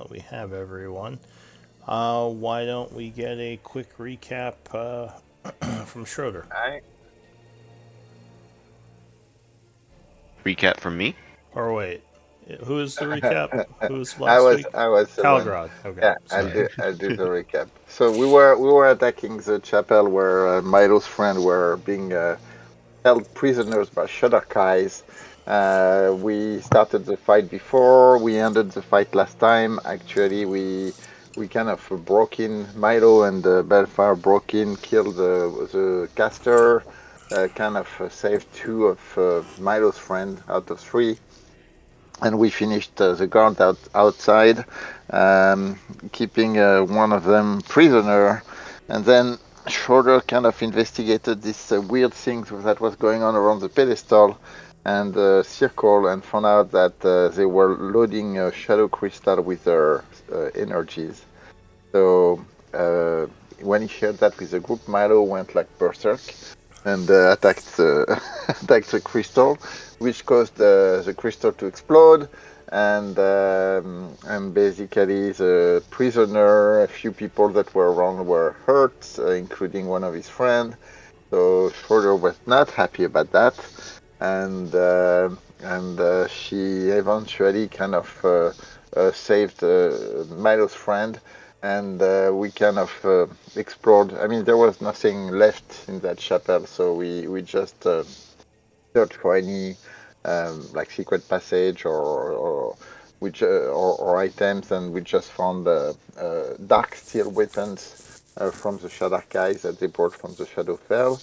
that we have everyone, why don't we get a quick recap from Schroeder? I Recap from me. Or wait, who is the recap? Who's I last was week? I was the one. Kalgrad. Okay, Yeah, sorry. I'll do the recap. So we were attacking the chapel where Milo's friend were being held prisoners by Shadowstalkers. We started the fight before. We ended the fight last time. Actually, we kind of broke in. Milo and Belfire broke in, killed the caster. Kind of saved two of Milo's friend out of three, and we finished the guard outside, um, keeping one of them prisoner. And then Schroeder kind of investigated this weird thing that was going on around the pedestal and the circle, and found out that they were loading a shadow crystal with their energies. So when he shared that with the group, Milo went like berserk and attacked the attacked the crystal, which caused the crystal to explode. And basically the prisoner, a few people that were around were hurt, including one of his friends. So Schroeder was not happy about that, and she eventually kind of saved Milo's friend, and we kind of explored. I mean, there was nothing left in that chapel, so we just searched for any like secret passage or items, and we just found dark steel weapons from the Shadow guys that they brought from the Shadowfell.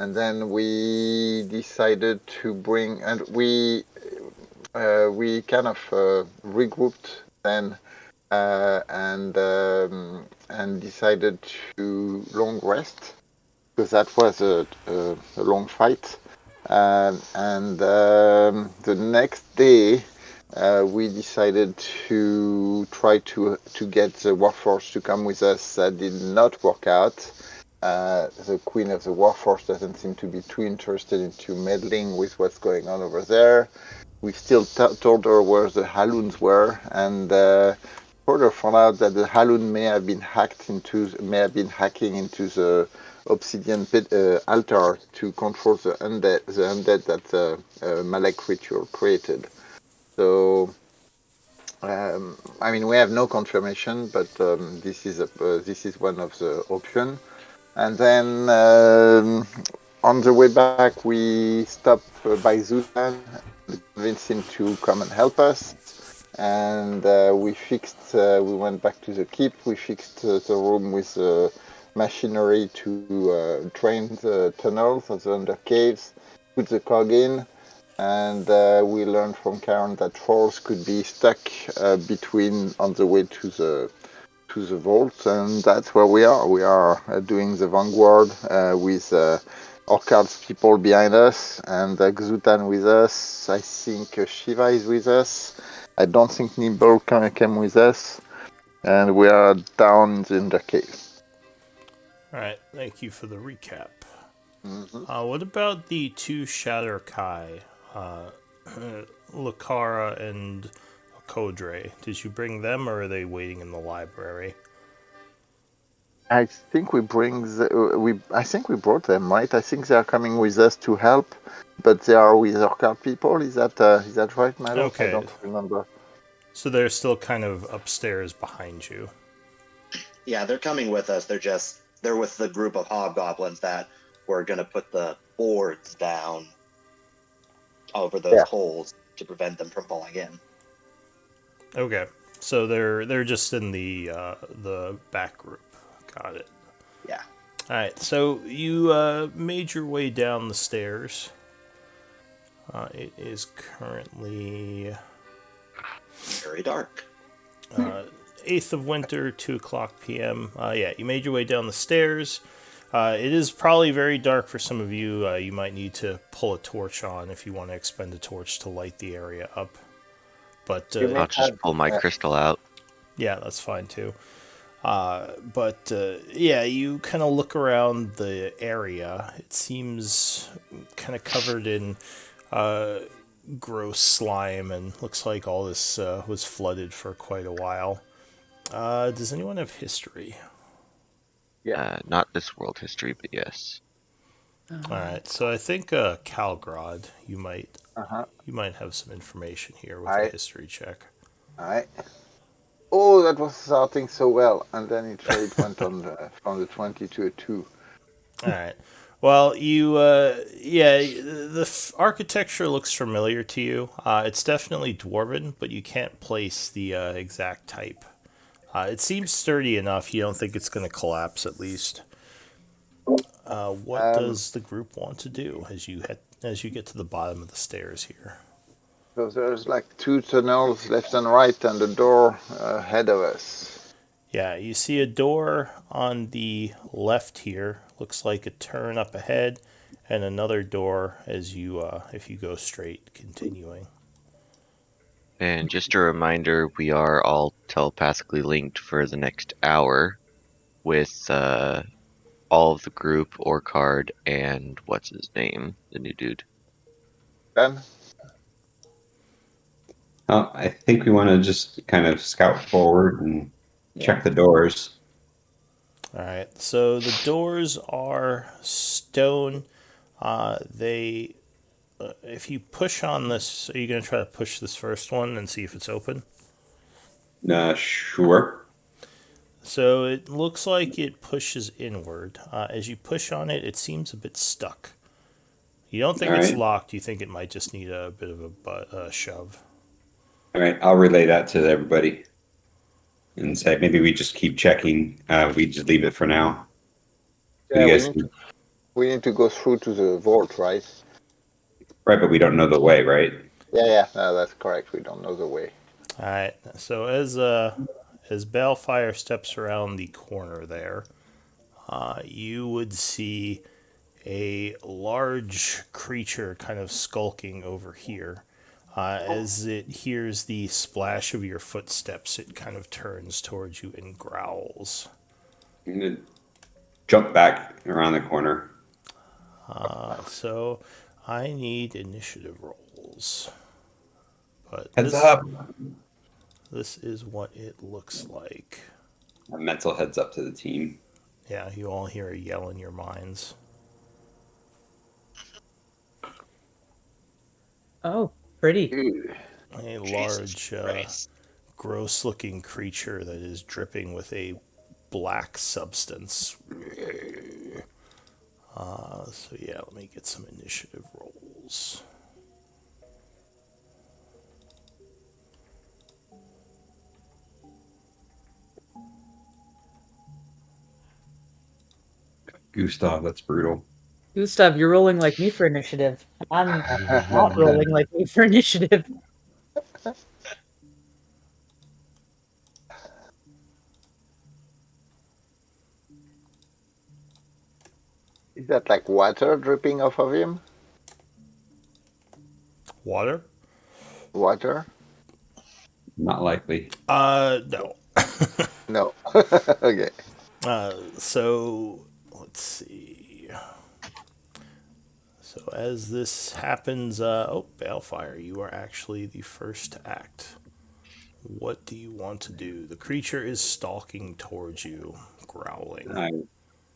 And then we decided to bring, and we kind of regrouped then, and decided to long rest because that was a long fight. And the next day, we decided to try to get the Warforged to come with us. That did not work out. The Queen of the Warforged doesn't seem to be too interested into meddling with what's going on over there. We still told her where the Haloons were, and further found out that the Haloon may have been hacking into the obsidian altar to control the undead that Malek ritual created. So, I mean, we have no confirmation, but this is one of the options. And then on the way back, we stopped by Zutan and convinced him to come and help us. And we went back to the keep. We fixed the room with machinery to drain the tunnels of the under caves, put the cog in, and we learned from Karen that trolls could be stuck between on the way to the vault, and that's where we are. We are doing the vanguard with Orcard's people behind us, and Xutan with us. I think Shiva is with us. I don't think Nimble came with us, and we are down in the cave. All right, thank you for the recap. Mm-hmm. What about the two Shatter Kai, Lakara and Kodre? Did you bring them, or are they waiting in the library? I think I think we brought them, right? I think they are coming with us to help, but they are with Orcard people. Is that right, Milos? I Okay, don't remember. so they're still kind of upstairs behind you. Yeah, they're coming with us. They're with the group of hobgoblins that were gonna put the boards down over those holes to prevent them from falling in. Okay, so they're just in the back group. Got it. Yeah. All right, so you made your way down the stairs. It is currently Very dark. 8th of winter, 2 o'clock p.m. Yeah, you made your way down the stairs. It is probably very dark for some of you. You might need to pull a torch on if you want to expend a torch to light the area up. But I'll just pull my crystal out. yeah, that's fine too. But yeah, you kind of look around the area. It seems kind of covered in gross slime, and looks like all this was flooded for quite a while. Does anyone have history? Yeah. Not this world history, but yes. All right, so I think Calgrod, Uh-huh. you might have some information here with a I history check. I Oh, that was starting so well, and then it went on from the 20 to a 2. All right. Well, yeah, the architecture looks familiar to you. It's definitely dwarven, but you can't place the exact type. It seems sturdy enough. You don't think it's going to collapse, at least. What Um, does the group want to do as you get to the bottom of the stairs here? so there's like 2 tunnels left and right, and a door ahead of us. Yeah, you see a door on the left here. Looks like a turn up ahead, and another door as you if you go straight, continuing. And just a reminder, we are all telepathically linked for the next hour with all of the group, Orcard, and what's his name? The new dude. Ben? I think we want to just kind of scout forward and check the doors. All right. So the doors are stone. They if you push on this, are you going to try to push this first one and see if it's open? Sure. So it looks like it pushes inward. As you push on it, it seems a bit stuck. You don't think All it's right. locked. You think it might just need a bit of a shove. All right. I'll relay that to everybody and say maybe we just keep checking. We just leave it for now. What do Yeah, you we guys need to think? we need to go through to the vault, right? Right, but we don't know the way, right? Yeah, no, that's correct. We don't know the way. All right. So as Balefire steps around the corner there, you would see a large creature kind of skulking over here. As it hears the splash of your footsteps, it kind of turns towards you and growls. I'm gonna jump back around the corner. So I need initiative rolls. But Heads up. this is what it looks like. A mental heads up to the team. Yeah, you all hear a yell in your minds. Oh, pretty. Ew. A Jesus large, Christ. gross-looking creature that is dripping with a black substance. So yeah, let me get some initiative rolls. Gustav, that's brutal. Gustav, you're rolling like me for initiative. I'm not rolling like me for initiative. Is that like water dripping off of him? Water? Water? Not likely. No. No. Okay. So let's see. So as this happens, Balefire, you are actually the first to act. What do you want to do? The creature is stalking towards you, growling.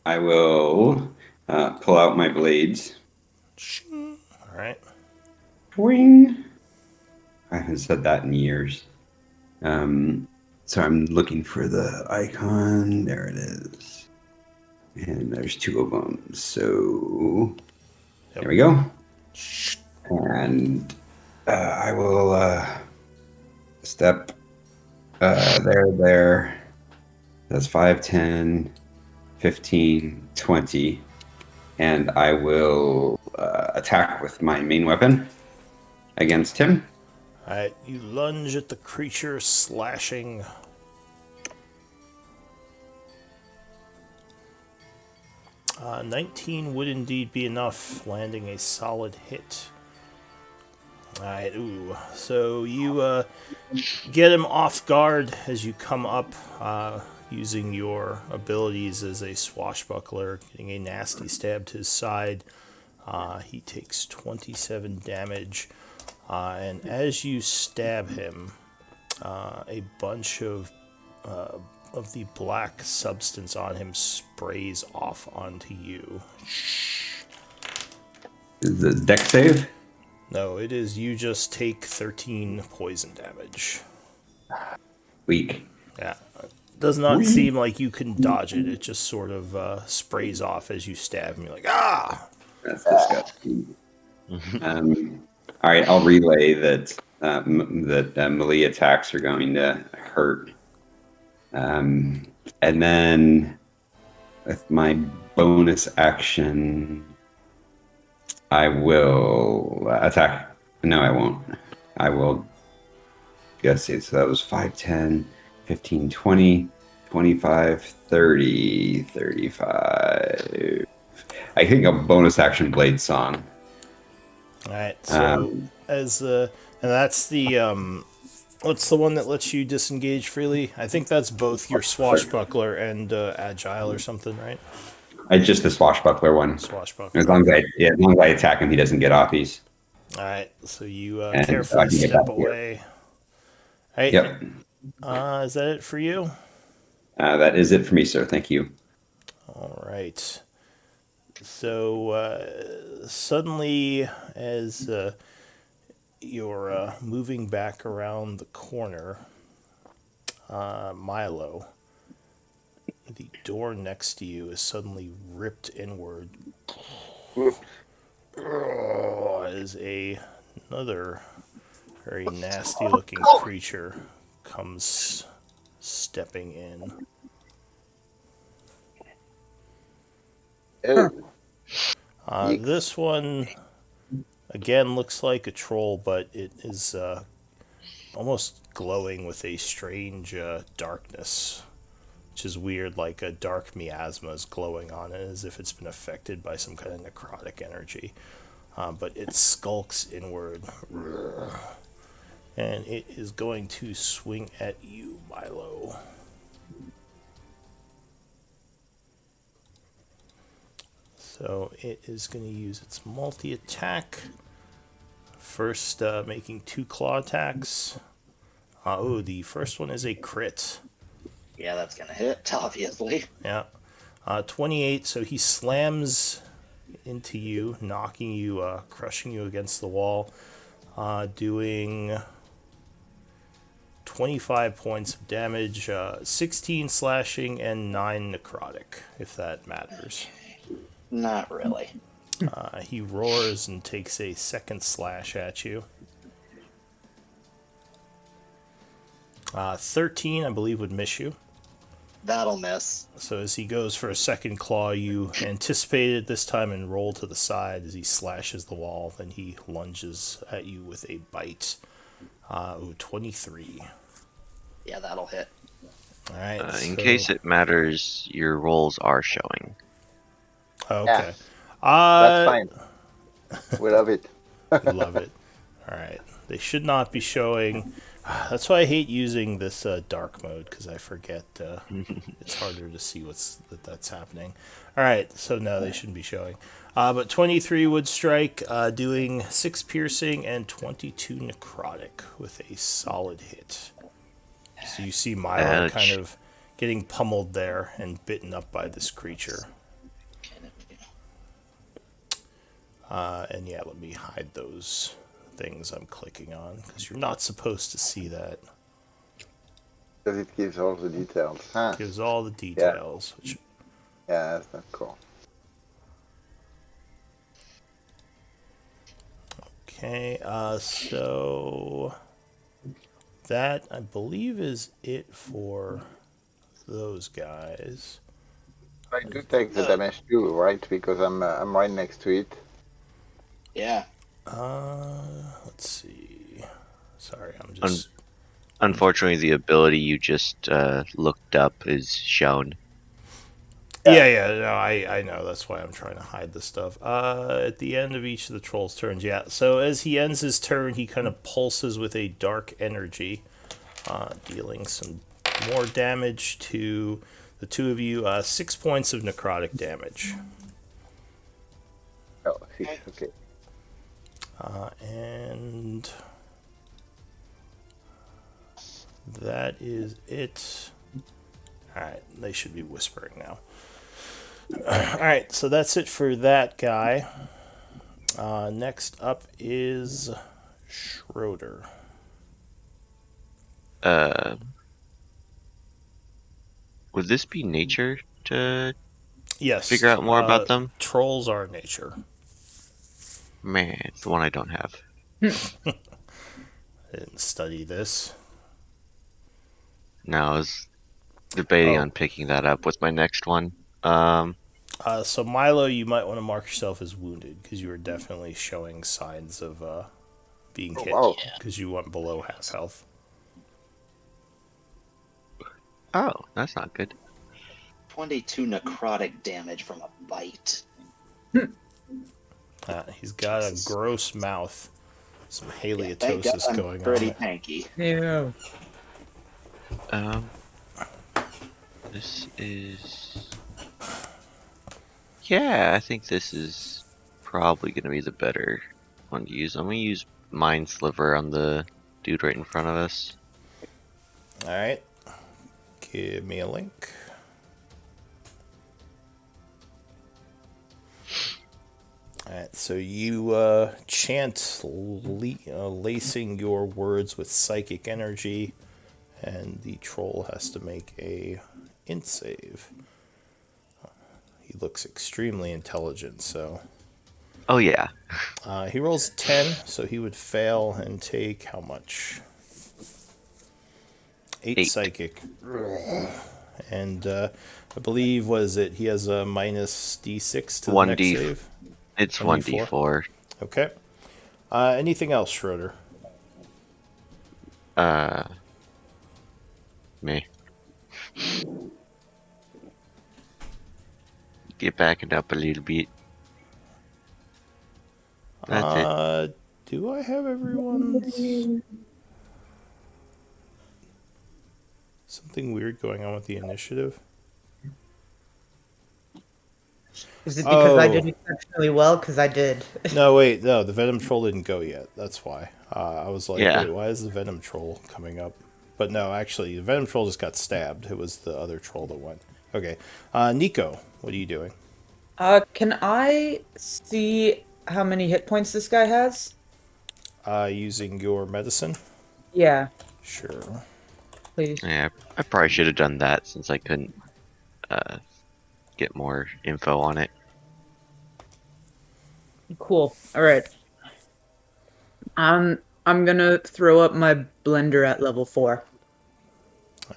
I will pull out my blades. All right. Swing. I haven't said that in years. So I'm looking for the icon. There it is. And there's 2 of them. So Yep. there we go. And I will step there. That's 5, 10, 15, 20. And I will attack with my main weapon against him. All right. You lunge at the creature, slashing. 19 would indeed be enough, landing a solid hit. Alright, ooh. So you get him off guard as you come up, using your abilities as a swashbuckler, getting a nasty stab to his side. He takes 27 damage. And as you stab him, a bunch of of the black substance on him sprays off onto you. Is the deck save? No, it is you just take 13 poison damage. Weak. Yeah. Does not seem like you can dodge it. It just sort of sprays off as you stab and you're like, ah! That's disgusting. All right, I'll relay that melee attacks are going to hurt. And then with my bonus action, I will attack. No, I won't. I will. Yes, so that was 5, 10, 15, 20, 25, 30, 35. I think a bonus action blade song. Alright, so and that's the what's the one that lets you disengage freely? I think that's both your swashbuckler and agile or something, right? Just the swashbuckler one. Swashbuckler. As long as I attack him, he doesn't get offies. Alright, so you And carefully I can get step back here. away. Alright, Yep. is that it for you? That is it for me, sir. Thank you. Alright. So suddenly, as you're moving back around the corner, Milo, the door next to you is suddenly ripped inward. As another very nasty looking creature comes stepping in. This one, again, looks like a troll, but it is almost glowing with a strange darkness, which is weird, like a dark miasma is glowing on it, as if it's been affected by some kind of necrotic energy. But it skulks inward, and it is going to swing at you, Milo. So it is going to use its multi-attack. First, making 2 claw attacks. The first one is a crit. Yeah, that's gonna hit, obviously. Yeah. 28, so he slams into you, knocking you, crushing you against the wall, doing 25 points of damage, 16 slashing, and 9 necrotic, if that matters. Not really. He roars and takes a second slash at you. 13, I believe, would miss you. That'll miss. So as he goes for a second claw, you anticipate it this time and roll to the side as he slashes the wall. Then he lunges at you with a bite. 23. Yeah, that'll hit. All right. In case it matters, your rolls are showing. Okay. That's fine. We love it. We love it. All right. They should not be showing. That's why I hate using this dark mode, because I forget it's harder to see that's happening. All right, so no, they shouldn't be showing. But 23 would strike, doing 6 piercing and 22 necrotic with a solid hit. So you see Milo kind of getting pummeled there and bitten up by this creature. And yeah, let me hide those things I'm clicking on, because you're not supposed to see that. Because it gives all the details. Huh? Gives all the details. Which... Yeah, that's not cool. Okay, so that, I believe, is it for those guys. I do take the damage too, right? Because I'm right next to it. Yeah. Let's see. Sorry, I'm just... Unfortunately, the ability you just looked up is shown. Yeah, no, I know. That's why I'm trying to hide this stuff. At the end of each of the troll's turns, yeah. So as he ends his turn, he kind of pulses with a dark energy, dealing some more damage to the two of you. 6 points of necrotic damage. Oh, okay. And that is it Alright, they should be whispering now. Alright, so that's it for that guy. Next up is Schroeder. Would this be nature to Yes. figure out more about them? Trolls are nature. Man, it's the one I don't have. I didn't study this. No, I was debating on picking that up with my next one. So Milo, you might want to mark yourself as wounded because you are definitely showing signs of being hit wow. because you went below half health. Oh, that's not good. 22 necrotic damage from a bite. He's got Jesus. a gross mouth. Some Thank God halitosis I'm going pretty on. tanky. Yeah. This is... Yeah, I think this is probably going to be the better one to use. I'm going to use Mind Sliver on the dude right in front of us. Alright. Give me a link. Alright, so you chant lacing your words with psychic energy, and the troll has to make a int save. He looks extremely intelligent, so... Oh, yeah. He rolls 10, so he would fail and take how much? 8 psychic. And I believe, he has a minus d6 to the next save? It's 1d4. Okay. Anything else, Schroeder? Me. Get backing up a little bit. That's it. Do I have everyone's... Something weird going on with the initiative? Is it because I did exceptionally well? Because I did. No, wait, no, the Venom Troll didn't go yet. That's why. I was like, Yeah. wait, why is the Venom Troll coming up? But no, actually, the Venom Troll just got stabbed. It was the other troll that went. Okay. Nico, what are you doing? Can I see how many hit points this guy has? Using your medicine? Yeah, Sure. please. Yeah, I probably should have done that since I couldn't get more info on it. Cool. All right. I'm gonna throw up my blender at level 4.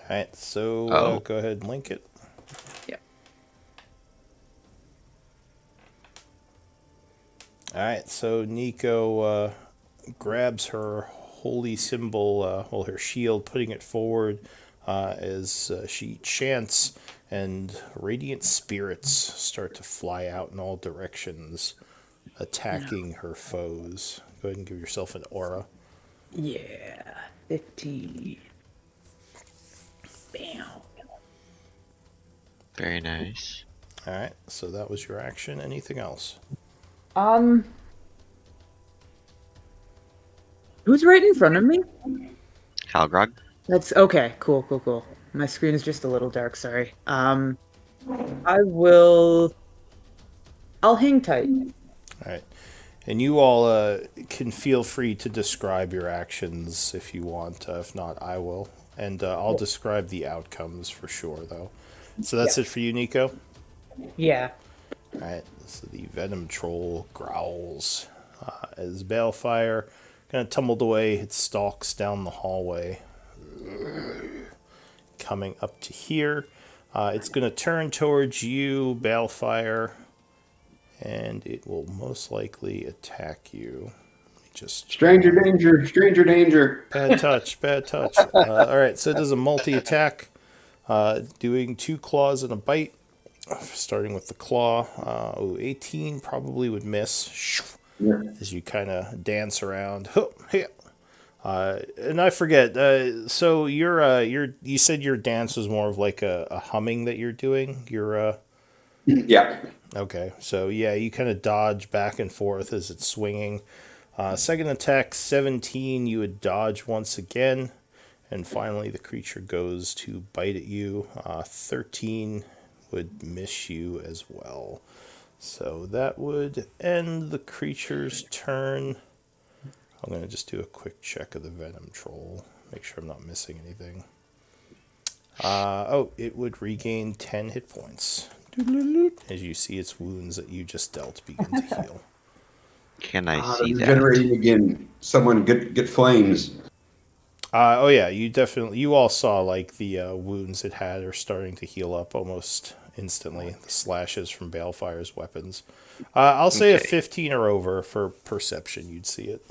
Alright, so Oh. go ahead and link it. Yeah. Alright, so Nico grabs her holy symbol, her shield, putting it forward as she chants, and radiant spirits start to fly out in all directions, attacking her foes. Go ahead and give yourself an aura. Yeah. 50. Bam. Very nice. Alright, so that was your action. Anything else? Who's right in front of me? Calgrog? That's okay. Cool. My screen is just a little dark. Sorry. I'll hang tight. Alright. And you all can feel free to describe your actions if you want. If not, I will. And I'll describe the outcomes for sure, though. So that's it for you, Nico? Yeah. Alright, so the Venom Troll growls as Balefire kind of tumbled away. It stalks down the hallway, coming up to here. It's going to turn towards you, Balefire, and it will most likely attack you. Just Stranger danger, stranger danger. Bad touch. Alright, so it does a multi-attack, doing 2 claws and a bite. Starting with the claw. 18 probably would miss. Yeah. As you kind of dance around. And I forget. So you said your dance was more of like a humming that you're doing. Yeah. Okay. So yeah, you kind of dodge back and forth as it's swinging. Second attack, 17. You would dodge once again, And finally, the creature goes to bite at you. 13 would miss you as well. So that would end the creature's turn. I'm going to just do a quick check of the Venom Troll. Make sure I'm not missing anything. It would regain 10 hit points. As you see its wounds that you just dealt begin to heal. Can I see they're that? generating again. Someone get flames. You all saw like the wounds it had are starting to heal up almost instantly. The slashes from Balefire's weapons. I'll say a Okay. 15 or over for perception. You'd see it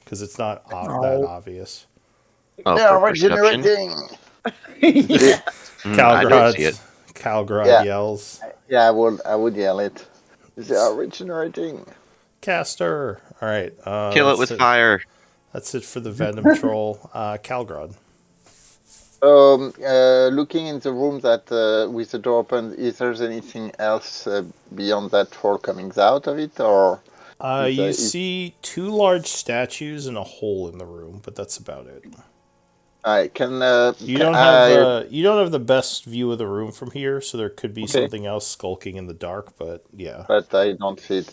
because it's not that Oh. obvious. Oh, They are for perception? regenerating. Yeah. I don't see it. Calgrad Yeah. yells. Yeah, I would yell it. They are regenerating. Caster. All right. Kill it with fire. That's it for the Venom Troll. Calgrad. Looking in the room that with the door open, is there anything else beyond that troll coming out of it, or? You see 2 large statues and a hole in the room, but that's about it. I can. You don't have the best view of the room from here, so there could be Okay. something else skulking in the dark. But yeah, But I don't see it.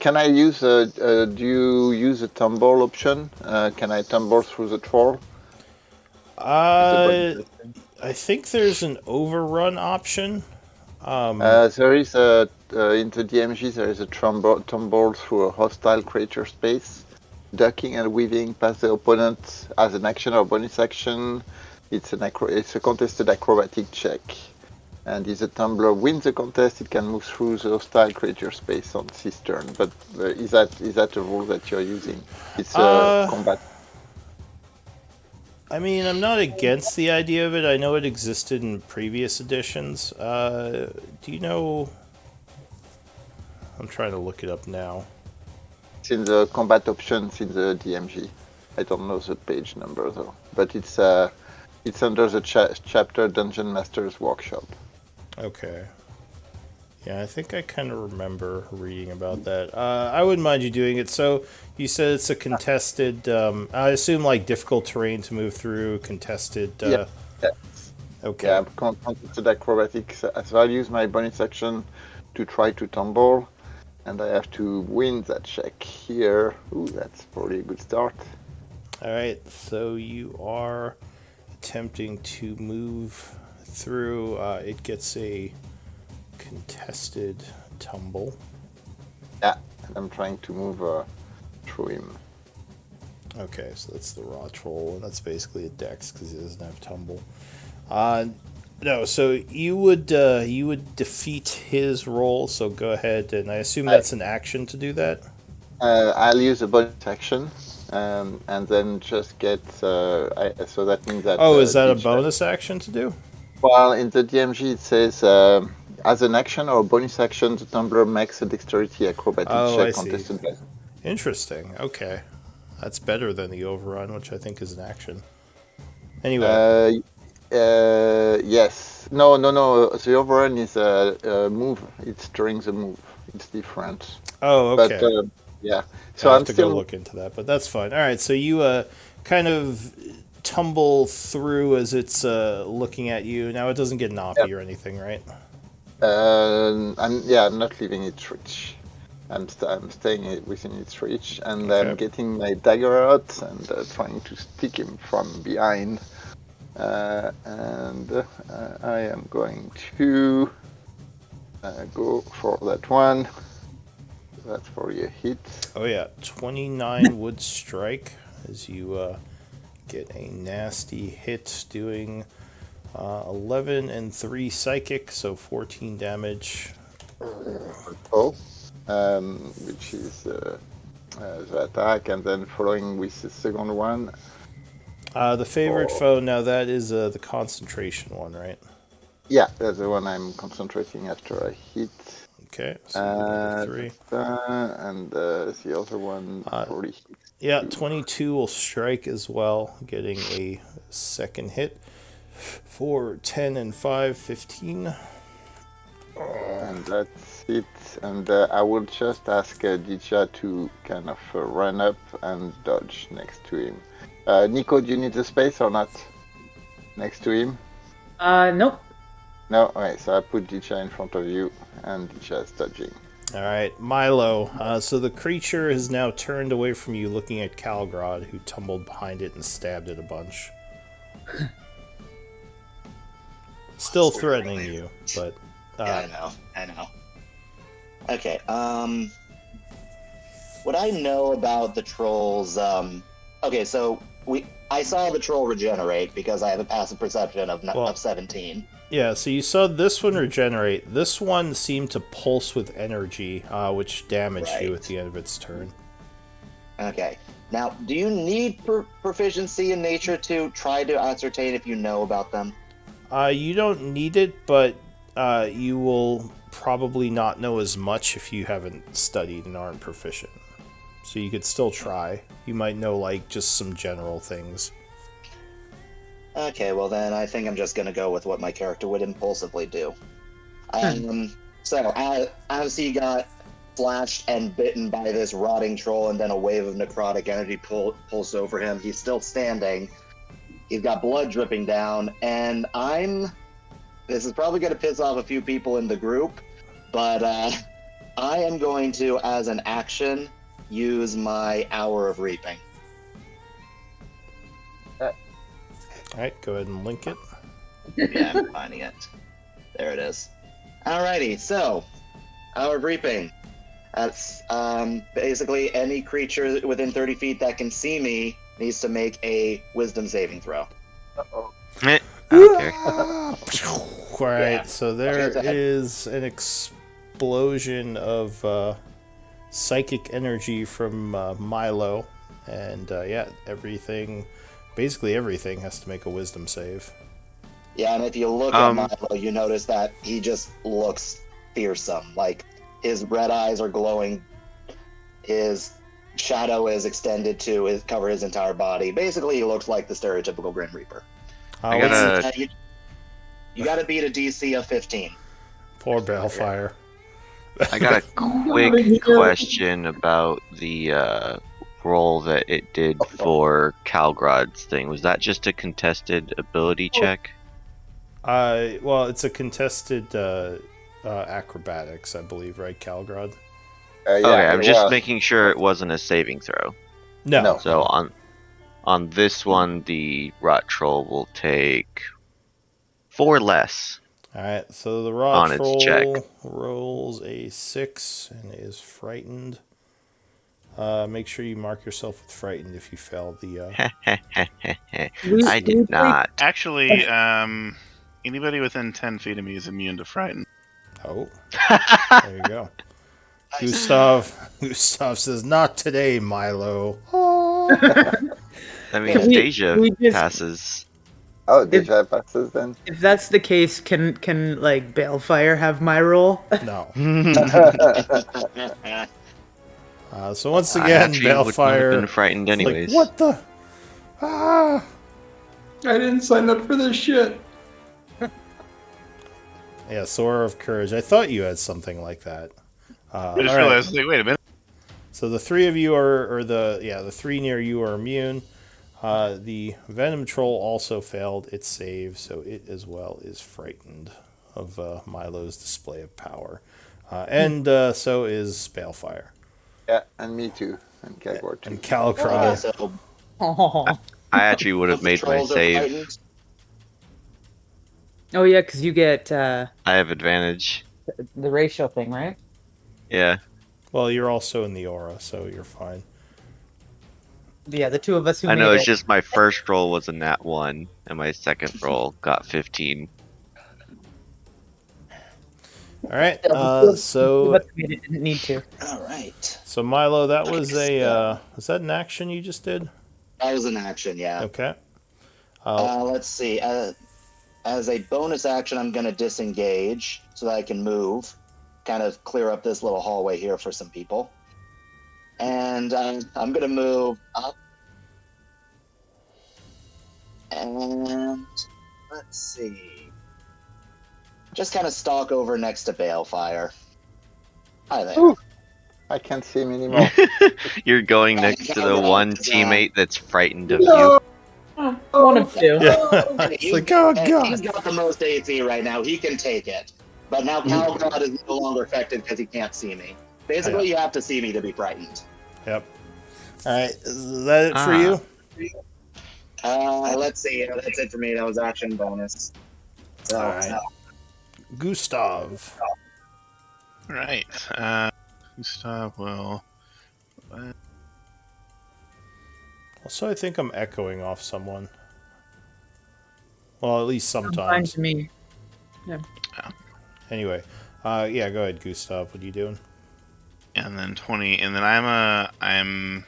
Can I use? Do you use a tumble option? Can I tumble through the troll? I think there's an overrun option. There is a into DMG. There is a tumble through a hostile creature space, ducking and weaving past the opponent as an action or bonus action. It's a contested acrobatic check, and if the tumbler wins the contest, it can move through the hostile creature space on its turn. But is that a rule that you're using? It's a combat. I mean, I'm not against the idea of it. I know it existed in previous editions. Do you know? I'm trying to look it up now. It's in the combat options in the DMG. I don't know the page number though, but it's under the chapter Dungeon Master's Workshop. Okay. Yeah, I think I kind of remember reading about that. I wouldn't mind you doing it. So you said it's a contested. I assume like difficult terrain to move through. Contested. Yeah. Okay. Yeah, contested acrobatics. So I'll use my bonus action to try to tumble, and I have to win that check here. Ooh, that's probably a good start. All right. So you are attempting to move through. It gets a contested tumble. Yeah, and I'm trying to move through him. Okay, so that's the raw troll, and that's basically a dex because he doesn't have tumble. No, so you would defeat his roll. So go ahead, and I assume that's an action to do that. I'll use a bonus action, and then just get. So that means that. Oh, is that a bonus action to do? Well, in the DMG it says as an action or bonus action, the tumbler makes a dexterity acrobatic check contested by. Interesting. Okay, that's better than the overrun, which I think is an action. Anyway. Yes. No. The overrun is a move. It's during the move. It's different. Oh, okay. But yeah. So I'll I'm have to still go look into that, but that's fine. All right, so you kind of tumble through as it's looking at you. Now it doesn't get nappy or anything, right? I'm not leaving its reach. I'm staying within its reach, and I'm getting my dagger out and trying to stick him from behind. And I am going to go for that one. That's probably a hit. Oh yeah, 29 would strike as you get a nasty hit, doing 11 and 3 psychic, so 14 damage. Which is the attack, and then following with the second one. The favorite foe, now that is the concentration one, right? Yeah, that's the one I'm concentrating after I hit. Okay, so 3. And the other one probably hit. Yeah, 22 will strike as well, getting a second hit for 10 and 5, 15. And that's it. And I will just ask Dija to kind of run up and dodge next to him. Nico, do you need the space or not? next to him? Nope. No? Okay, so I put Dicha in front of you, and Dicha is dodging. All right, Milo. So the creature has now turned away from you, looking at Calgrod, who tumbled behind it and stabbed it a bunch. Still threatening you, but Yeah, I know. Okay. What I know about the trolls. Okay, so I saw the troll regenerate because I have a passive perception of 17. Yeah, so you saw this one regenerate. This one seemed to pulse with energy, which damaged you at the end of its turn. Okay. Now, do you need proficiency in nature to try to ascertain if you know about them? You don't need it, but you will probably not know as much if you haven't studied and aren't proficient. So you could still try. You might know, like, just some general things. Okay, well then I think I'm just gonna go with what my character would impulsively do. So as he got slashed and bitten by this rotting troll, and then a wave of necrotic energy pulls over him, he's still standing. He's got blood dripping down, and this is probably gonna piss off a few people in the group, but I am going to, as an action, use my Hour of Reaping. Alright, go ahead and link it. Yeah, I'm finding it. There it is. Alrighty, so Hour of Reaping. That's basically any creature within 30 feet that can see me needs to make a Wisdom saving throw. Uh-oh. I don't care. Alright, Yeah. so there Okay, is an explosion of psychic energy from Milo. And basically everything has to make a wisdom save. Yeah, and if you look at Milo, you notice that he just looks fearsome. Like, his red eyes are glowing, his shadow is extended to cover his entire body. Basically, he looks like the stereotypical Grim Reaper. I gotta... You gotta beat a DC of 15. Poor Balefire. I got a quick question about the roll that it did for Calgrod's thing. Was that just a contested ability check? Well, it's a contested acrobatics, I believe, right, Calgrod? Yeah, Okay, I'm just well, making sure it wasn't a saving throw. No. So on this one, the rot troll will take 4 less. Alright, so the raw On its troll check. rolls a 6 and is frightened. Make sure you mark yourself with frightened if you fail the... I did not. Actually, anybody within 10 feet of me is immune to frighten. Oh, there you go. Gustav says, not today, Milo. That means we Deja just- passes. Oh, Deja passes then? If that's the case, can like Balefire have my roll? No. Yeah. So once I again, actually would not have Balefire... been frightened is like, anyways. what the... Ah! I didn't sign up for this shit. Yeah, Sora of Courage. I thought you had something like that. I just all right. realized, like, wait a minute. So the three of you the three near you are immune. The Venom Troll also failed its save, so it as well is frightened of Milo's display of power. And so is Balefire. Yeah, and me too. And Kagor too. And Calcry. Okay, so Oh, I actually would have both made my trolls are save. frightened. oh yeah, because you get I have advantage. the ratio thing, right? Yeah. Well, you're also in the aura, so you're fine. Yeah, the two of us who I know, made it's it. just my first roll was a nat 1, and my second roll got 15. All right. Two of So us who made it didn't need to. All right. so Milo, that was was that an action you just did? That was an action, yeah. Okay. Let's see. As a bonus action, I'm going to disengage so that I can move, kind of clear up this little hallway here for some people. And I'm going to move up. And let's see. Just kind of stalk over next to Balefire. Hi there. Ooh. I can't see him anymore. You're going next to the one Yeah. teammate that's frightened of you. One of two. Yeah. It's like, oh He's god. got the most AC right now. He can take it. But now Calgod is no longer affected because he can't see me. Basically, you have to see me to be frightened. Yep. All right, is that it for you? Let's see. That's it for me. That was action bonus. So, All right. Gustav. Right. Gustav will. Also, I think I'm echoing off someone. Well, at least Fine sometimes. to me. Anyway, yeah, go ahead, Gustav. What are you doing? And then 20, and then I'm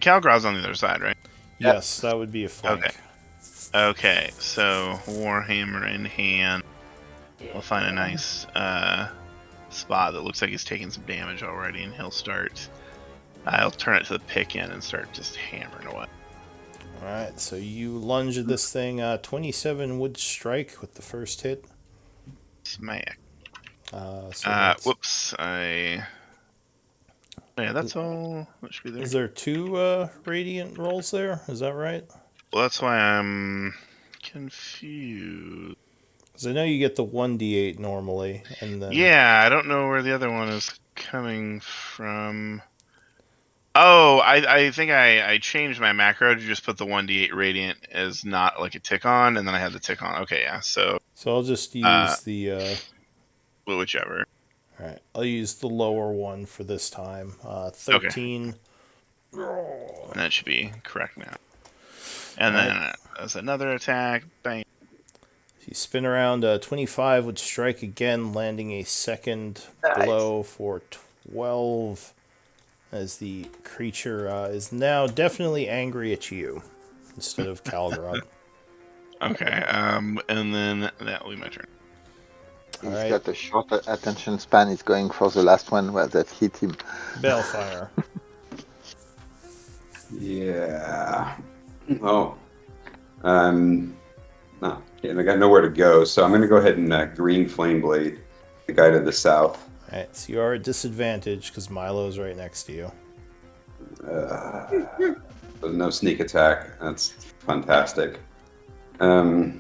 Calgraw's on the other side, right? Yes, that would be a flank. Okay, so Warhammer in hand. We'll find a nice spot that looks like he's taking some damage already, and he'll start. I'll turn it to the pick in and start just hammering away. All right, so you lunge at this thing. 27 would strike with the first hit. Smack. Whoops. Yeah, that's all that should be there. Is there 2 radiant rolls there? Is that right? Well, that's why I'm confused. Because I know you get the 1d8 normally, and then... Yeah, I don't know where the other one is coming from. Oh, I think I changed my macro to just put the 1d8 radiant as not like a tick on, and then I had the tick on. Okay, yeah, so I'll just use the... whichever. Alright, I'll use the lower one for this time. 13. Okay. That should be correct now. And then as another attack, bang. You spin around, 25 would strike again, landing a second blow for 12, as the creature is now definitely angry at you, instead of Calgrod. Okay, and then that will be my turn. He's got a short attention span. He's going for the last one where that hit him. Balefire. Yeah. Oh. No, and I got nowhere to go, so I'm going to go ahead and green flame blade the guy to the south. Alright, so you are at disadvantage because Milo's right next to you. There's no sneak attack. That's fantastic. All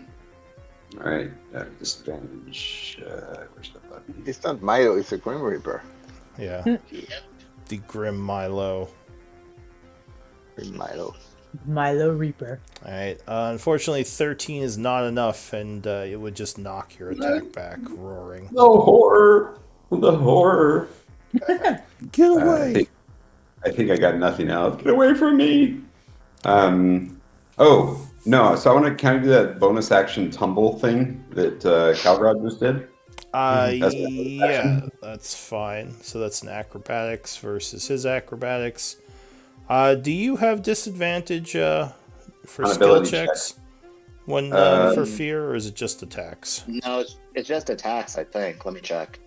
right, disadvantage. Where's the button? It's not Milo, it's a Grim Reaper. Yeah. The Grim Milo. Grim Milo. Milo Reaper. Alright, unfortunately 13 is not enough, and it would just knock your attack back, roaring. The horror! The horror! Get away! I think I got nothing else. Get away from me! Oh, no, so I want to kind of do that bonus action tumble thing that Calgrod just did. Yeah, that's fine. So that's an acrobatics versus his acrobatics. Do you have disadvantage for skill checks when for fear, or is it just attacks? No, it's just attacks, I think. Let me check.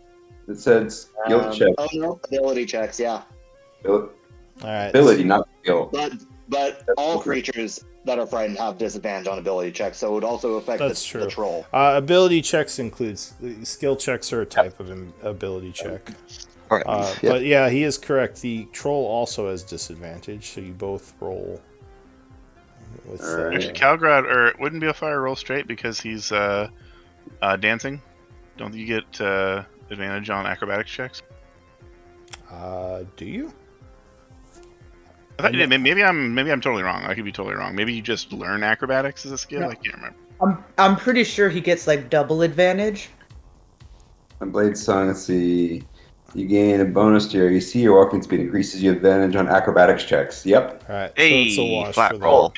It says skill check. Oh no, ability checks, yeah. All right. Ability, not skill. But all creatures that are frightened have disadvantage on ability checks, so it would also affect the troll. Ability checks includes skill checks are a type of ability check. Right. But yeah, he is correct. The troll also has disadvantage, so you both roll. With, Actually, Calgrad, or it wouldn't be a fire roll straight because he's dancing. Don't you get advantage on acrobatics checks? Do you? I thought you did. Maybe I'm totally wrong. I could be totally wrong. Maybe you just learn acrobatics as a skill. No. I can't remember. I'm pretty sure he gets like double advantage. On Blade Song, let's see. You gain a bonus to your AC. Your walking speed increases your advantage on acrobatics checks. Yep. All right. Hey, so it's a wash flat for roll.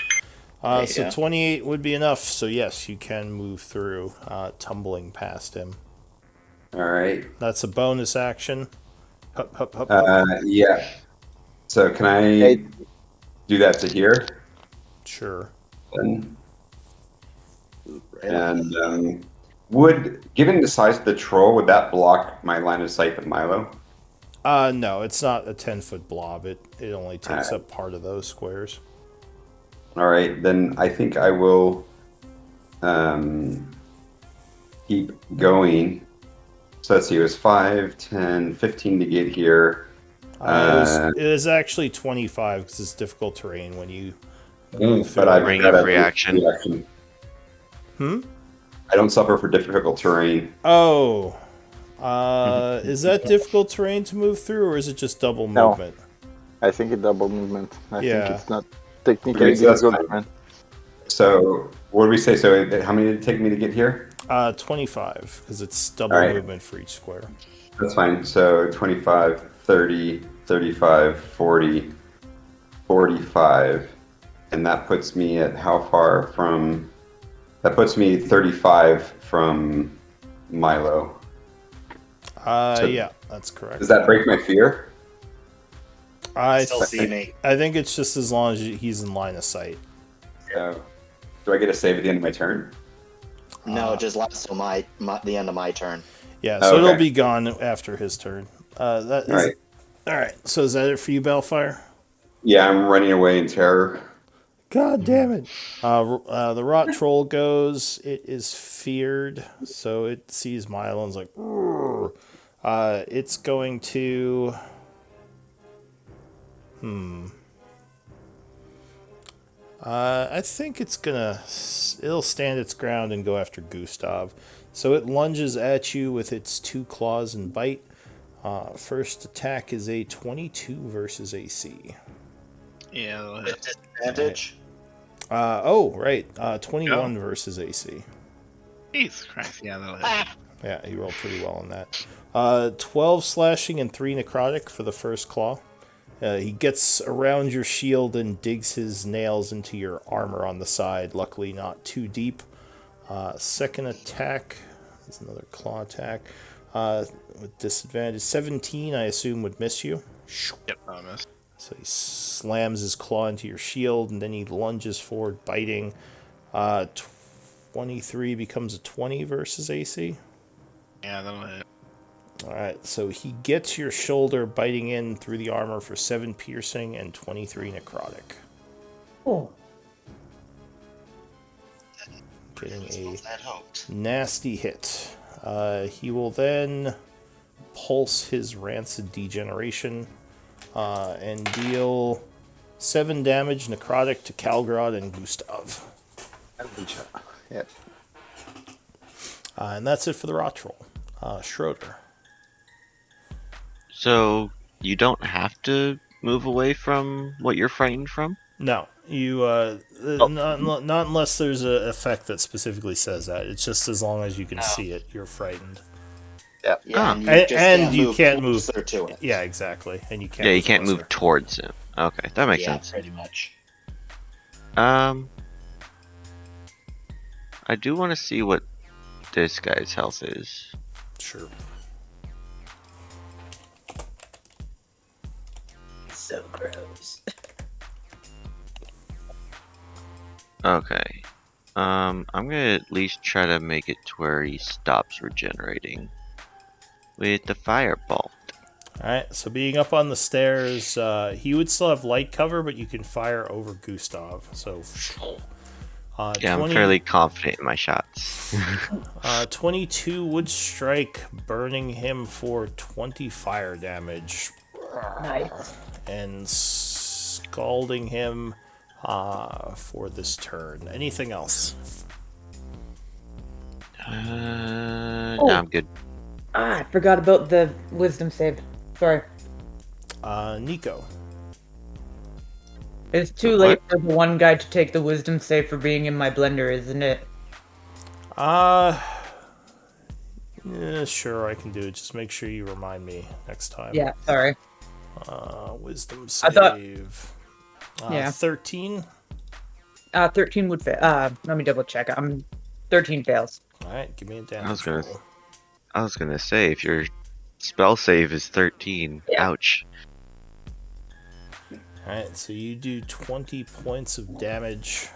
that. So 28 would be enough. So yes, you can move through, tumbling past him. All right. That's a bonus action. Hup, hup, hup, hup. Yeah. So can I do that to here? Sure. And given the size of the troll, would that block my line of sight with Milo? No, it's not a 10-foot blob. It only takes up part of those squares. All right, then I think I will keep going. So let's see, it was 5, 10, 15 to get here. It was actually 25 because it's difficult terrain when you move But through. I've Ring got of a reaction. reaction. Hmm? I don't suffer for difficult terrain. Oh. Is that difficult terrain to move through, or is it just double No. movement? I think it's double movement. I think Yeah. it's not technically Okay, so that's difficult. fine. So what do we say? So how many did it take me to get here? 25, because it's double All right. movement for each square. That's fine. So 25, 30, 35, 40, 45. And that puts me at how far from... That puts me 35 from Milo. So Yeah, that's correct. does that break my fear? I Still see me. I think it's just as long as he's in line of sight. So do I get a save at the end of my turn? No, it just lasts till the end of my turn. Yeah, so it'll Okay. be gone after his turn. That is, All right. all right. So is that it for you, Bellfire? Yeah, I'm running away in terror. God damn it! The rot troll goes. It is feared, so it sees Milo and's like, "Rrr." It's going to. I think it's gonna. It'll stand its ground and go after Gustav. So it lunges at you with its 2 claws and bite. First attack is a 22 versus AC. Yeah, that'll With hit. disadvantage. Right. 21 versus AC. Jesus Christ, yeah, that'll hit. Yeah, he rolled pretty well on that. 12 slashing and 3 necrotic for the first claw. He gets around your shield and digs his nails into your armor on the side, luckily not too deep. Second attack is another claw attack. With disadvantage. 17, I assume, would miss you. Yep, I missed. So he slams his claw into your shield, and then he lunges forward, biting. 23 becomes a 20 versus AC. Yeah, that'll hit. Alright, so he gets your shoulder, biting in through the armor for 7 piercing and 23 necrotic. Oh. Getting a I'd hoped. nasty hit. He will then pulse his Rancid Degeneration and deal 7 damage necrotic to Kalgrod and Gustav. Yeah. And that's it for the Rot Troll. Schroeder. So you don't have to move away from what you're frightened from? No, you not unless there's an effect that specifically says that. It's just as long as you can see it, you're frightened. Yeah. Yeah, And you can't move closer to it. Yeah, exactly. And you can't. Yeah, you move can't closer. move towards him. Okay, that makes Yeah, sense. pretty much. I do want to see what this guy's health is. Sure. So gross. Okay. I'm gonna at least try to make it to where he stops regenerating with the firebolt. Alright, so being up on the stairs, he would still have light cover, but you can fire over Gustav. So, Yeah, I'm fairly confident in my shots. 22 would strike, burning him for 20 fire damage. Nice. And scalding him for this turn. Anything else? No, I'm good. I forgot about the wisdom save. Sorry. Nico. It's too late for the one guy to take the wisdom save for being in my blender, isn't it? Yeah, sure, I can do it. Just make sure you remind me next time. Yeah, sorry. Wisdom I thought- save. Yeah. 13. 13 would fail. Let me double check. 13 fails. Alright, give me a damage. I was gonna say, if your spell save is 13, Yeah. ouch. Alright, so you do 20 points of damage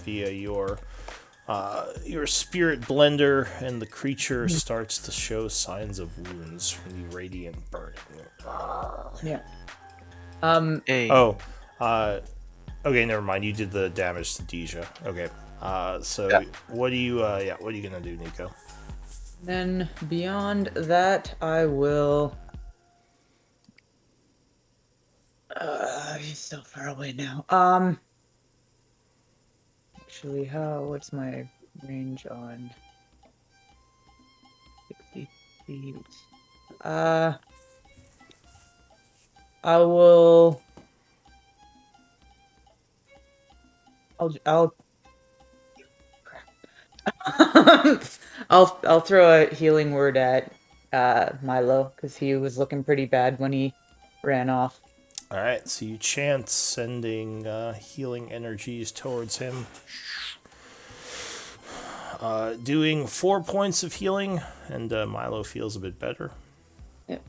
via your spirit blender, and the creature starts to show signs of wounds from the radiant burning. Yeah. Hey. Oh, okay, never mind. You did the damage to Deja. Okay. So Yeah. what are you gonna do, Nico? Then beyond that, I will. He's so far away now. Actually, what's my range on 60 feet? I will. I'll. I'll throw a healing word at Milo because he was looking pretty bad when he ran off. All right, so you chant sending healing energies towards him. Doing 4 points of healing, and Milo feels a bit better. Yep.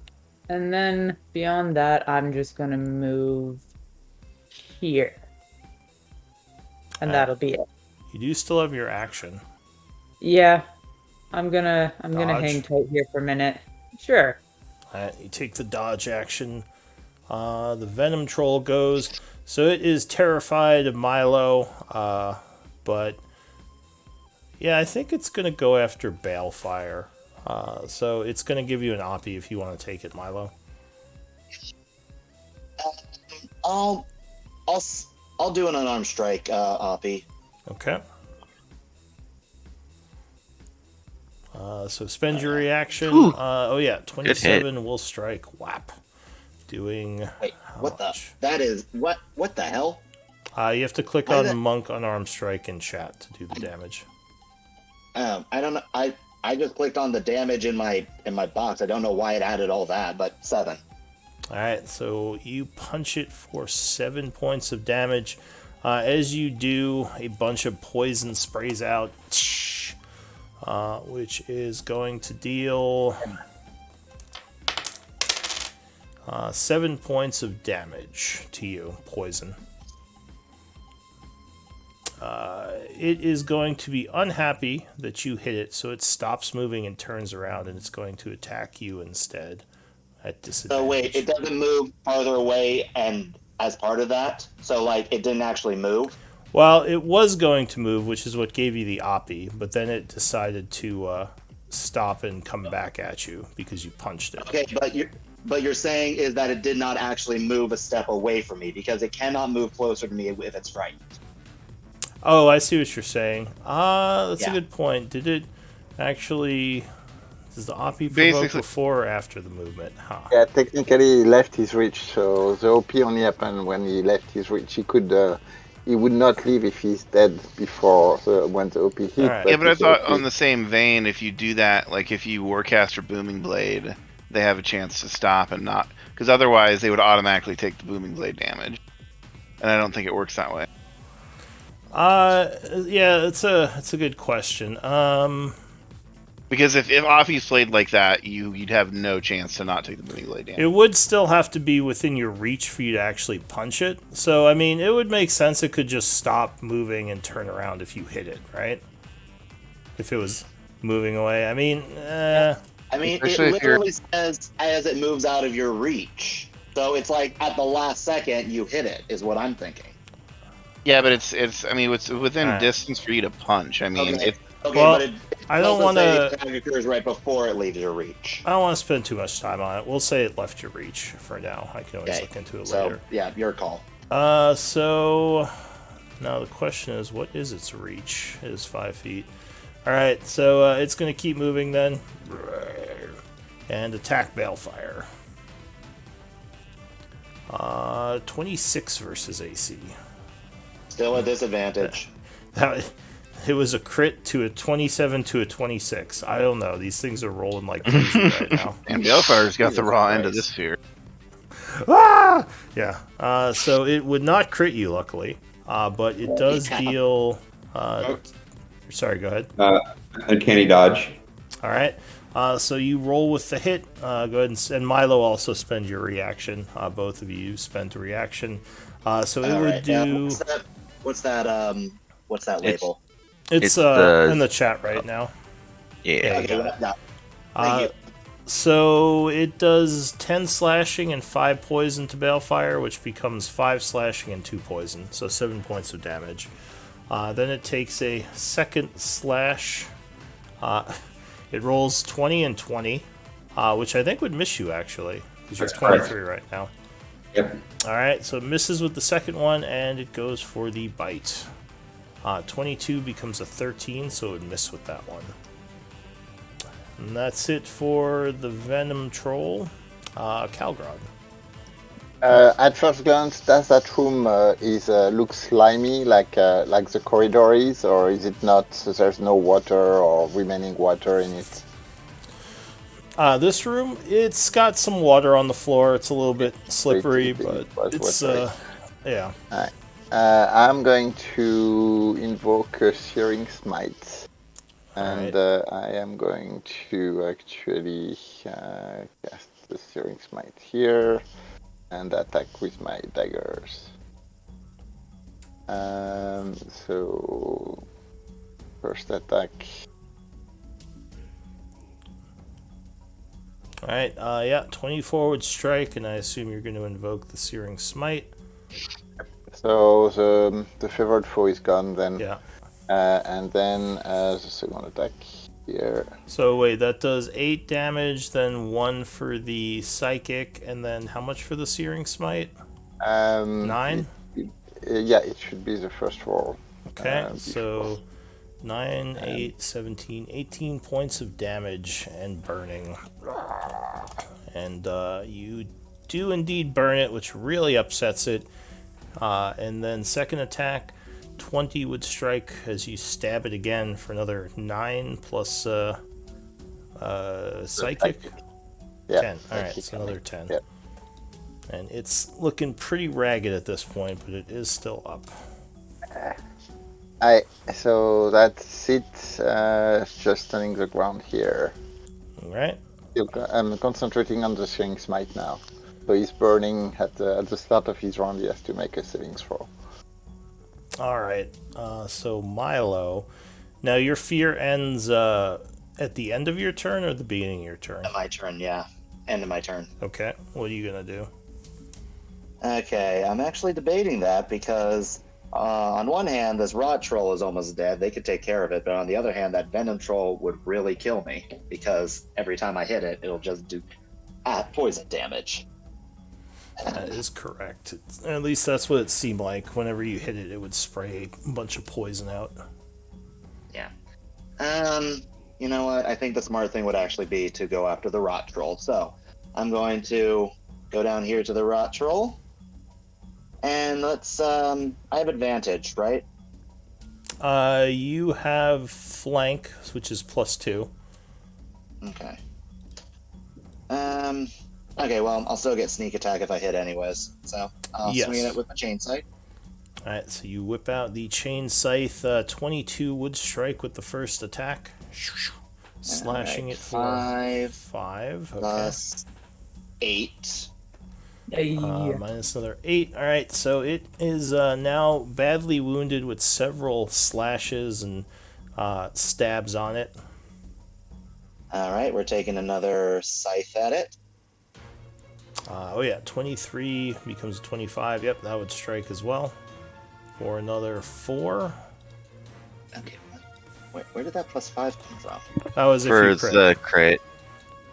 And then beyond that, I'm just gonna move here, and that'll be it. You do still have your action. Yeah, I'm gonna Dodge. hang tight here for a minute. Sure. You take the dodge action. The Venom Troll goes. So it is terrified of Milo, but yeah, I think it's going to go after Balefire. So it's going to give you an Oppie if you want to take it, Milo. I'll do an unarmed strike, Oppie. Okay. So spend your reaction. Oh yeah, 27 will strike. Whap. Doing. Wait, what much? That is what the hell? You have to click on Monk Unarmed Strike in chat to do the damage. I don't know. I just clicked on the damage in my box. I don't know why it added all that, but 7. All right, so you punch it for 7 points of damage. As you do, a bunch of poison sprays out, which is going to deal 7 points of damage to you, poison. It is going to be unhappy that you hit it, so it stops moving and turns around, and it's going to attack you instead at disadvantage. So wait, it doesn't move farther away and as part of that? So like it didn't actually move? Well, it was going to move, which is what gave you the Oppie, but then it decided to stop and come back at you because you punched it. Okay, but you're saying is that it did not actually move a step away from me because it cannot move closer to me if it's frightened. Oh, I see what you're saying. That's a good point. Did it actually... Does the Oppie provoke before or after the movement? Huh. Yeah, technically he left his reach, so the OP only happened when he left his reach. He would not leave if he's dead before when the OP hit. Right. Yeah, but I thought on the same vein, if you do that, like if you Warcaster Booming Blade, they have a chance to stop and not... Because otherwise they would automatically take the Booming Blade damage. And I don't think it works that way. Yeah, it's a good question. Because if Offie's played like that, you'd have no chance to not take the Booming Blade damage. It would still have to be within your reach for you to actually punch it. So, I mean, it would make sense it could just stop moving and turn around if you hit it, right? If it was moving away. I mean, it literally says as it moves out of your reach. So it's like at the last second you hit it, is what I'm thinking. Yeah, but it's within distance for you to punch. I mean, I don't want to. It occurs right before it leaves your reach. I don't want to spend too much time on it. We'll say it left your reach for now. I can always look into it later. Yeah, your call. So now the question is, what is its reach? It is 5 feet. All right, so it's going to keep moving then, and attack Balefire. 26 versus AC. Still a disadvantage. It was a crit to a 27 to a 26. I don't know. These things are rolling like crazy right now. And Balefire's got the raw end of this sphere. Ah! Yeah. So it would not crit you, luckily. But it does deal... sorry, go ahead. Uncanny dodge. All right. So you roll with the hit. Go ahead and Milo also spend your reaction. Both of you spend a reaction. So it would do... What's that label? It's in the chat right now. Yeah. Thank you. So it does 10 slashing and 5 poison to Balefire, which becomes 5 slashing and 2 poison, so 7 points of damage. Then it takes a second slash. It rolls 20 and 20, which I think would miss you, actually, because you're 23 right now. Yep. Alright, so it misses with the second one, and it goes for the bite. 22 becomes a 13, so it would miss with that one. And that's it for the Venom Troll. Calgrod. At first glance, does that room look slimy like the corridor is, or is it not? There's no water or remaining water in it. This room, it's got some water on the floor. It's a little bit slippery, Pretty but it's watery. yeah. Alright. I'm going to invoke a Searing Smite. And I am going to actually cast the Searing Smite here and attack with my daggers. So first attack. Alright, yeah, 24 would strike, and I assume you're going to invoke the Searing Smite. So the favored foe is gone then. Yeah. And then the second attack here. So wait, that does 8 damage, then 1 for the Psychic, and then how much for the Searing Smite? 9? Yeah, it should be the first roll. Okay, so 9, 8, 17, 18 points of damage and burning. And you do indeed burn it, which really upsets it. And then second attack, 20 would strike as you stab it again for another 9 plus Psychic. Yeah, 10. Alright, so another 10. Yeah. And it's looking pretty ragged at this point, but it is still up. So that's it. Just standing the ground here. Alright. I'm concentrating on the Searing Smite now. So he's burning at the start of his round. He has to make a saving throw. Alright. So Milo. Now your fear ends at the end of your turn or the beginning of your turn? At my turn, yeah. End of my turn. Okay. What are you gonna do? Okay, I'm actually debating that because on one hand, this rod troll is almost dead. They could take care of it. But on the other hand, that venom troll would really kill me because every time I hit it, it'll just do poison damage. That is correct. At least that's what it seemed like. Whenever you hit it, it would spray a bunch of poison out. Yeah. You know what? I think the smart thing would actually be to go after the rot troll. So I'm going to go down here to the rot troll. And let's, I have advantage, right? You have flank, which is +2. Okay. Okay, well, I'll still get sneak attack if I hit anyways. So I'll swing it with my chain sight. Alright, so you whip out the chain scythe. 22 would strike with the first attack. Slashing it for 5. Okay. Plus 8. Minus another 8. Alright, so it is now badly wounded with several slashes and stabs on it. Alright, we're taking another scythe at it. 23 becomes 25. Yep, that would strike as well. For another 4. Okay, where did that +5 come from? That was if For you crit. the crit.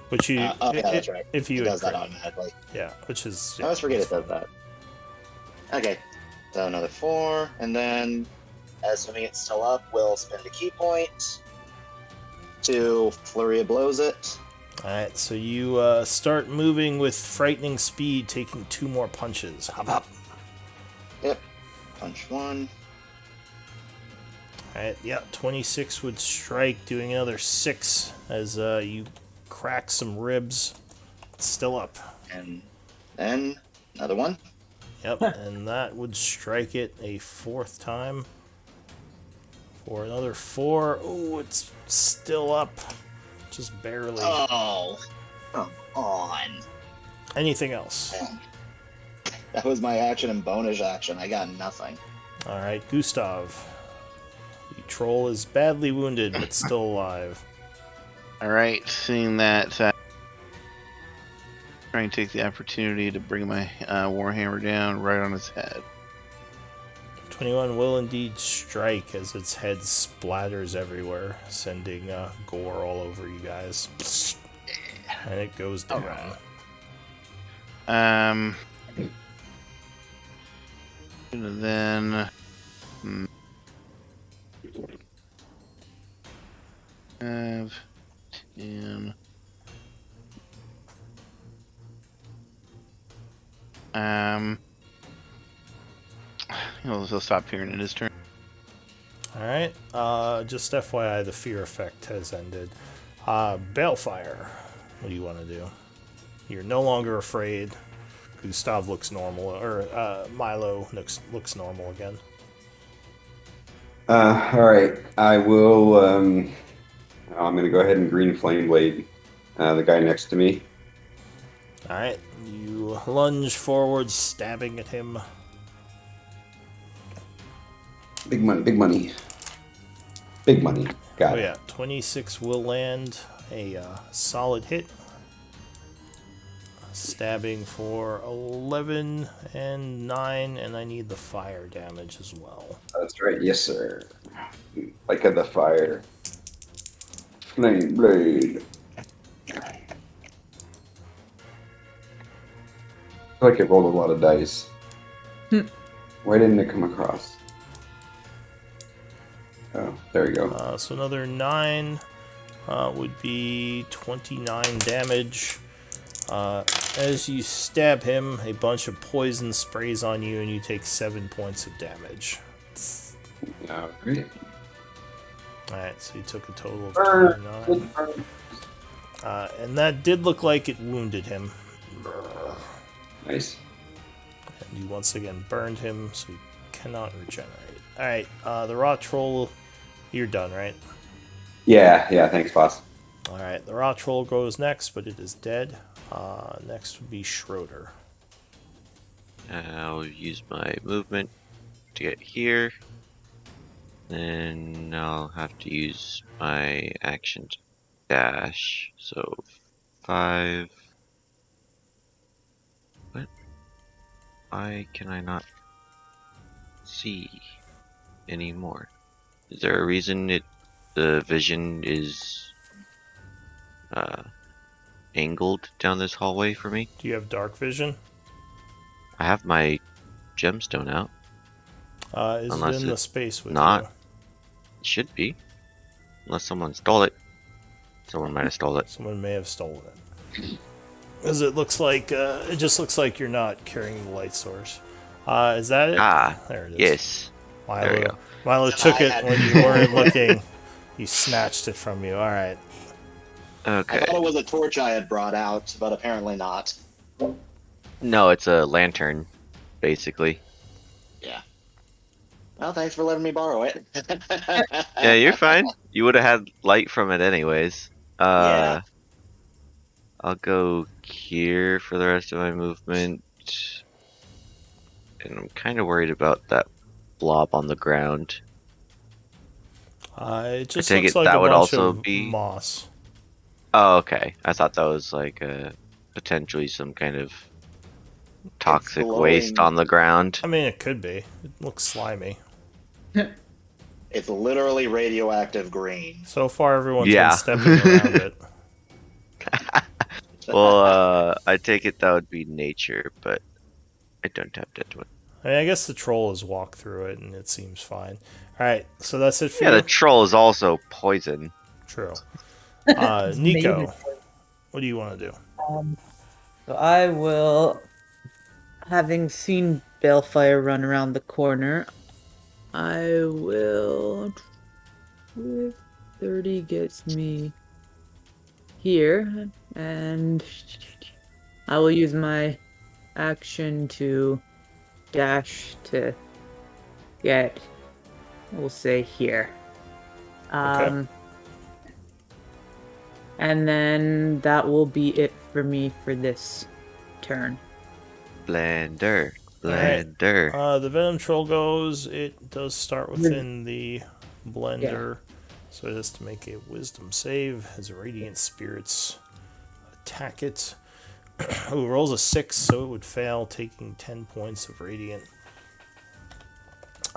Which you, yeah, that's right. If you it does crit. that automatically. Yeah, which is. I always forget it does that. Okay, so another 4, and then, assuming it's still up, we'll spend a key point to Flurry of Blows it. Alright, so you start moving with frightening speed, taking 2 more punches. Hop, hop. Yep, punch 1. Alright, yeah, 26 would strike, doing another 6 as you crack some ribs. It's still up. And then another 1. Yep, and that would strike it a 4th time. For another 4. Oh, it's still up. Just barely. Oh, come on. Anything else? That was my action and bonus action. I got nothing. Alright, Gustav. The troll is badly wounded, but still alive. Alright, seeing that, trying to take the opportunity to bring my Warhammer down right on his head. 21 will indeed strike as its head splatters everywhere, sending gore all over you guys. And it goes down. And then 5, 10. He'll stop fearing it his turn. Alright, just FYI, the fear effect has ended. Balefire, what do you want to do? You're no longer afraid. Gustav looks normal, or Milo looks normal again. All right. I will. I'm going to go ahead and green flame blade the guy next to me. Alright, you lunge forward, stabbing at him. Big money. Big money. Big money. Got Oh it. yeah, 26 will land a solid hit. Stabbing for 11 and 9, and I need the fire damage as well. That's right. Yes, sir. Like the fire. Flame blade. I feel like it rolled a lot of dice. Why didn't it come across? Oh, there we go. So another 9 would be 29 damage. As you stab him, a bunch of poison sprays on you, and you take 7 points of damage. All right. Alright, so you took a total of Burn. 29. And that did look like it wounded him. Nice. And you once again burned him, so he cannot regenerate. Alright, the Rot Troll, you're done, right? Yeah. Thanks, boss. Alright, the Rot Troll goes next, but it is dead. Next would be Schroeder. I'll use my movement to get here. Then I'll have to use my action to dash. So 5. What? Why can I not see anymore? Is there a reason the vision is angled down this hallway for me? Do you have dark vision? I have my gemstone out. Is Unless it in the it's space with not. you? It should be. Unless someone stole it. Someone might have stole it. Someone may have stolen it. Because it looks like, it just looks like you're not carrying the light source. Is that it? Ah, There it is. yes. There we go. Milo took it when you weren't looking. He snatched it from you. Alright. Okay. I thought it was a torch I had brought out, but apparently not. No, it's a lantern, basically. Yeah. Well, thanks for letting me borrow it. Yeah, you're fine. You would have had light from it anyways. Yeah. I'll go here for the rest of my movement. And I'm kind of worried about that blob on the ground. It just take looks it like that a would bunch also of be- moss. Oh, okay. I thought that was like potentially some kind of toxic glowing. waste on the ground. I mean, it could be. It looks slimy. It's literally radioactive green. So far, everyone's Yeah. been stepping around it. Well, I take it that would be nature, but I don't have judgment. I mean, I guess the troll has walked through it, and it seems fine. Alright, so that's it for Yeah, you? the troll is also poison. True. Nico, what do you want to do? So I will, having seen Balefire run around the corner, I will. 30 gets me here, and I will use my action to dash to get, we'll say, here. Okay. And then that will be it for me for this turn. Blender. Alright. Blender. The Venom Troll goes. It does start within the blender, so it has to make a Wisdom save. As Radiant Spirits attack it. Ooh, rolls a 6, so it would fail, taking 10 points of Radiant.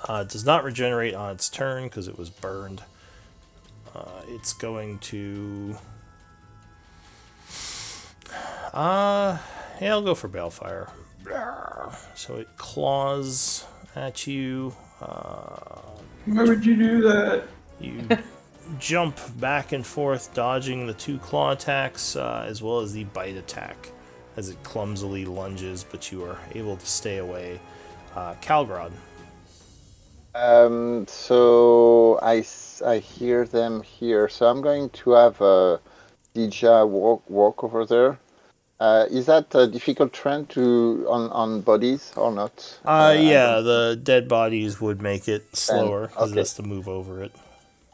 It does not regenerate on its turn because it was burned. It's going to... yeah, I'll go for Balefire. So it claws at you. Why would you do that? You jump back and forth, dodging the 2 claw attacks as well as the bite attack as it clumsily lunges, but you are able to stay away. Calgrod. I hear them here, so I'm going to have Dija walk over there. Is that a difficult terrain on bodies or not? Yeah, the dead bodies would make it slower because okay. it has to move over it.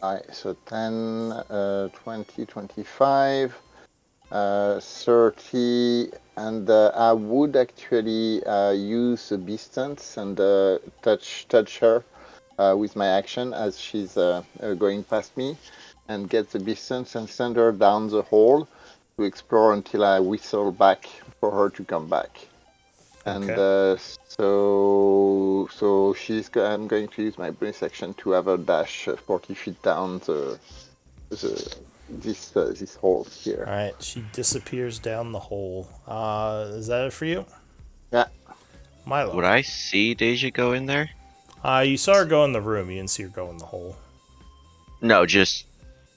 Alright, so 10, 20, 25, 30, and I would actually use the distance and touch her with my action as she's going past me, and get the distance and send her down the hole to explore until I whistle back for her to come back. And so I'm going to use my bonus action to have her dash 40 feet down this hole here. All right, she disappears down the hole. Is that it for you? Yeah. Milo. Would I see Deja go in there? You saw her go in the room. You didn't see her go in the hole. No, just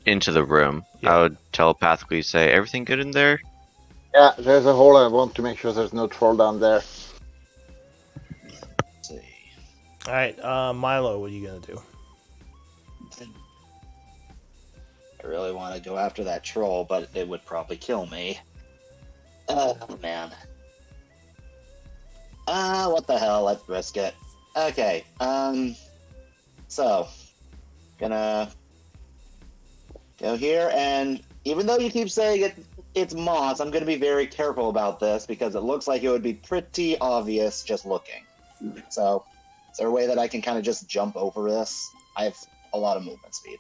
into the room. Yeah. I would telepathically say, everything good in there? Yeah, there's a hole. I want to make sure there's no troll down there. Let's see. All right, Milo, what are you gonna do? I really want to go after that troll, but it would probably kill me. Oh, man. What the hell? Let's risk it. Okay, so, gonna go here, and even though you keep saying it's moss, I'm gonna be very careful about this, because it looks like it would be pretty obvious just looking. So, is there a way that I can kind of just jump over this? I have a lot of movement speed.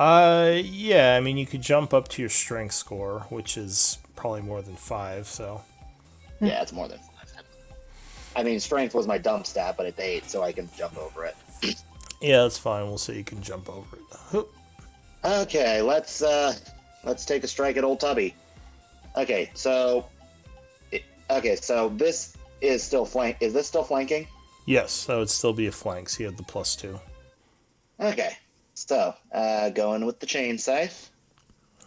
Yeah, I mean, you could jump up to your strength score, which is probably more than 5, so. Yeah, it's more than 5. I mean, strength was my dump stat, but it's 8, so I can jump over it. Yeah, that's fine. We'll say you can jump over it. Hoop. Okay, let's take a strike at old Tubby. Okay, so this is still flank. Is this still flanking? Yes, that would still be a flank, so you have the +2. Okay, so going with the chain scythe.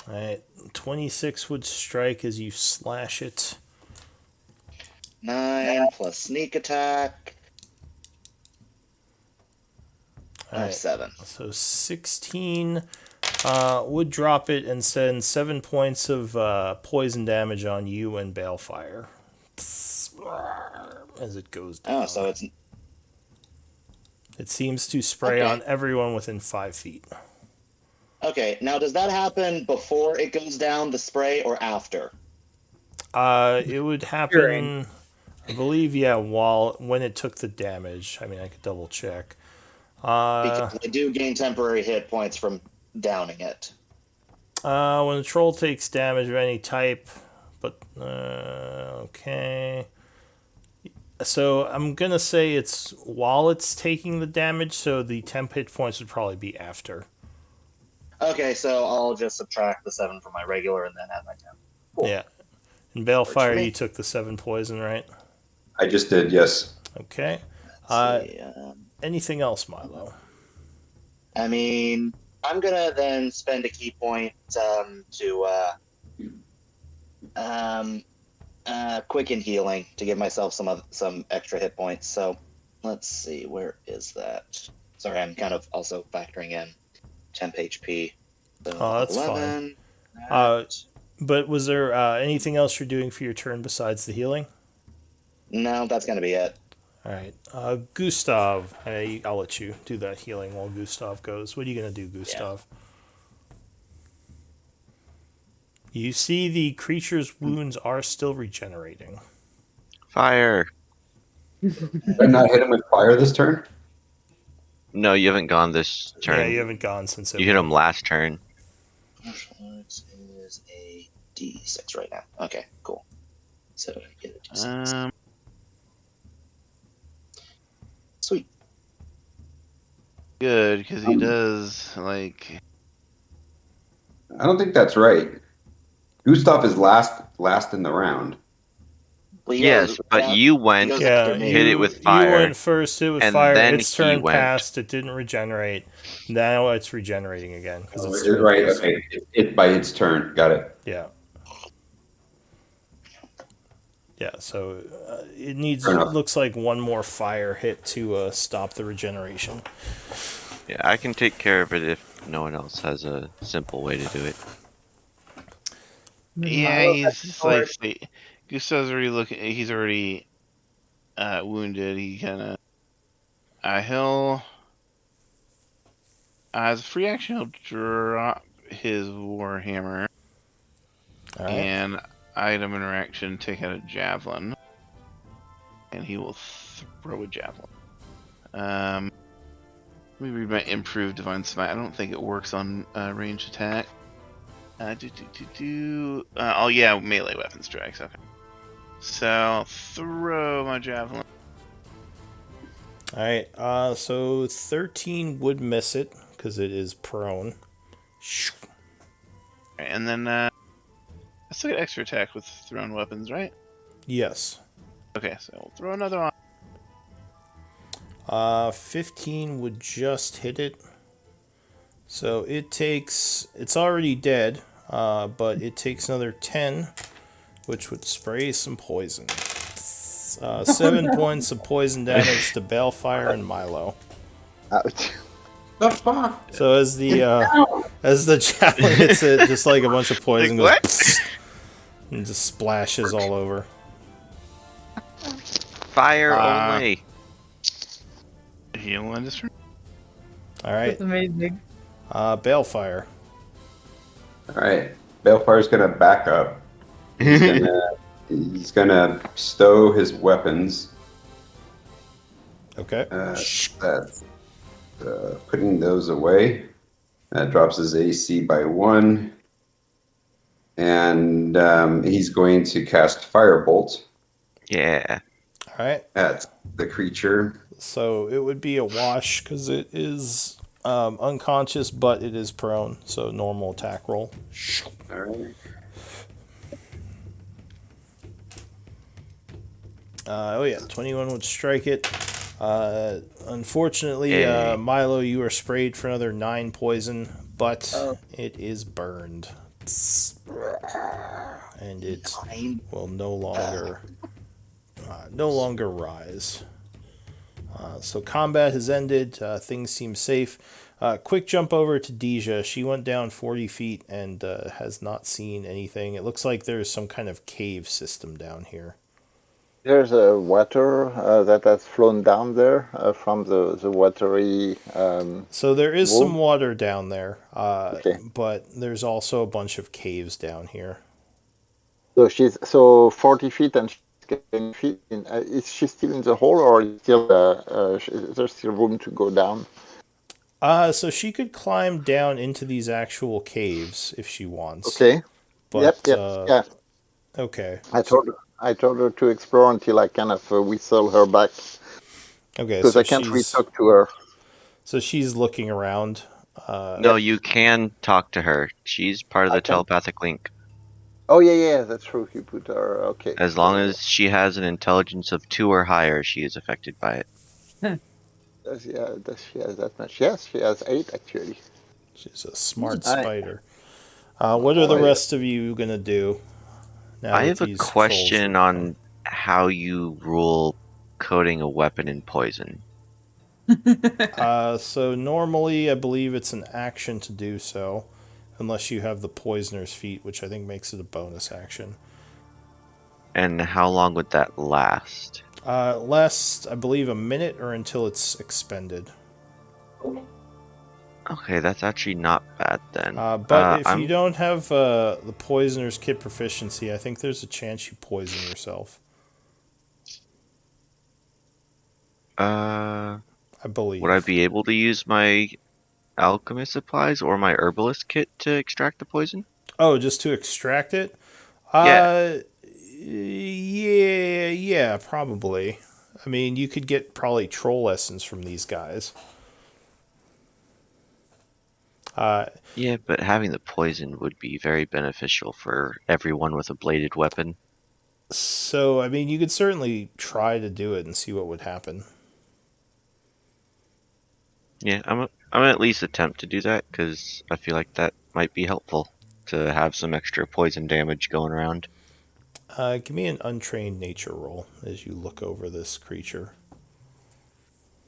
Alright, 26 would strike as you slash it. 9 plus sneak attack. Alright, 7. so 16 would drop it and send 7 points of poison damage on you and Balefire. As it goes down. Oh, so it's... It seems to spray Okay. on everyone within 5 feet. Okay, now does that happen before it goes down, the spray, or after? It would happen, I believe, yeah, when it took the damage. I mean, I could double check. Because I do gain temporary hit points from downing it. When the troll takes damage of any type, but okay. So I'm gonna say it's while it's taking the damage, so the temp hit points would probably be after. Okay, so I'll just subtract the 7 from my regular and then add my 10. Cool. Yeah. And Works for Balefire, me. you took the 7 poison, right? I just did, yes. Okay. Let's see, Anything else, Milo? I mean, I'm gonna then spend a key point to quicken healing to give myself some extra hit points. So let's see, where is that? Sorry, I'm kind of also factoring in temp HP. So Oh, that's 11, fine. But was there anything else you're doing for your turn besides the healing? No, that's gonna be it. All right. Gustav, I'll let you do that healing while Gustav goes. What are you going to do, Gustav? Yeah. You see the creature's wounds are still regenerating. Fire! Did I not hit him with fire this turn? No, you haven't gone this turn. Yeah, you haven't gone since You hit him last turn. Martial arts is a D6 right now. Okay, cool. So I get a D6. Sweet. Good, because he does, like... I don't think that's right. Gustav is last in the round. Well, Yes, but you he went, goes Yeah, after me. hit it with you fire, went first, hit with and fire. then Its he turn went. passed. It didn't regenerate. Now it's regenerating again because Oh, its turn right. passed. Okay. It by its turn. Got it. Yeah. Yeah, so it Fair enough. looks like one more fire hit to stop the regeneration. Yeah, I can take care of it if no one else has a simple way to do it. Yeah, Milo has he's like sword. Gustav's already looking. He's already wounded. He kind of he'll as a free action he'll drop his warhammer All right. and item interaction take out a javelin, and he will throw a javelin. Let me read my improved divine smite. I don't think it works on ranged attack. Oh yeah, melee weapon strikes. Okay. So I'll throw my javelin. All right. So 13 would miss it because it is prone. And then I still get extra attack with thrown weapons, right? Yes. Okay, so we'll throw another one. 15 would just hit it. So it's already dead, but it takes another 10, which would spray some poison. 7 points of poison damage to Balefire and Milo. Ouch. The fuck? So as the javelin hits it, just like a bunch of poison Like, goes what? and just splashes all over. Fire Uh, only. Heal industry. All right, That's amazing. Balefire. All right. Balefire's gonna back up. He's gonna stow his weapons. Okay. That's putting those away. That drops his AC by 1. And he's going to cast Firebolt Yeah. All right. at the creature. So it would be a wash because it is unconscious, but it is prone. So normal attack roll. All right. Oh yeah, 21 would strike it. Unfortunately, Yay. Milo, you are sprayed for another 9 poison, but Oh. it is burned, and it will no longer rise. So combat has ended. Things seem safe. Quick jump over to Deja. She went down 40 feet and has not seen anything. It looks like there's some kind of cave system down here. There's a water that has flown down there from the watery. So there is Whoa. some water down there, Okay. but there's also a bunch of caves down here. So she's 40 feet and she's getting feet in. Is she still in the hole, or is there still room to go down? So she could climb down into these actual caves if she wants. Okay. But, Yep. Yeah. Okay. I told her to explore until I kind of whistle her back Okay, because so I can't really talk to her. So she's looking around. No, you can talk to her. She's part of I the can- telepathic link. Oh yeah, that's true. You put her. Okay. As long as she has an intelligence of 2 or higher, she is affected by it. Does she has that much? Yes, she has 8 actually. She's a smart Aye. spider. What are the Aye. rest of you gonna do? Now I that have a these question trolls are on how you rule coating a weapon in poison. gone. So normally, I believe it's an action to do so, unless you have the poisoner's feat, which I think makes it a bonus action. And how long would that last? Lasts, I believe, a minute or until it's expended. Okay, that's actually not bad then. But if I'm you don't have the poisoner's kit proficiency, I think there's a chance you poison yourself. I believe. would I be able to use my alchemist supplies or my herbalist kit to extract the poison? Oh, just to extract it? Yeah. Yeah, probably. I mean, you could get probably troll essence from these guys. Yeah, but having the poison would be very beneficial for everyone with a bladed weapon. So, I mean, you could certainly try to do it and see what would happen. Yeah, I'm gonna at least attempt to do that because I feel like that might be helpful to have some extra poison damage going around. Give me an untrained nature roll as you look over this creature.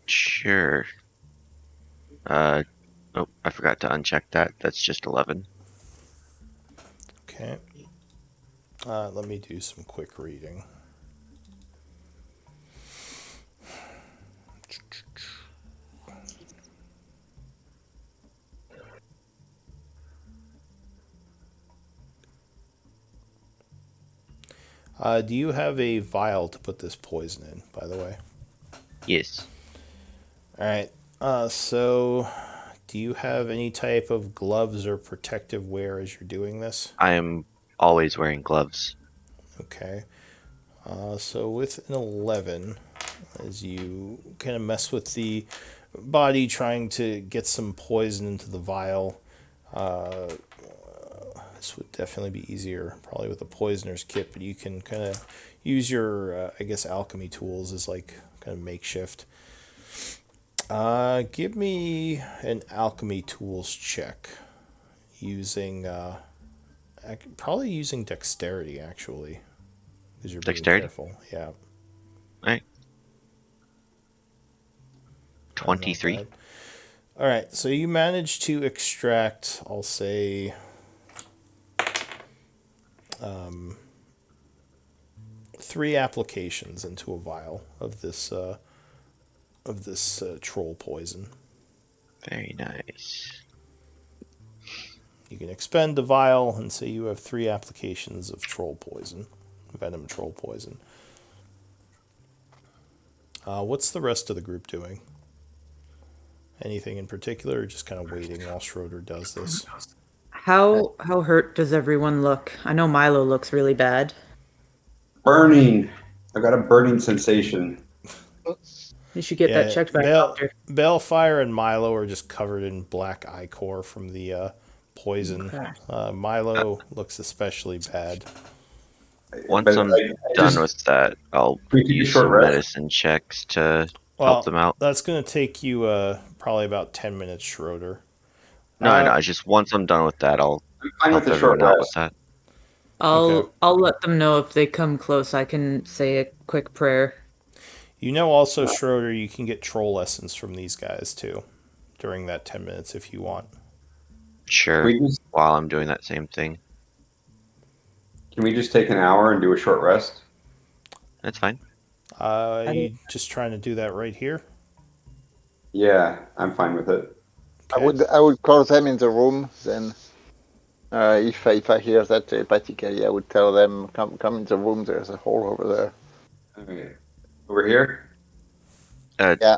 Sure. Oh, I forgot to uncheck that. That's just 11. Okay. Let me do some quick reading. Do you have a vial to put this poison in, by the way? Yes. All right. So, do you have any type of gloves or protective wear as you're doing this? I am always wearing gloves. Okay. So, with an 11, as you kind of mess with the body trying to get some poison into the vial, this would definitely be easier, probably with a poisoner's kit, but you can kind of use your, I guess, alchemy tools as like kind of makeshift. Give me an alchemy tools check using, probably using dexterity actually, because you're being Dexterity? careful. Yeah, Alright. not 23. bad. All right, so you managed to extract, I'll say, 3 applications into a vial of this troll poison. Very nice. You can expend the vial and say you have 3 applications of troll poison, venom troll poison. What's the rest of the group doing? Anything in particular, or just kind of waiting while Schroeder does this? How hurt does everyone look? I know Milo looks really bad. Burning. I got a burning sensation. You should get that Yeah, checked by a doctor. Balefire and Milo are just covered in black ichor from the poison. Okay. Milo looks especially bad. Once But I'm I done just with that, I'll can we take a use short some rest. medicine checks to help Well, them out. that's going to take you probably about 10 minutes, Schroeder. No, it's just once I'm done with that, I'll I'm fine with help a short everyone out with rest. that. Okay. I'll let them know if they come close. I can say a quick prayer. You know also, Schroeder, you can get troll lessons from these guys too during that 10 minutes if you want. Can Sure, we just while I'm doing that same thing. can we just take an hour and do a short rest? That's fine. I You just trying to do that right here? Yeah, I'm fine with it. Okay. I would call them in the room. Then, if I hear that telepathically, I would tell them come in the room. There's a hole over there. Okay. Over here? Uh, Yeah.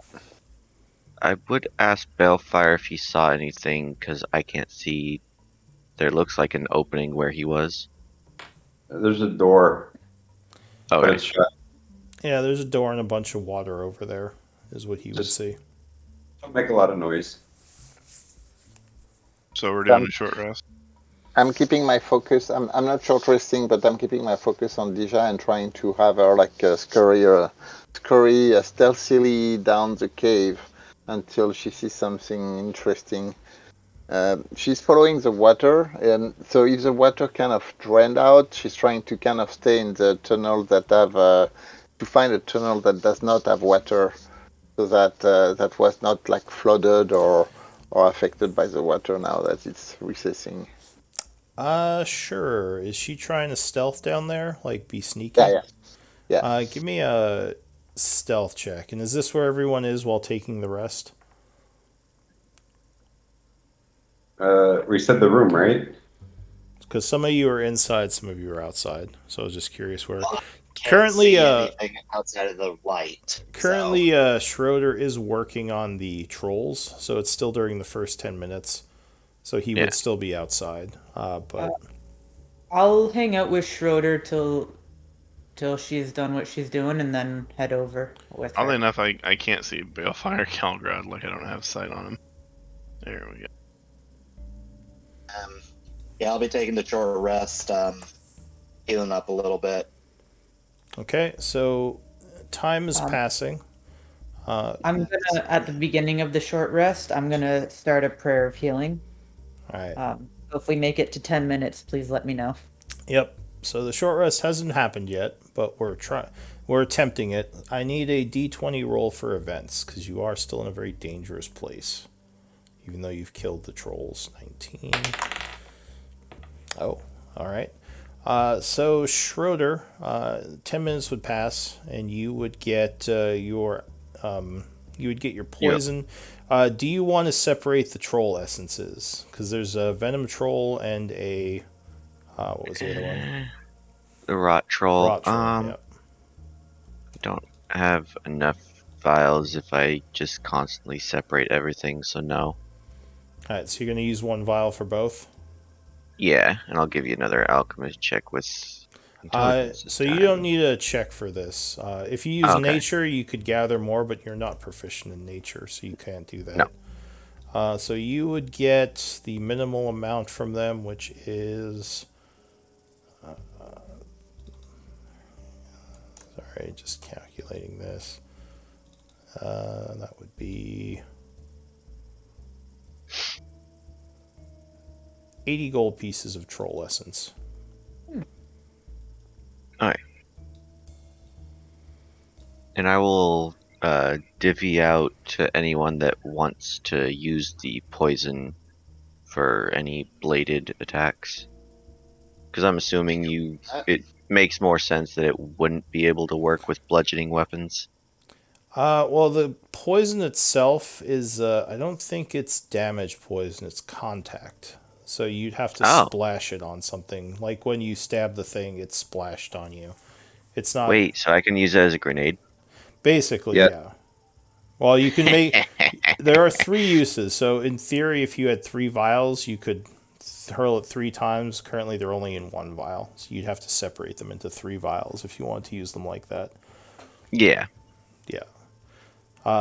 I would ask Balefire if he saw anything, because I can't see. There looks like an opening where he was. There's a door, but Okay. it's shut. Yeah, there's a door and a bunch of water over there, is what he would Just see. don't make a lot of noise. So we're doing I'm, a short rest. I'm keeping my focus. I'm not short resting, but I'm keeping my focus on Dija and trying to have her like scurry stealthily down the cave until she sees something interesting. She's following the water, and so if the water kind of drained out, she's trying to kind of stay in the tunnel that have to find a tunnel that does not have water, so that that was not like flooded or affected by the water now that it's recessing. Sure. Is she trying to stealth down there? Like, be Yeah, sneaky? yeah, yeah. Give me a stealth check. And is this where everyone is while taking the rest? Reset the room, right? Because some of you are inside, some of you are outside. So I was just curious where. Can't Currently, see anything outside of the light. Schroeder is working on the trolls, so it's still during the first 10 minutes. So he Yeah. would still be outside. But I'll hang out with Schroeder till she's done what she's doing, and then head over with Oddly her. enough, I can't see Balefire Calgrad, like I don't have sight on him. There we go. Yeah, I'll be taking the short rest, healing up a little bit. Okay, so time is passing. I'm gonna, at the beginning of the short rest, I'm gonna start a prayer of healing. All right. So if we make it to 10 minutes, please let me know. Yep. So the short rest hasn't happened yet, but we're attempting it. I need a D20 roll for events because you are still in a very dangerous place, even though you've killed the trolls. 19. Oh, all right. So Schroeder, 10 minutes would pass, and you would get your poison. Do you want to separate the troll essences? Because there's a venom troll and a what was the other one? The rot troll. Rot troll. Yep. I don't have enough vials if I just constantly separate everything, so no. All right. So you're going to use one vial for both. Yeah, and I'll give you another alchemist check with intelligence this So you time. don't need a check for this. If you use Okay. nature, you could gather more, but you're not proficient in nature, so you can't do that. No. So you would get the minimal amount from them, which is. Sorry, just calculating this. That would be 80 gold pieces of troll essence. Alright. And I will divvy out to anyone that wants to use the poison for any bladed attacks. Because I'm assuming it makes more sense that it wouldn't be able to work with bludgeoning weapons. Well, the poison itself is, I don't think it's damage poison, it's contact. So you'd have to splash it on something. Like when you stab the thing, it's splashed on you. It's not. Wait, so I can use it as a grenade? Basically, yeah. Well, you can make. There are 3 uses. So in theory, if you had 3 vials, you could hurl it 3 times. Currently, they're only in 1 vial. So you'd have to separate them into 3 vials if you wanted to use them like that. Yeah. Yeah.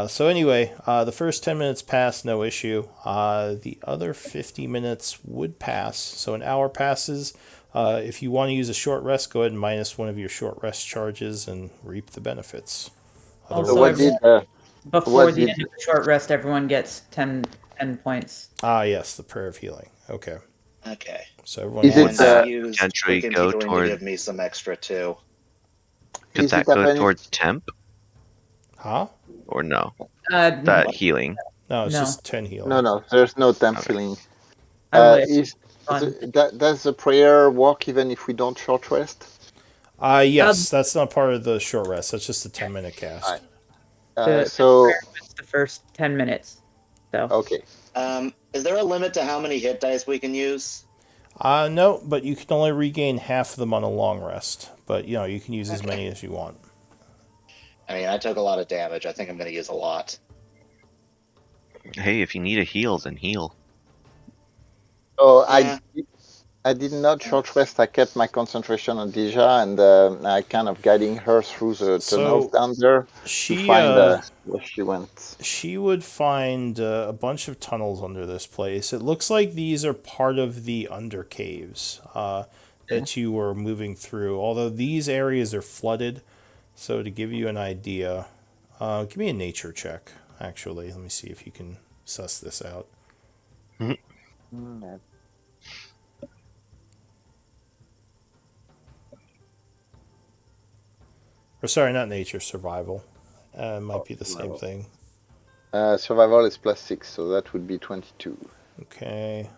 So anyway, the first 10 minutes pass, no issue. The other 50 minutes would pass. So an hour passes. If you want to use a short rest, go ahead and minus one of your short rest charges and reap the benefits. Also, before the end of the short rest, everyone gets 10 points. Yes, the prayer of healing. Okay. Okay. So everyone gets potentially go toward. To give me some extra too. Could that go towards temp? Huh? Or no? That healing. No, it's just 10 healing. No, there's no temp healing. Does the prayer work even if we don't short rest? Yes, that's not part of the short rest. That's just a 10-minute cast. So the first 10 minutes. So okay. Is there a limit to how many hit dice we can use? No, but you can only regain half of them on a long rest. But you can use as many as you want. I mean, I took a lot of damage. I think I'm going to use a lot. Hey, if you need a heal, then heal. Oh, I did not short rest. I kept my concentration on Dija, and I kind of guiding her through the tunnels down there to find where she went. She would find a bunch of tunnels under this place. It looks like these are part of the under caves that you were moving through. Although these areas are flooded, so to give you an idea, give me a nature check. Actually, let me see if you can suss this out. Or sorry, not nature, survival. It might be the same thing. Survival is +6, so that would be 22. Okay.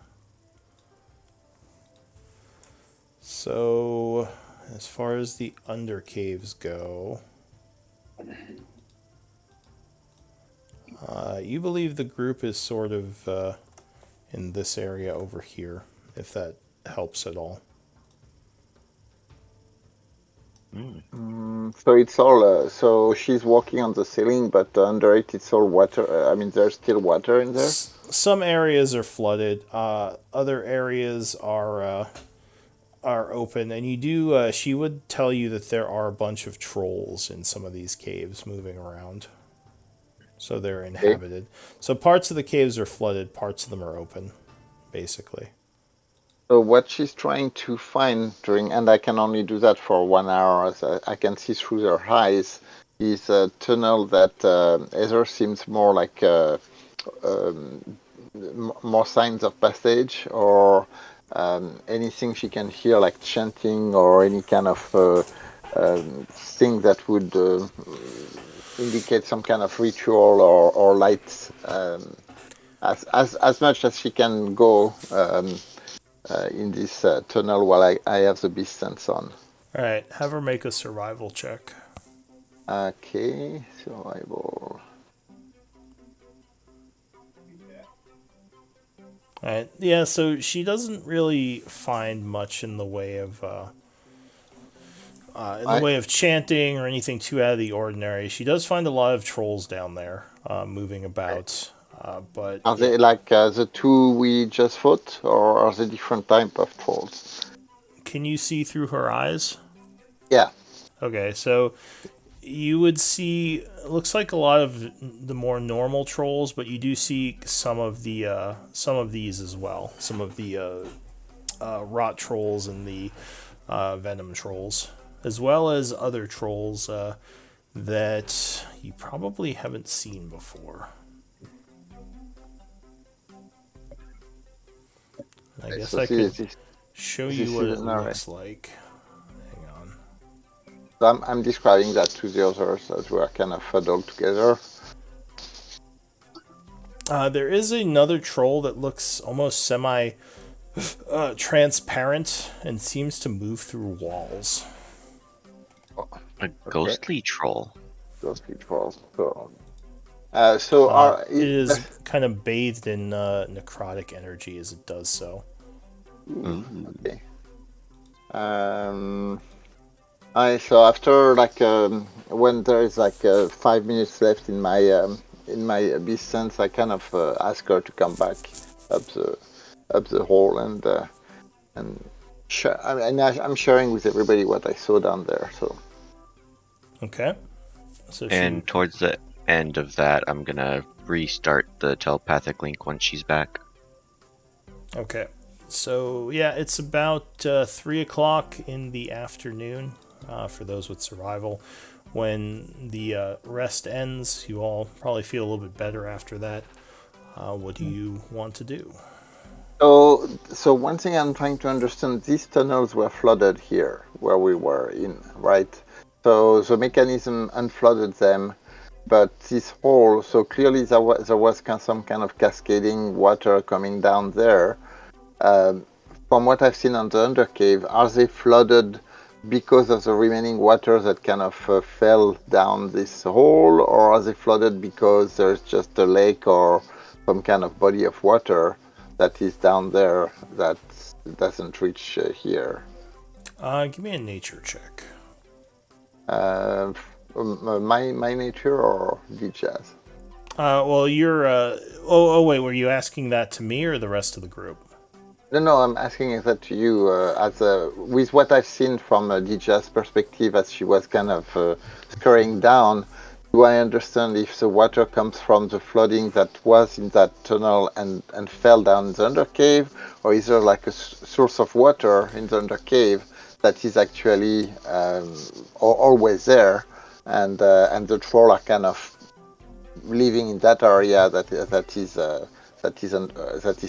So, as far as the under caves go, you believe the group is sort of in this area over here, if that helps at all. So it's all. So she's walking on the ceiling, but under it, it's all water. I mean, there's still water in there. Some areas are flooded. Other areas are open, and you do. She would tell you that there are a bunch of trolls in some of these caves moving around. So they're inhabited. So parts of the caves are flooded. Parts of them are open, basically. So what she's trying to find during, and I can only do that for 1 hour, as I can see through their eyes, is a tunnel that either seems more like more signs of passage, or anything she can hear, like chanting or any kind of thing that would indicate some kind of ritual or light. As much as she can go in this tunnel while I have the beast sense on. All right, have her make a survival check. Okay, survival. All right, yeah. So she doesn't really find much in the way of chanting or anything too out of the ordinary. She does find a lot of trolls down there moving about, but Are they like the two we just fought, or are they different type of trolls? can you see through her eyes? Yeah. Okay, so you would see. It looks like a lot of the more normal trolls, but you do see some of these as well. Some of the rot trolls and the venom trolls, as well as other trolls that you probably haven't seen before. I guess So I could this show this you what is it an looks like. Hang on. So I'm describing that to the others as we are kind of huddled together. There is another troll that looks almost semi transparent and seems to move through walls. A ghostly troll. Ghostly trolls. So It is kind of bathed in necrotic energy as it does so. okay. So after like when there is like 5 minutes left in my beast sense, I kind of ask her to come back up the hole and I'm sharing with everybody what I saw down there. So Okay. So And towards the end of that, I'm gonna restart the telepathic link once she's back. Okay. So yeah, it's about 3 o'clock in the afternoon for those with survival. When the rest ends, you all probably feel a little bit better after that. What do you want to do? So one thing I'm trying to understand: these tunnels were flooded here where we were in, right? So the mechanism unflooded them, but this hole. So clearly there was some kind of cascading water coming down there. From what I've seen on the undercave, are they flooded because of the remaining water that kind of fell down this hole, or are they flooded because there's just a lake or some kind of body of water that is down there that doesn't reach here? Give me a nature check. My nature or the jazz? Well, you're. Wait. Were you asking that to me or the rest of the group? No, I'm asking that to you. With what I've seen from Dija's perspective, as she was kind of scurrying down, do I understand if the water comes from the flooding that was in that tunnel and fell down in the undercave, or is there like a source of water in the undercave that is actually always there, and the troll are kind of living in that area that is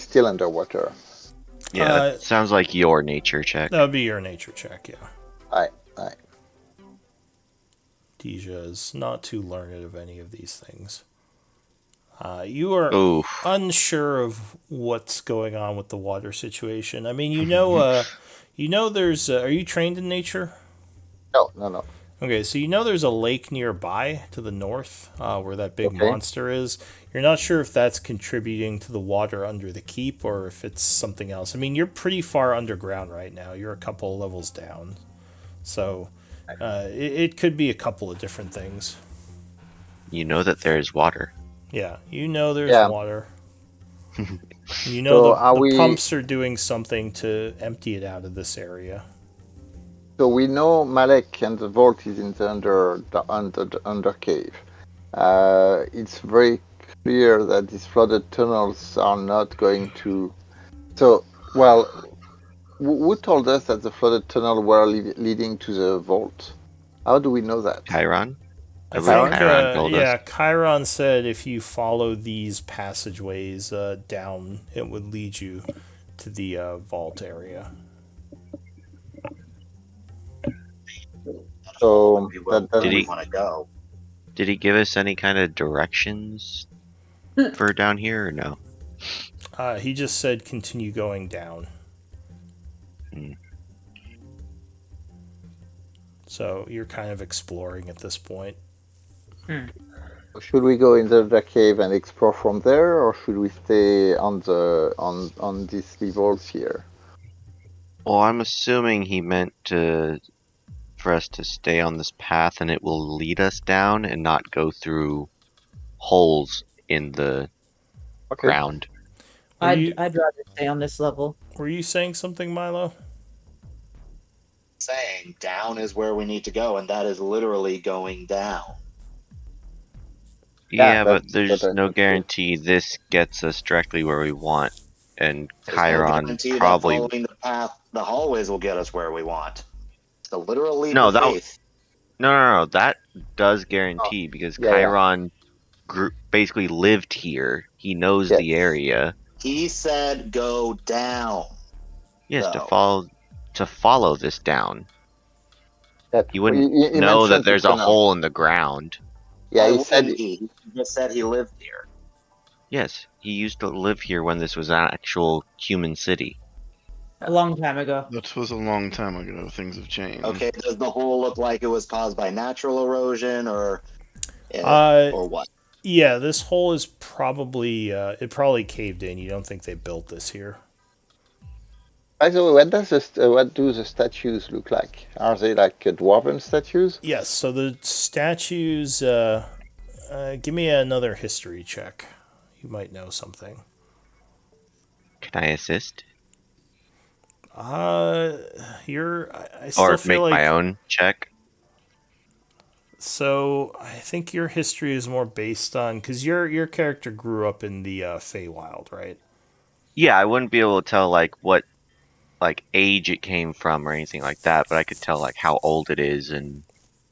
still underwater? Yeah, that sounds like your nature check. That would be your nature check, yeah. Aye. Deja is not too learned of any of these things. You are unsure of what's going on with the water situation. I mean, you know there's. Are you trained in nature? No. Okay, so you know there's a lake nearby to the north where that big monster is. You're not sure if that's contributing to the water under the keep or if it's something else. I mean, you're pretty far underground right now. You're a couple of levels down. So it could be a couple of different things. You know that there's water. Yeah, you know there's water. You know So the pumps are doing something to empty it out of this area. So we know Malek and the vault is in the under cave. It's very clear that these flooded tunnels are not going to. So, well, Who told us that the flooded tunnel were leading to the vault? How do we know that? Chiron? I believe think, Chiron told us. yeah, Chiron said if you follow these passageways down, it would lead you to the vault area. So We that will Did where we he- doesn't. want to go. Did he give us any kind of directions for down here or no? He just said continue going down. Hmm. So you're kind of exploring at this point. Should we go into the cave and explore from there, or should we stay on these levels here? Well, I'm assuming he meant for us to stay on this path and it will lead us down and not go through holes in the Okay. ground. I'd rather stay on this level. Were you saying something, Milo? Saying down is where we need to go, and that is literally going down. Yeah, that's but there's what I no think too. guarantee this gets us directly where we want. And There's no Chiron guarantee that probably. following the path, the hallways will get us where we want. It's a literal leap No, of that faith. no. That does guarantee because Yeah, Chiron basically lived here. He knows Yes. the area. He said go down. Yes, though. to follow this down. That You wouldn't he know that mentioned the there's a tunnel. hole in the ground. Yeah, Why he said wouldn't he? He just said he lived here. Yes, he used to live here when this was an actual human city. A long time ago. That was a long time ago. Things have changed. Okay, does the hole look like it was caused by natural erosion or what? Yeah, this hole is probably it probably caved in. You don't think they built this here? By the way, what do the statues look like? Are they like dwarven statues? Yes. So the statues. Give me another history check. You might know something. Can I assist? You're. I still Or feel make like. my own check? So I think your history is more based on because your character grew up in the Feywild, right? Yeah, I wouldn't be able to tell like what age it came from or anything like that, but I could tell like how old it is and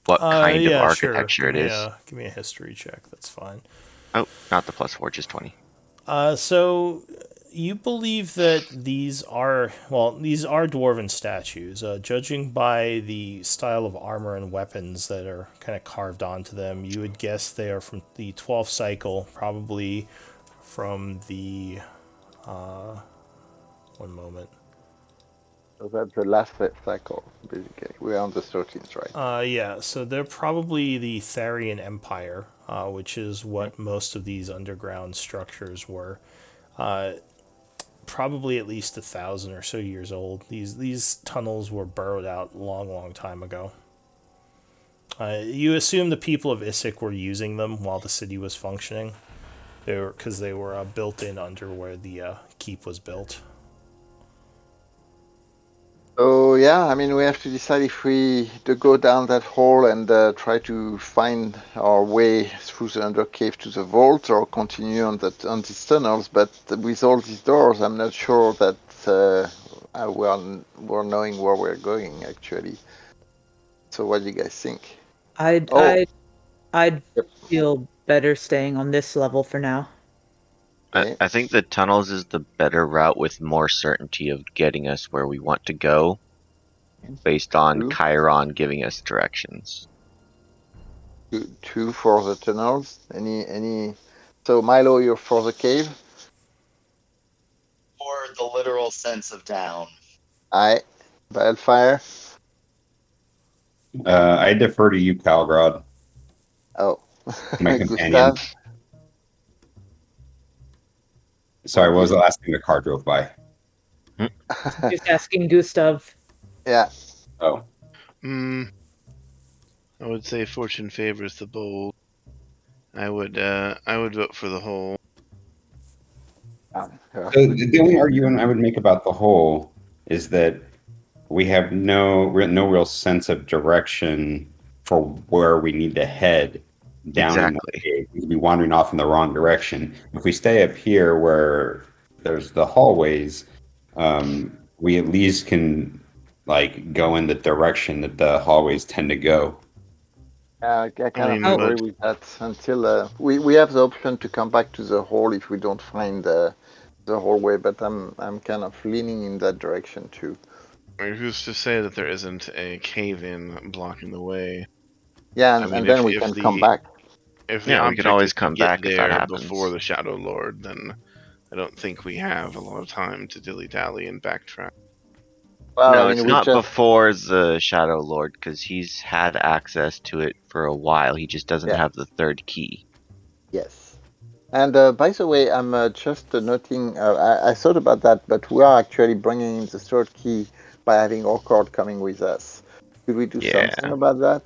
what kind of Yeah, sure. architecture it is. Give me a history check. That's fine. Oh, not the +4, just 20. So you believe that these are dwarven statues. Judging by the style of armor and weapons that are kind of carved onto them, you would guess they are from the 12th cycle, probably from the. One moment. So that's the last cycle, basically. We're on the 13th, right? Yeah, so they're probably the Tharian Empire, which is what most of these underground structures were. Probably at least 1,000 or so years old. These tunnels were burrowed out a long time ago. You assume the people of Isik were using them while the city was functioning. Because they were built in under where the keep was built. So yeah, I mean, we have to decide if we to go down that hole and try to find our way through the under cave to the vault, or continue on these tunnels. But with all these doors, I'm not sure that we're knowing where we're going actually. So what do you guys think? I'd Yep. feel better staying on this level for now. Okay. I think the tunnels is the better route with more certainty of getting us where we want to go, based on True. Chiron giving us directions. Two for the tunnels. Any? So Milo, you're for the cave. Or the literal sense of down. Aye. Wildfire. I defer to you, Calgrod, Oh. my companion. Gustav. Sorry, what was the last thing the car drove by? Just asking Gustav. Yeah. Oh, I would say fortune favors the bold. I would vote for the hole. so the only argument I would make about the whole is that we have no real sense of direction for where we need to head down. Exactly. We could be wandering off in the wrong direction. If we stay up here where there's the hallways, we at least can like go in the direction that the hallways tend to go. I kind of mean, agree but- with that. Until we have the option to come back to the hall if we don't find the hallway, but I'm kind of leaning in that direction too. I mean, who's to say that there isn't a cave-in blocking the way? Yeah, I mean, and then we can come back. if the Yeah, we can object always is to come get back if that there happens. before the Shadow Lord, then I don't think we have a lot of time to dilly-dally and backtrack. Well, No, I mean, it's we not just before the Shadow Lord because he's had access to it for a while. He just doesn't Yeah. have the third key. yes. And by the way, I'm just noting. I thought about that, but we are actually bringing in the third key by having Orchard coming with us. Could we do Yeah. something about that?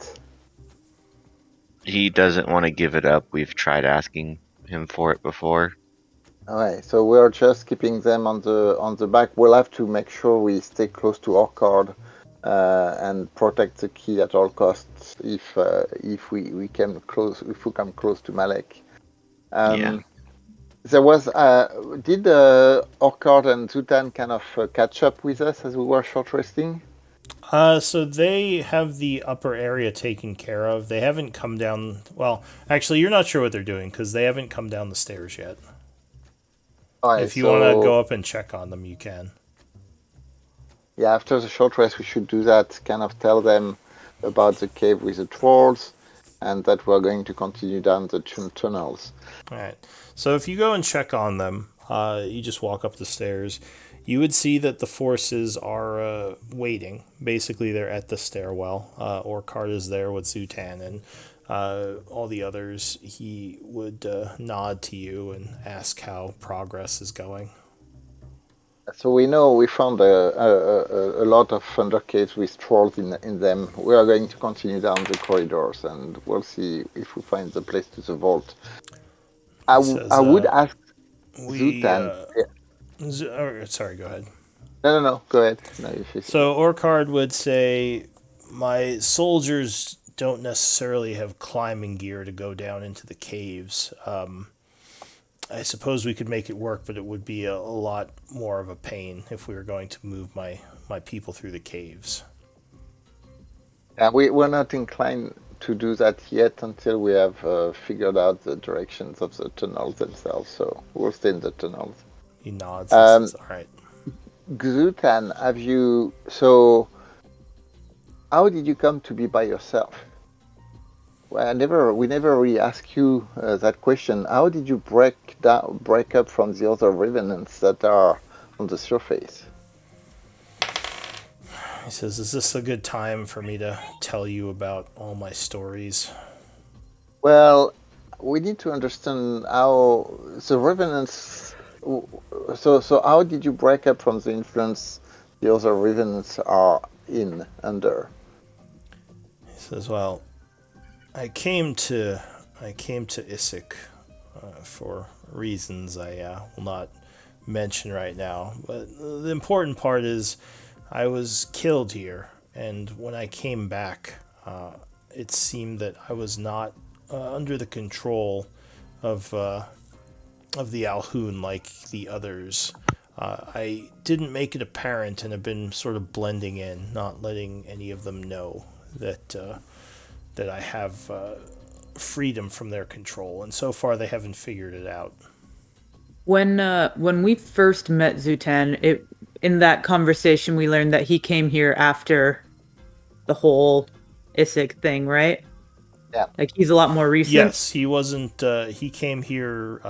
He doesn't want to give it up. We've tried asking him for it before. Alright, so we're just keeping them on the back. We'll have to make sure we stay close to Orchard and protect the key at all costs if we come close to Malek. Yeah. There was did Orchard and Zutan kind of catch up with us as we were short resting? So they have the upper area taken care of. They haven't come down. Well, actually, you're not sure what they're doing because they haven't come down the stairs yet. Alright, If you want to go up and check on them, you can. yeah, after the short rest, we should do that. Kind of tell them about the cave with the trolls, and that we're going to continue down the tunnels. All right. So if you go and check on them, you just walk up the stairs. You would see that the forces are waiting. Basically, they're at the stairwell. Orkard is there with Zutan and all the others. He would nod to you and ask how progress is going. So we know we found a lot of thunder caves with trolls in them. We are going to continue down the corridors, and we'll see if we find the place to the vault. I says, would ask We. Zutan. Sorry, go ahead. No. Go ahead. No, if you So Orkard would say, my soldiers don't necessarily have climbing gear to go down into the caves. I suppose we could make it work, but it would be a lot more of a pain if we were going to move my people through the caves. we're not inclined to do that yet until we have figured out the directions of the tunnels themselves. So we'll stay in the tunnels. He nods and says, all right. Zutan, have you? So, how did you come to be by yourself? Well, we never really asked you that question. How did you break up from the other revenants that are on the surface? He says, is this a good time for me to tell you about all my stories? Well, we need to understand how the revenants. So how did you break up from the influence the other revenants are under? He says, well, I came to Isik for reasons I will not mention right now. But the important part is I was killed here, and when I came back, it seemed that I was not under the control of the Alhoun like the others. I didn't make it apparent and have been sort of blending in, not letting any of them know that I have freedom from their control, and so far they haven't figured it out. When we first met Zutan, in that conversation we learned that he came here after the whole Isik thing, right? Yeah. Like he's a lot more recent. Yes, he wasn't. He came here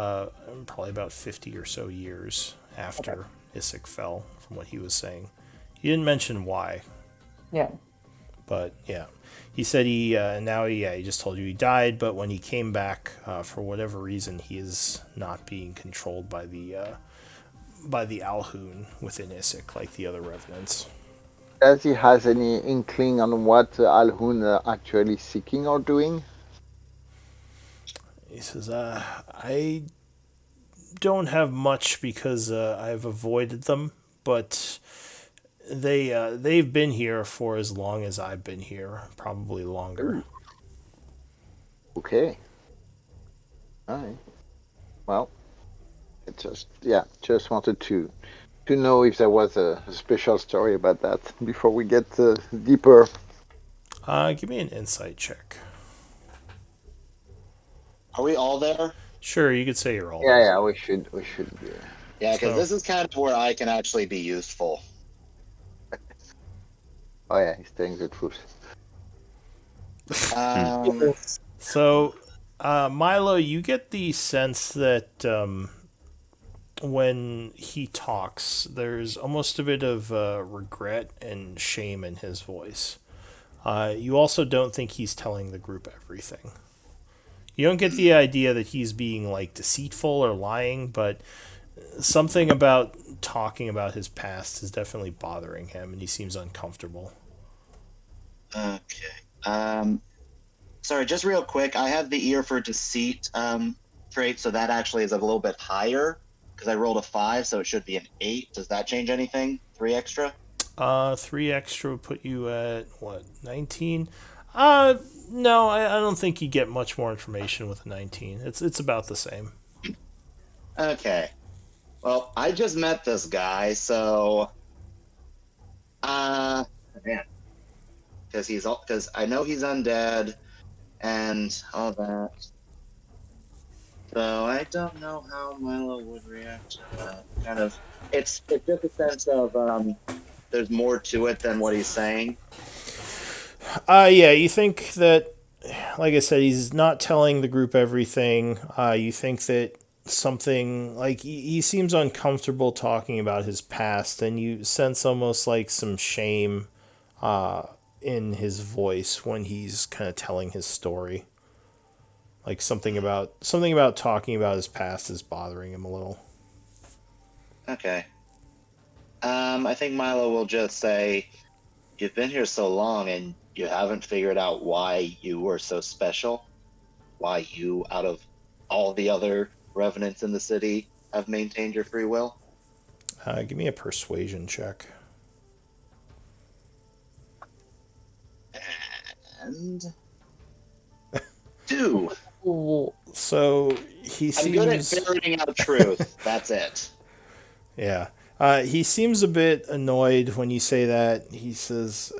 probably about 50 or so years after Isik fell, from what he was saying. He didn't mention why. Yeah. But yeah, he said he just told you he died. But when he came back, for whatever reason, he is not being controlled by the Alhoun within Isik like the other revenants. Does he has any inkling on what Alhoun are actually seeking or doing? He says, I don't have much because I've avoided them, but they've been here for as long as I've been here, probably longer. Okay. All right. Well, it just wanted to to know if there was a special story about that before we get deeper. Give me an insight check. Are we all there? Sure, you could say you're all Yeah, there. yeah, we should. Yeah. Yeah, because So, this is kind of where I can actually be useful. Oh yeah, he's telling the truth. Um, so Milo, you get the sense that when he talks, there's almost a bit of regret and shame in his voice. You also don't think he's telling the group everything. You don't get the idea that he's being like deceitful or lying, but something about talking about his past is definitely bothering him, and he seems uncomfortable. okay. Sorry, just real quick. I have the ear for deceit trait, so that actually is a little bit higher because I rolled a 5, so it should be an 8. Does that change anything? 3 extra? 3 extra would put you at what, 19? No, I don't think you get much more information with a 19. It's about the same. Okay. Well, I just met this guy, so man, because I know he's undead and all that. So I don't know how Milo would react to that. Kind of, it's just a sense of there's more to it than what he's saying. Yeah, you think that, like I said, he's not telling the group everything. You think that something, like, he seems uncomfortable talking about his past, and you sense almost like some shame in his voice when he's kind of telling his story. Like something about talking about his past is bothering him a little. Okay. I think Milo will just say, "You've been here so long, and you haven't figured out why you were so special. Why you, out of all the other revenants in the city, have maintained your free will." Give me a persuasion check. And 2. So he I'm good at seems, ferreting out truth. That's it. yeah. He seems a bit annoyed when you say that. He says,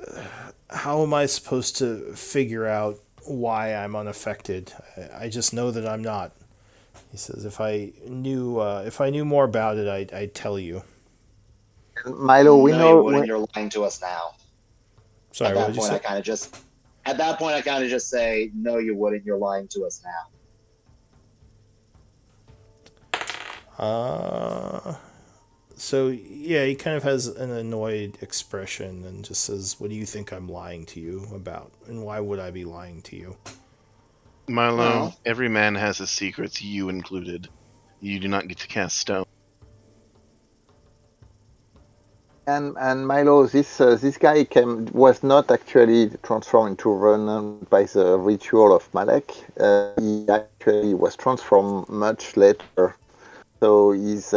"How am I supposed to figure out why I'm unaffected? I just know that I'm not." He says, if I knew more about it, I'd tell you." Milo, we No, you know. wouldn't. You're lying to us now. Sorry, At what that did you point, say? at that point, I kind of just say, "No, you wouldn't. You're lying to us now." Uh, so yeah, he kind of has an annoyed expression and just says, "What do you think I'm lying to you about? And why would I be lying to you?" Milo, Well, every man has his secrets, you included. You do not get to cast stone. And Milo, this guy was not actually transformed into Revenant by the ritual of Malek. He actually was transformed much later. So he's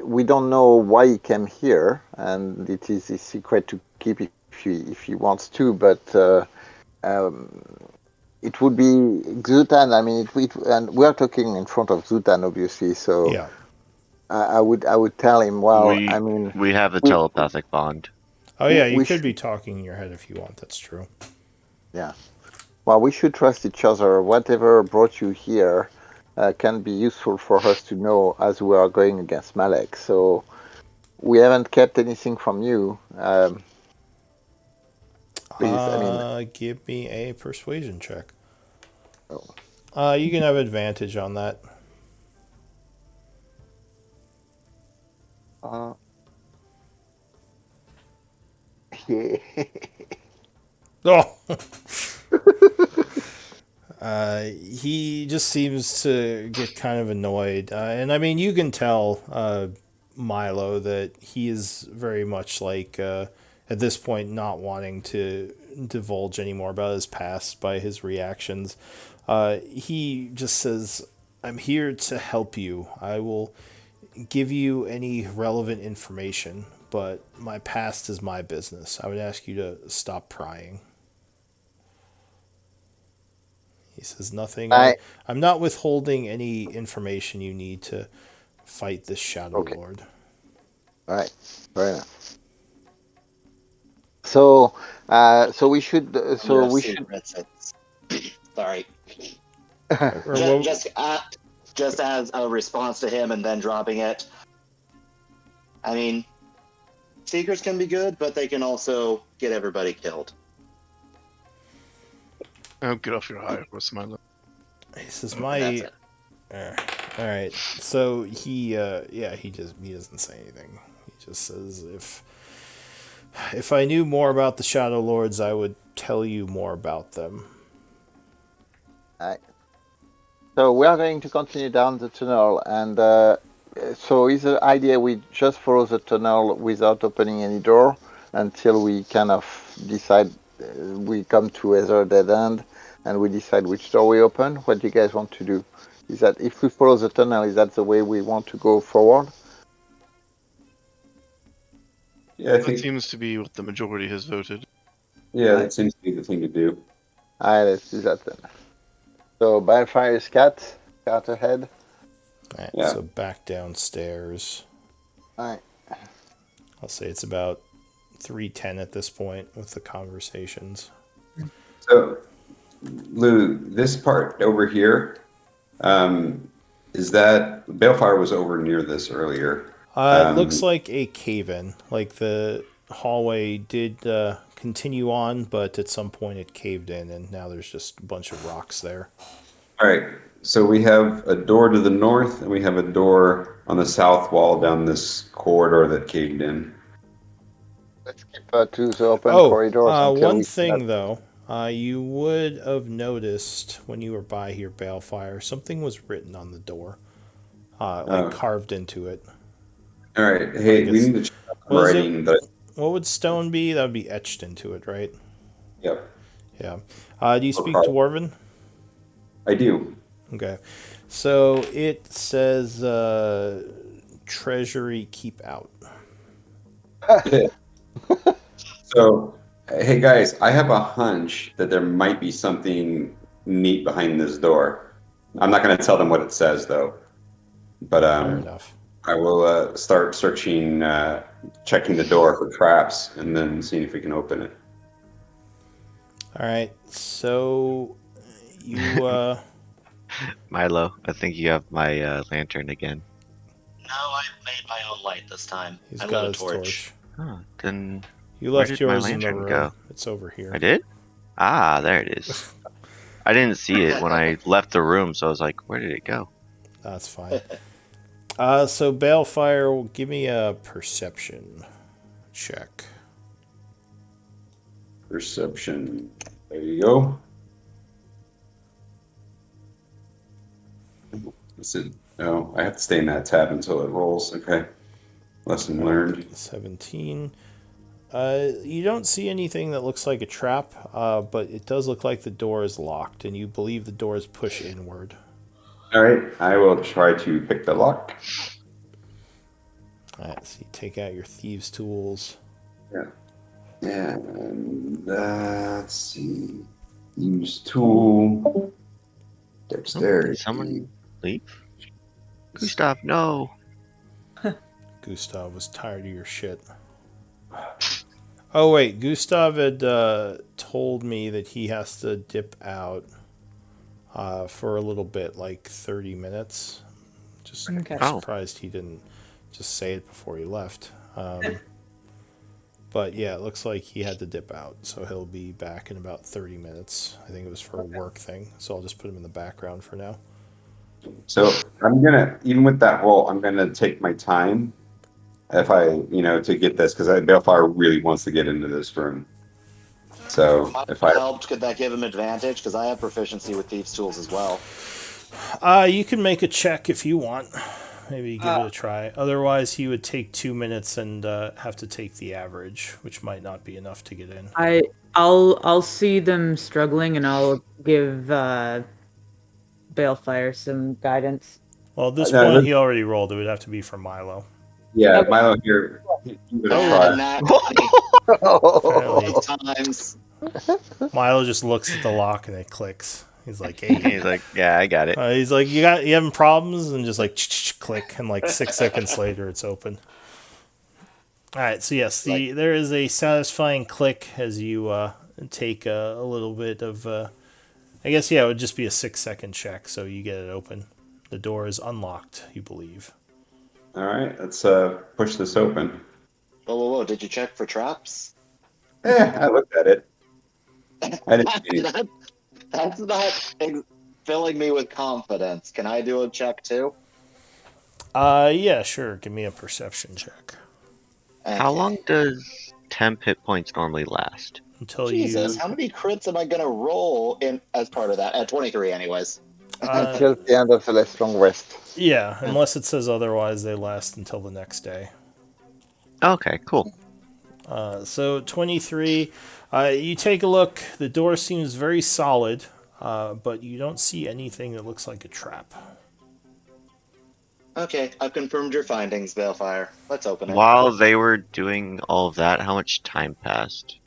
we don't know why he came here, and it is a secret to keep if he wants to. But um, it would be Xutan. I mean, and we are talking in front of Xutan, obviously. So Yeah. I would tell him. Well, I We mean, we have a we telepathic bond. Oh yeah, you we could should. be talking in your head if you want. That's true. Yeah. Well, we should trust each other. Whatever brought you here can be useful for us to know as we are going against Malek. So we haven't kept anything from you. Please, I mean, Give me a persuasion check. oh, You can have advantage on that. uh, yeah. Oh. He just seems to get kind of annoyed, and I mean, you can tell Milo that he is very much like at this point not wanting to divulge any more about his past by his reactions. He just says, "I'm here to help you. I will give you any relevant information, but my past is my business. I would ask you to stop prying." He says, "Nothing. I I'm not withholding any information you need to fight this Shadow okay. Lord." Right. Fair enough. So we should. Number of secrets. Sorry. Or what? Just as a response to him, and then dropping it. I mean, secrets can be good, but they can also get everybody killed. Oh, get off your high horse, Milo. He says That's my. it. All right. So he he doesn't say anything. He just says if I knew more about the Shadow Lords, I would tell you more about them. Right. So we are going to continue down the tunnel, and so is the idea we just follow the tunnel without opening any door until we kind of decide we come to either a dead end, and we decide which door we open. What do you guys want to do? Is that if we follow the tunnel, is that the way we want to go forward? Yeah, I That think. seems to be what the majority has voted. Yeah, that seems to be the thing to do. All right, let's do that then. So Balefire is cat ahead. All right. Yeah. So back downstairs. All right. I'll say it's about 3:10 at this point with the conversations. So, Lou, this part over here, is that Balefire was over near this earlier? It looks like a cave-in. Like the hallway did continue on, but at some point it caved in, and now there's just a bunch of rocks there. All right. So we have a door to the north, and we have a door on the south wall down this corridor that caved in. Let's keep to the open corridors until one we thing though, you would have noticed when you were by here, Balefire, something was written on the door, carved into it. All right. Hey, Like we it's- need to check the was it- writing. That, What would stone be? That would be etched into it, right? yep, Yeah. Do you speak carved. Dwarven? I do. Okay. So it says treasury keep out. So, hey guys, I have a hunch that there might be something neat behind this door. I'm not going to tell them what it says though, but Fair enough. I will start searching, checking the door for traps, and then seeing if we can open it. All right. So you Milo, I think you have my lantern again. No, I made my own light this time. he's I lit got a his torch. Oh, then You Where left did my yours in the lantern room. go? It's over here. I did? Ah, there it is. I didn't see it when I left the room, so I was like, where did it go? That's fine. So Balefire, give me a perception check. Perception. There you go. Listen, no, I have to stay in that tab until it rolls. Okay. Lesson learned. 17. You don't see anything that looks like a trap, but it does look like the door is locked, and you believe the door is pushed inward. All right, I will try to pick the lock. All right, so you take out your thieves' tools. Yeah. And let's see. Use tool. Did Dexterity. someone leave? Gustav, no. Gustav was tired of your shit. Oh, wait. Gustav had told me that he has to dip out for a little bit, like 30 minutes. Just Okay. surprised he didn't just say it before he left. But yeah, it looks like he had to dip out, so he'll be back in about 30 minutes. I think it was for a work thing, so I'll just put him in the background for now. So I'm gonna, even with that roll, I'm gonna take my time if I, to get this, because Balefire really wants to get into this room. So if I helped, could that give him advantage? Because I have proficiency with thieves' tools as well. You can make a check if you want. Maybe give it a try. Otherwise, he would take 2 minutes and have to take the average, which might not be enough to get in. I'll see them struggling, and I'll give Balefire some guidance. Well, at this point, he already rolled. It would have to be for Milo. Yeah, Okay. Milo here. Give it a Oh, try. Apparently, times. Milo just looks at the lock and it clicks. He's like, "Hey." He's like, yeah, I got it. He's like, you having problems? And just like click, and like 6 seconds later, it's open. All right, so yes, there is a satisfying click as you take a little bit of. I guess it would just be a 6-second check, so you get it open. The door is unlocked, you believe. All right, let's push this open. Whoa. Did you check for traps? I looked at it. I didn't see anything. That's not filling me with confidence. Can I do a check too? Yeah, sure. Give me a perception check. How Okay. long does temp hit points normally last? Until Jesus, you. how many crits am I gonna roll in as part of that? At 23, anyways. Until the end of the last long rest. Yeah, unless it says otherwise, they last until the next day. Okay, cool. So 23, you take a look. The door seems very solid, but you don't see anything that looks like a trap. Okay, I've confirmed your findings, Balefire. Let's open it. While they were doing all of that, how much time passed?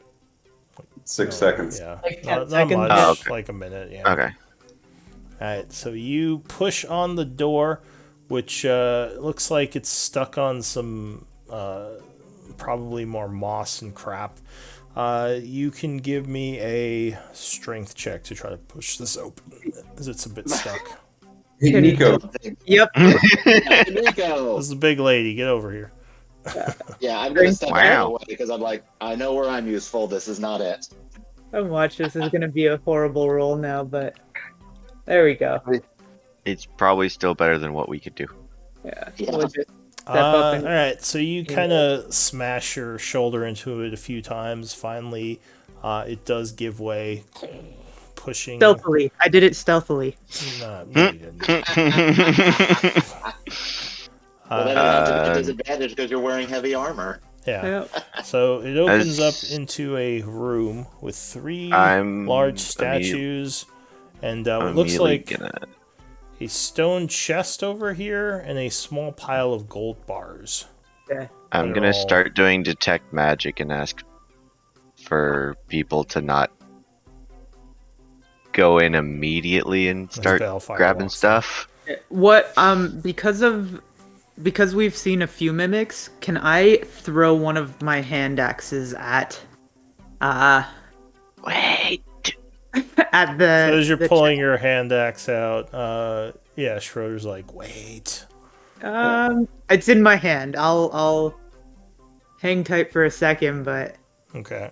6 seconds. Yeah, Like 10 not seconds. much, Oh, okay. like a minute. Yeah. Okay. All right, so you push on the door, which looks like it's stuck on some probably more moss and crap. You can give me a strength check to try to push this open, as it's a bit stuck. Hey, Nico. Yep. Nico! This is a big lady. Get over here. Yeah, I'm gonna step out Wow. of the way because I'm like, I know where I'm useful. This is not it. Don't watch. This is gonna be a horrible roll now, but there we go. It's probably still better than what we could do. Yeah. Yeah. We'll just step up and All right, so you kind of smash your shoulder into it a few times. Finally, it does give way, pushing. stealthily. I did it stealthily. No, you didn't. Well, then you have to be a disadvantage because you're wearing heavy armor. Yeah. Yep. So it opens up As- into a room with 3 I'm large statues and what looks immediately like gonna... a stone chest over here and a small pile of gold bars. I'm They're gonna all- start doing detect magic and ask for people to not go in immediately and start Balefire grabbing walks in. stuff. What? Because we've seen a few mimics. Can I throw one of my hand axes at? Wait. At the. So as you're the pulling your hand axe out, Schroeder's like, wait. It's in my hand. I'll hang tight for a second, but Okay.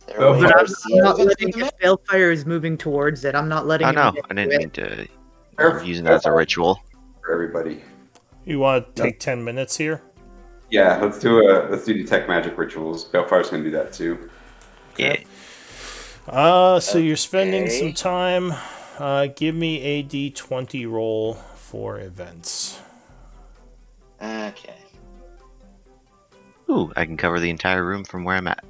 There Well, we but are. I'm not letting. If Balefire is moving towards it, I'm not letting. Oh him no, get I didn't to mean it. to. Careful. I'm using that as a ritual. For everybody. You want to take 10 minutes here? Yeah, let's do detect magic rituals. Balefire's gonna do that too. Yeah. So you're spending Okay. some time. Give me a d20 roll for events. Okay. Ooh, I can cover the entire room from where I'm at.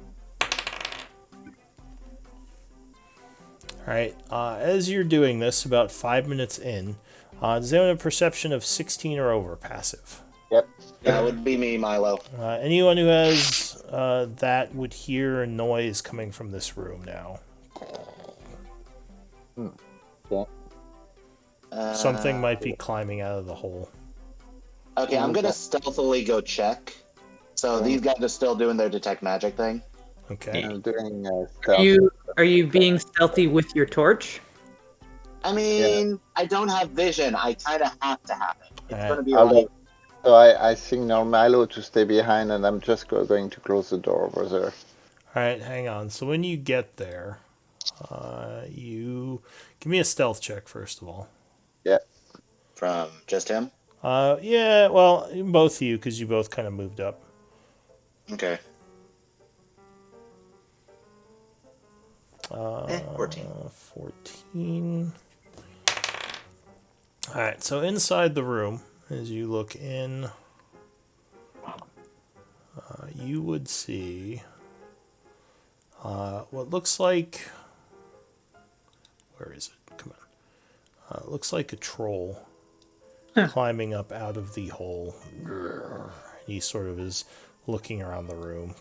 All right. As you're doing this, about 5 minutes in, does anyone have a perception of 16 or over passive? Yep. That would be me, Milo. Anyone who has that would hear a noise coming from this room now. Something might be climbing out of the hole. Okay, I'm gonna stealthily go check. So these guys are still doing their detect magic thing. Okay. I'm doing Are you being stealthy with your torch? I mean, I don't have vision. I kind of have to have it. It's Alright. gonna be I'll like, So I signal Milo to stay behind, and I'm just going to close the door over there. All right, hang on. So when you get there, you give me a stealth check first of all. Yeah. from just him. Yeah, well, both of you, because you both kind of moved up. Okay. 14. 14. All right, so inside the room, as you look in, you would see what looks like. Where is it? Come on. It looks like a troll climbing up out of the hole. He sort of is looking around the room.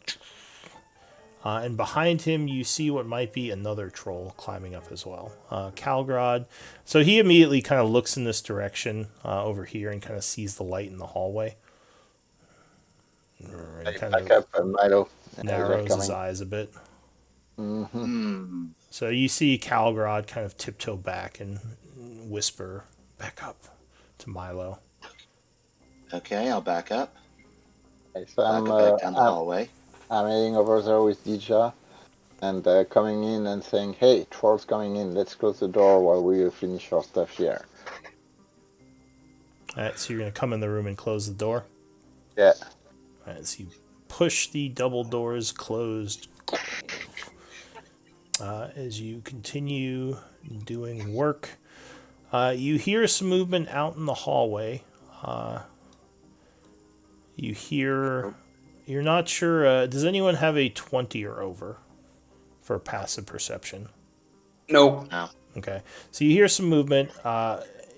And behind him, you see what might be another troll climbing up as well. Calgrod. So he immediately kind of looks in this direction over here and kind of sees the light in the hallway. and kind Back of up, Milo. As they're narrows his coming. eyes a bit. Mm-hmm. So you see Calgrod kind of tiptoe back and whisper back up to Milo. Okay, I'll back up. Okay, so Back up back down the hallway. I'm heading over there with Dija and coming in and saying, "Hey, trolls coming in. Let's close the door while we finish our stuff here." All right, so you're going to come in the room and close the door. Yeah. All right, so you push the double doors closed. As you continue doing work, you hear some movement out in the hallway. You hear. You're not sure. Does anyone have a 20 or over for passive perception? Nope. No. Okay. So you hear some movement.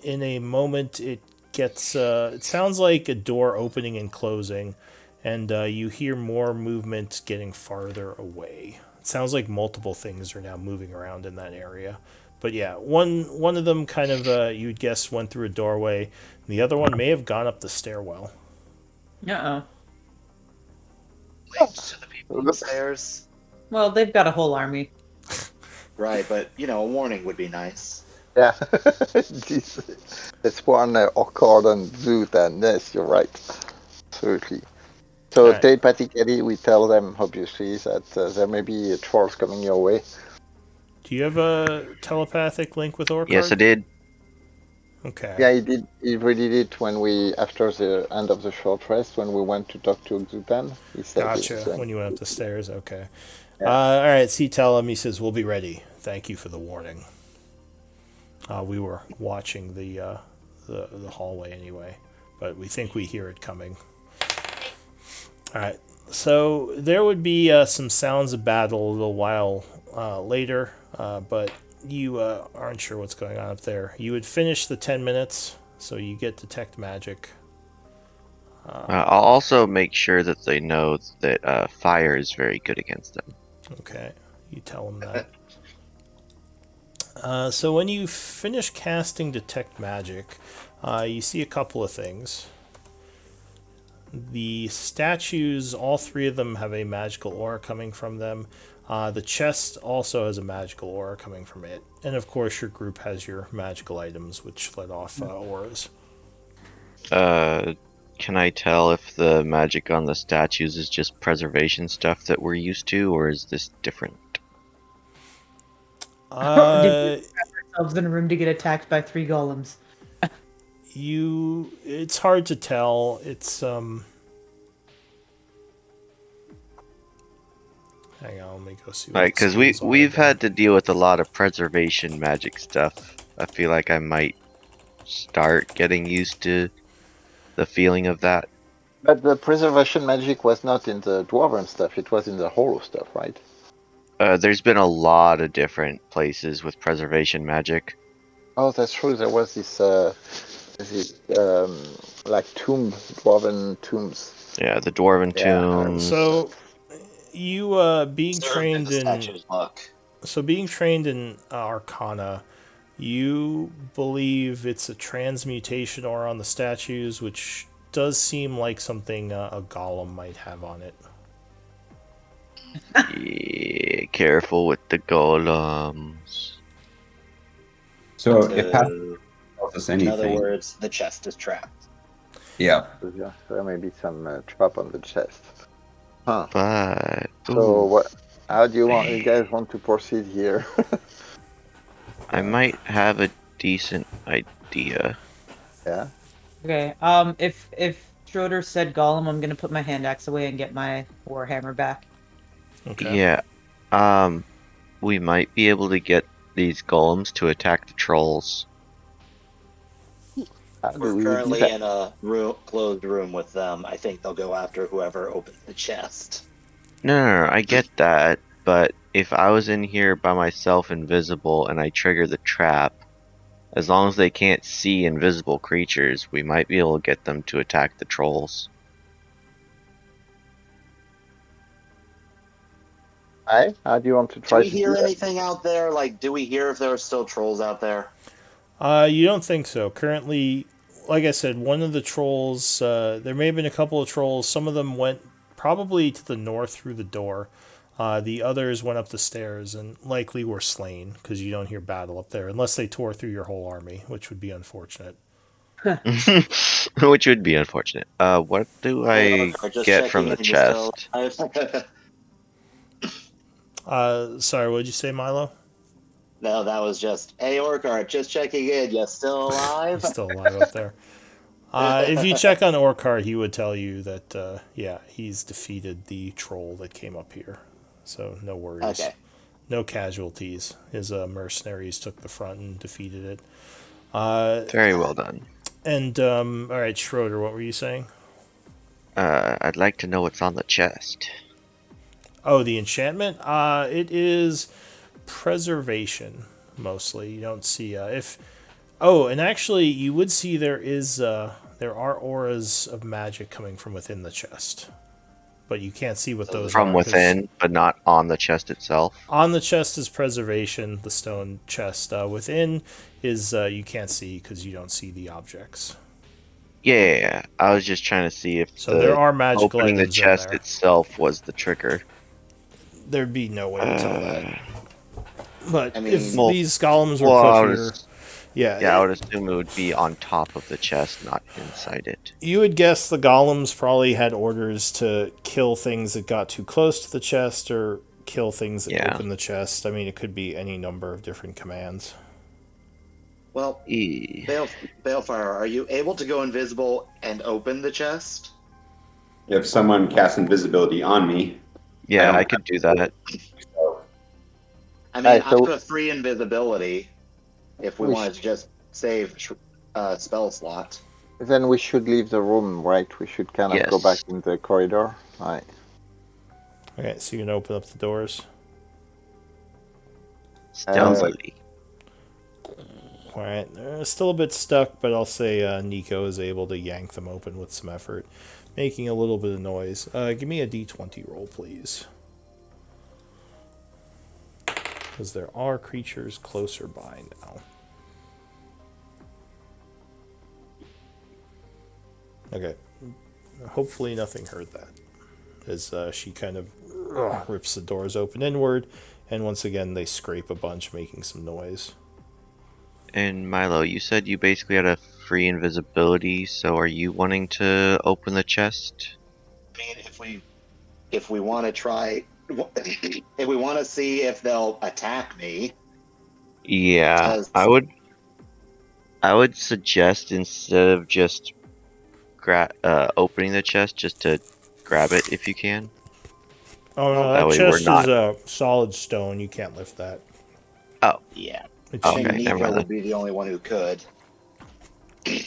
In a moment, it gets. It sounds like a door opening and closing, and you hear more movement getting farther away. It sounds like multiple things are now moving around in that area. But yeah, one of them kind of you'd guess went through a doorway, and the other one may have gone up the stairwell. Uh-oh. To the people upstairs. Well, they've got a whole army. Right, but a warning would be nice. Yeah. It's one Orchard and Zoo then. Yes, you're right. Absolutely. So Alright. telepathically, we tell them, obviously, that there may be trolls coming your way. Do you have a telepathic link with Orcard? Yes, I did. Okay. Yeah, he did. He really did when after the end of the short rest, when we went to talk to Xupan. He said Gotcha. it. When you went up the stairs, okay. Yeah. All right, so you tell him. He says, "We'll be ready. Thank you for the warning." We were watching the hallway anyway, but we think we hear it coming. All right. So there would be some sounds of battle a little while later, but you aren't sure what's going on up there. You would finish the 10 minutes, so you get detect magic. I'll also make sure that they know that fire is very good against them. Okay, you tell them that. So when you finish casting detect magic, you see a couple of things. The statues, all three of them have a magical aura coming from them. The chest also has a magical aura coming from it. And of course, your group has your magical items, which let off auras. Can I tell if the magic on the statues is just preservation stuff that we're used to, or is this different? Did we trap ourselves in a room to get attacked by 3 golems? It's hard to tell. It's hang on, let me go see what Right, because we've had to deal with a lot of preservation magic stuff. I feel like I might start getting used to the feeling of that. But the preservation magic was not in the dwarven stuff; it was in the hollow stuff, right? There's been a lot of different places with preservation magic. Oh, that's true. There was this like dwarven tombs. Yeah, the dwarven Yeah. tombs. So you being Observe trained the in statues look. so being trained in Arcana, you believe it's a transmutation aura on the statues, which does seem like something a golem might have on it. Yeah, careful with the golems. So if Pat So, tells us in other anything, words, the chest is trapped. yeah. Yeah, there may be some trap on the chest. Huh. But So ooh, what? How do you guys want to proceed here? I might have a decent idea. Yeah. Okay. If Schroeder said golem, I'm gonna put my hand axe away and get my warhammer back. Okay. Yeah. We might be able to get these golems to attack the trolls. How do We're we do currently that? in a closed room with them. I think they'll go after whoever opens the chest. No, I get that, but if I was in here by myself invisible and I trigger the trap, as long as they can't see invisible creatures, we might be able to get them to attack the trolls. How do you want to Do try we to hear do that? anything out there? Like, do we hear if there are still trolls out there? You don't think so. Currently, like I said, one of the trolls, there may have been a couple of trolls. Some of them went probably to the north through the door. The others went up the stairs and likely were slain because you don't hear battle up there unless they tore through your whole army, which would be unfortunate. Which would be unfortunate. What do Hey, I Orcar, just get from checking the in. You still chest? Sorry, what did you say, Milo? No, that was just, hey, Orcar, just checking in. You still alive? He's still alive up there. If you check on Orcar, he would tell you that, yeah, he's defeated the troll that came up here. So no worries. Okay. No casualties. His mercenaries took the front and defeated it. Very well done. And, all right, Schroeder, what were you saying? I'd like to know what's on the chest. Oh, the enchantment? It is preservation, mostly. You don't see, if... Oh, and actually, you would see there are auras of magic coming from within the chest. But you can't see what those are. From 'cause within, but not on the chest itself. on the chest is preservation, the stone chest. Within is, you can't see because you don't see the objects. Yeah, I was just trying to see if So there are magical opening the items in chest there. itself was the trigger. There'd be no way to tell that. But I mean- if Well- these golems were well, I put would here... as- Yeah, Yeah, I would assume it would be on top of the chest, not inside it. you would guess the golems probably had orders to kill things that got too close to the chest or kill things that Yeah. open the chest. I mean, it could be any number of different commands. Well, Balefire, are you able to go invisible and open the chest? If someone casts invisibility on me, Yeah, don't I could do that. I mean, Alright, I so- have a free invisibility if we We wanted to just save spell slot. Then we should leave the room, right? We should kind of go Yes. back in the corridor. Right. Okay, so you can open up the doors. Stealthily. Alright, they're still a bit stuck, but I'll say Nico is able to yank them open with some effort, making a little bit of noise. Give me a d20 roll, please. Because there are creatures closer by now. Okay. Hopefully nothing hurt that. As she kind of rips the doors open inward, and once again they scrape a bunch, making some noise. And Milo, you said you basically had a free invisibility, so are you wanting to open the chest? I mean, if we want to try, if we want to see if they'll attack me, Yeah, Does- I would suggest instead of just opening the chest, just to grab it if you can. Oh no, That that way we're chest not- is a solid stone. You can't lift that. Oh, yeah, It's I Okay, think never Nico mind would be the only one who could. I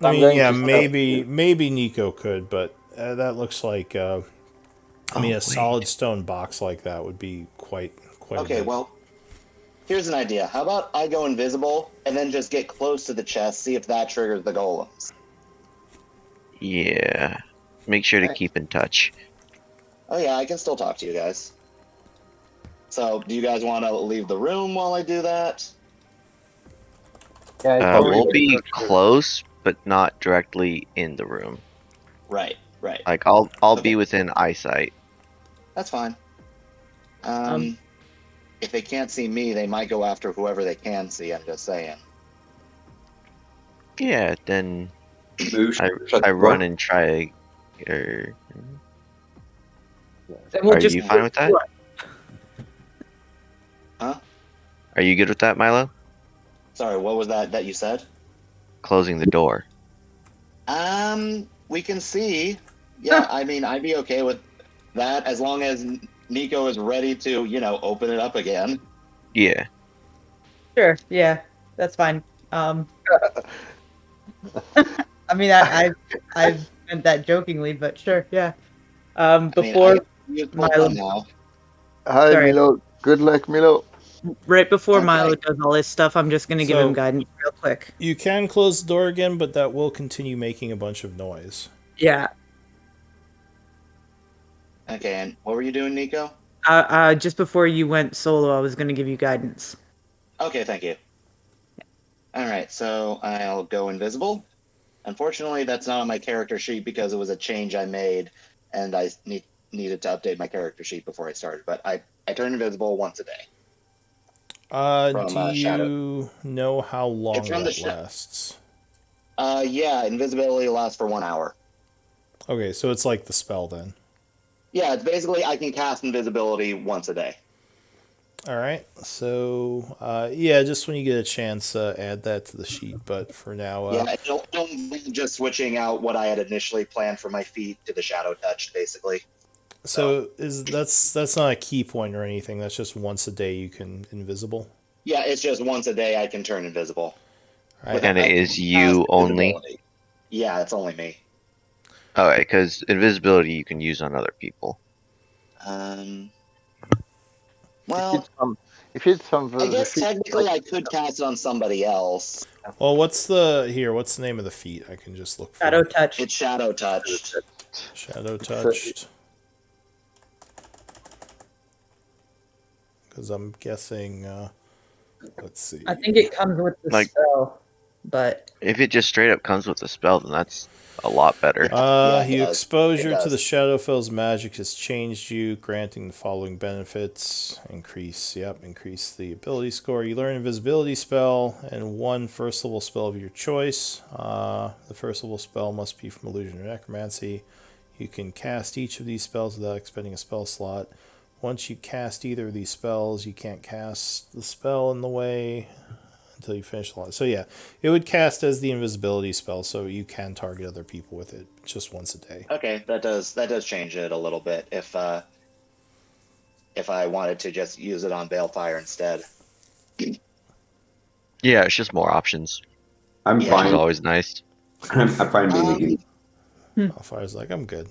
I'm mean, going yeah, to stop maybe Nico could, but that looks like. I mean, Oh, a solid wait. stone box like that would be quite. A Okay, bit. well, here's an idea. How about I go invisible and then just get close to the chest, see if that triggers the golems? Yeah. Make sure to Okay. keep in touch. Oh yeah, I can still talk to you guys. So, do you guys want to leave the room while I do that? Yeah, I We'll think- be close, but not directly in the room. Right. Like I'll Okay. be within eyesight. That's fine. If they can't see me, they might go after whoever they can see. I'm just saying. Yeah, then move. I shut the door. run and try. Or Then we'll are just you fine with that? Huh? Are you good with that, Milo? Sorry, what was that you said? Closing the door. We can see. Yeah, I mean, I'd be okay with that as long as Nico is ready to, open it up again. Yeah. Sure, yeah, that's fine. I mean, I've meant that jokingly, but sure, yeah. Before, Use both Milo. them now. Hi, Sorry. Milo. Good luck, Milo. right before Okay. Milo does all his stuff, I'm just gonna give So- him guidance real quick. You can close the door again, but that will continue making a bunch of noise. Yeah. Okay, and what were you doing, Nico? Just before you went solo, I was gonna give you guidance. Okay, thank you. All right, so I'll go invisible. Unfortunately, that's not on my character sheet because it was a change I made, and I needed to update my character sheet before I started. But I turn invisible once a day from Do Shadow. you know how It's long from the that lasts? yeah, invisibility lasts for 1 hour. Okay, so it's like the spell then. Yeah, it's basically I can cast invisibility once a day. All right, so yeah, just when you get a chance, add that to the sheet. But for now, Yeah, it'll involve just switching out what I had initially planned for my feet to the shadow touch, basically. so is that's not a key point or anything. That's just once a day you can invisible. Yeah, it's just once a day I can turn invisible. All right, And it I is can cast you only. invisibility. Yeah, it's only me. Alright, because invisibility you can use on other people. Well, If it's from I the guess feet, technically I could cast it on somebody else. well, what's the name of the feat? I can just look Shadow for touch. It's shadow touched. shadow It's, touched. Because I'm guessing. Let's see. I think it comes with the Like- spell, but If it just straight up comes with a spell, then that's a lot better. Yeah, it Your does. exposure It to the does. Shadowfell's magic has changed you, granting the following benefits. Increase the ability score. You learn invisibility spell and one first level spell of your choice. The first level spell must be from illusion or necromancy. You can cast each of these spells without expending a spell slot. Once you cast either of these spells, you can't cast the spell in the way until you finish the line. So yeah, it would cast as the invisibility spell, so you can target other people with it just once a day. Okay, that does change it a little bit if I wanted to just use it on Balefire instead. Yeah, it's just more options, I'm Yeah. which is fine. always nice. I'm fine being a game. Fire's like, I'm good.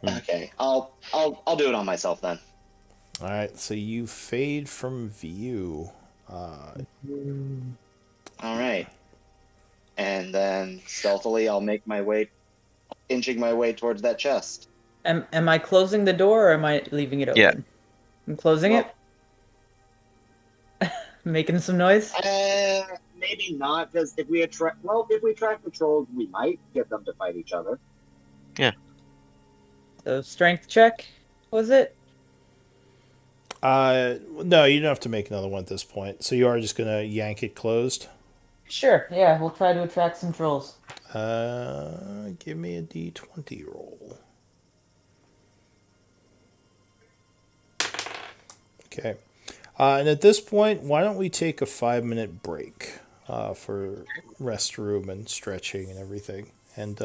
Okay, I'll do it on myself then. All right, so you fade from view. All right, and then stealthily I'll make my way, inching my way towards that chest. am I closing the door or am I leaving it Yeah. open? I'm closing Well, it. Making some noise. maybe not, because if we attract the trolls, we might get them to fight each other. So strength check was it? No, you don't have to make another one at this point. So you are just gonna yank it closed. Sure. Yeah, we'll try to attract some trolls. Give me a d20 roll. Okay. And at this point, why don't we take a 5-minute break for restroom and stretching and everything? And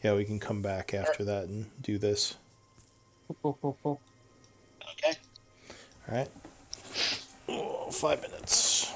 yeah, we can come back after that and do this. Cool. Okay. All right. 5 minutes.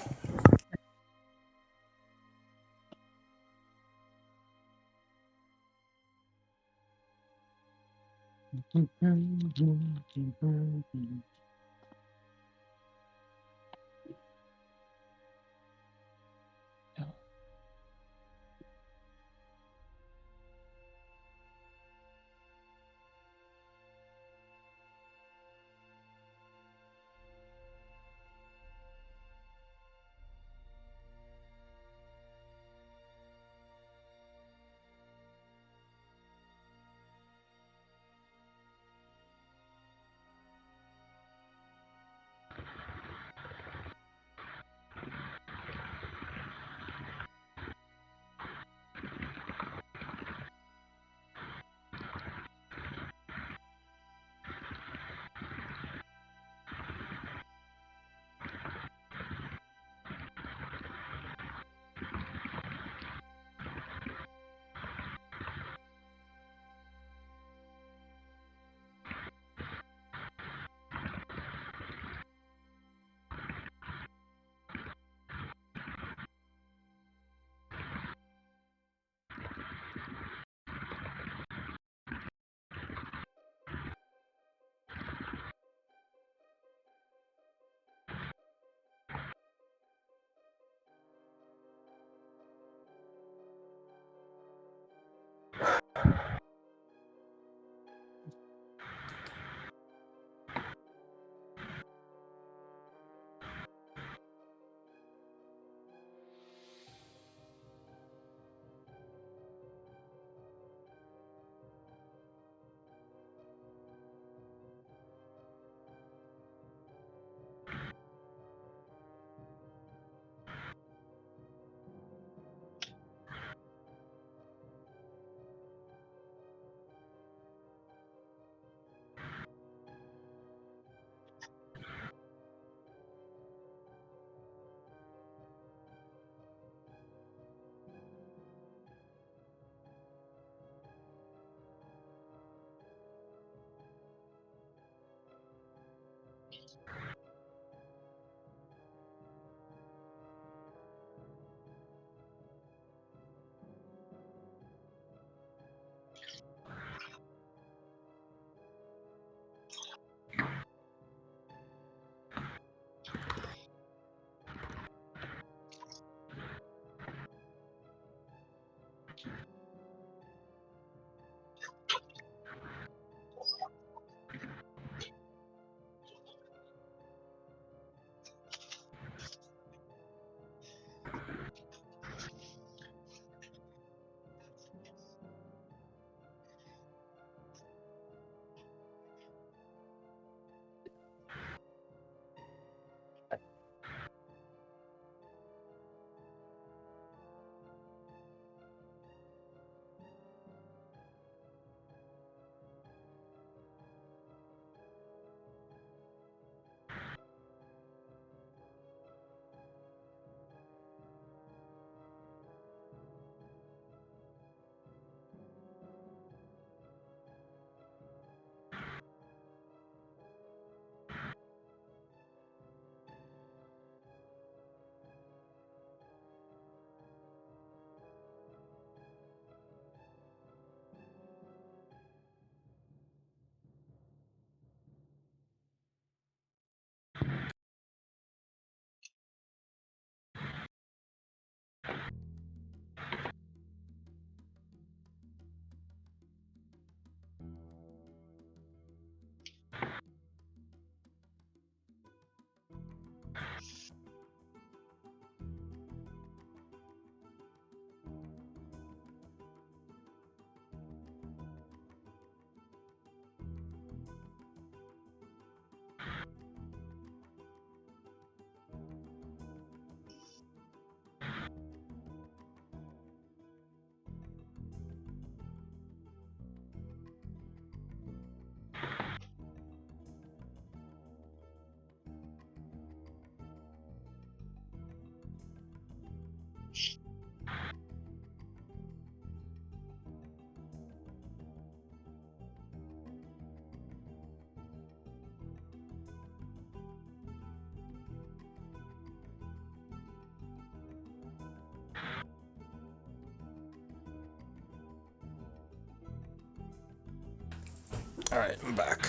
All right, I'm back.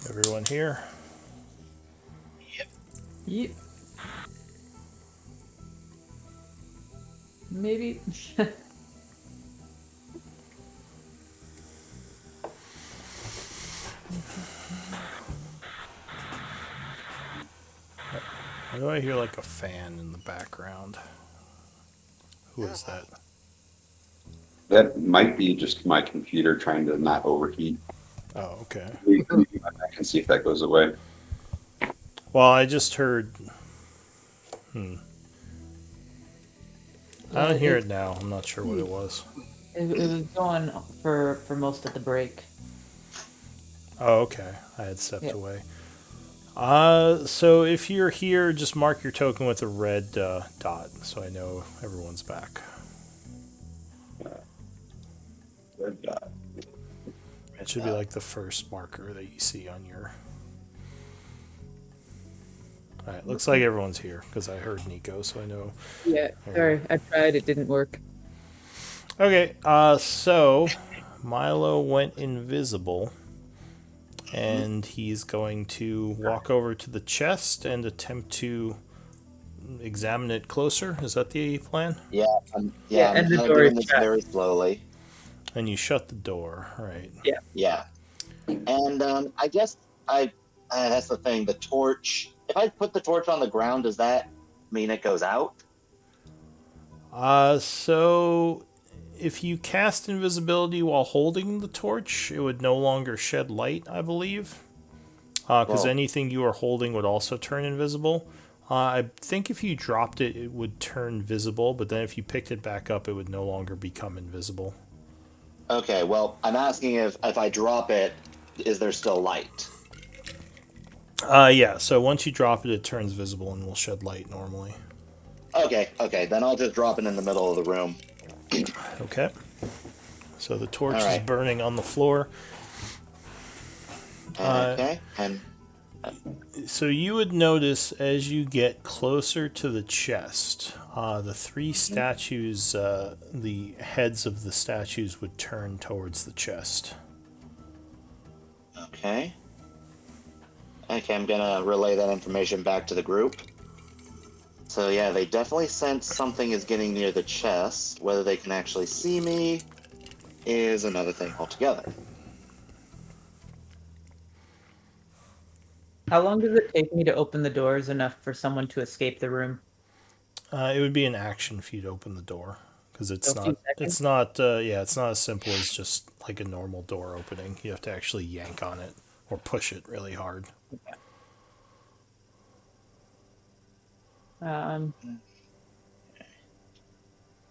Everyone here? Yep. Maybe. Why do I hear like a fan in the background? Who is that? That might be just my computer trying to not overheat. Oh, okay. I can see if that goes away. Well, I just heard. I don't hear it now. I'm not sure what it was. It was going for most of the break. Oh, okay. I had stepped Yeah. away. So if you're here, just mark your token with a red dot, so I know everyone's back. It should be like the first marker that you see on your. Alright, looks like everyone's here, because I heard Nico, so I know. Yeah, sorry, I tried, it didn't work. Okay, so Milo went invisible, and he's going to walk over to the chest and attempt to examine it closer. Is that the plan? Yeah, and I'm the kind of door doing is this shut. very slowly. And you shut the door, right? Yeah, and I guess that's the thing. The torch. If I put the torch on the ground, does that mean it goes out? So if you cast invisibility while holding the torch, it would no longer shed light, I believe. Because Well- anything you are holding would also turn invisible. I think if you dropped it, it would turn visible, but then if you picked it back up, it would no longer become invisible. Okay, well, I'm asking if I drop it, is there still light? Yeah, so once you drop it, it turns visible and will shed light normally. Okay, then I'll just drop it in the middle of the room. Okay. So the torch is Alright. burning on the floor. Okay, and So you would notice as you get closer to the chest, the three statues, the heads of the statues would turn towards the chest. okay, I'm gonna relay that information back to the group. So yeah, they definitely sense something is getting near the chest. Whether they can actually see me is another thing altogether. How long does it take me to open the doors enough for someone to escape the room? It would be an action for you to open the door because it's So a few not. It's seconds? not. It's not as simple as just like a normal door opening. You have to actually yank on it or push it really hard.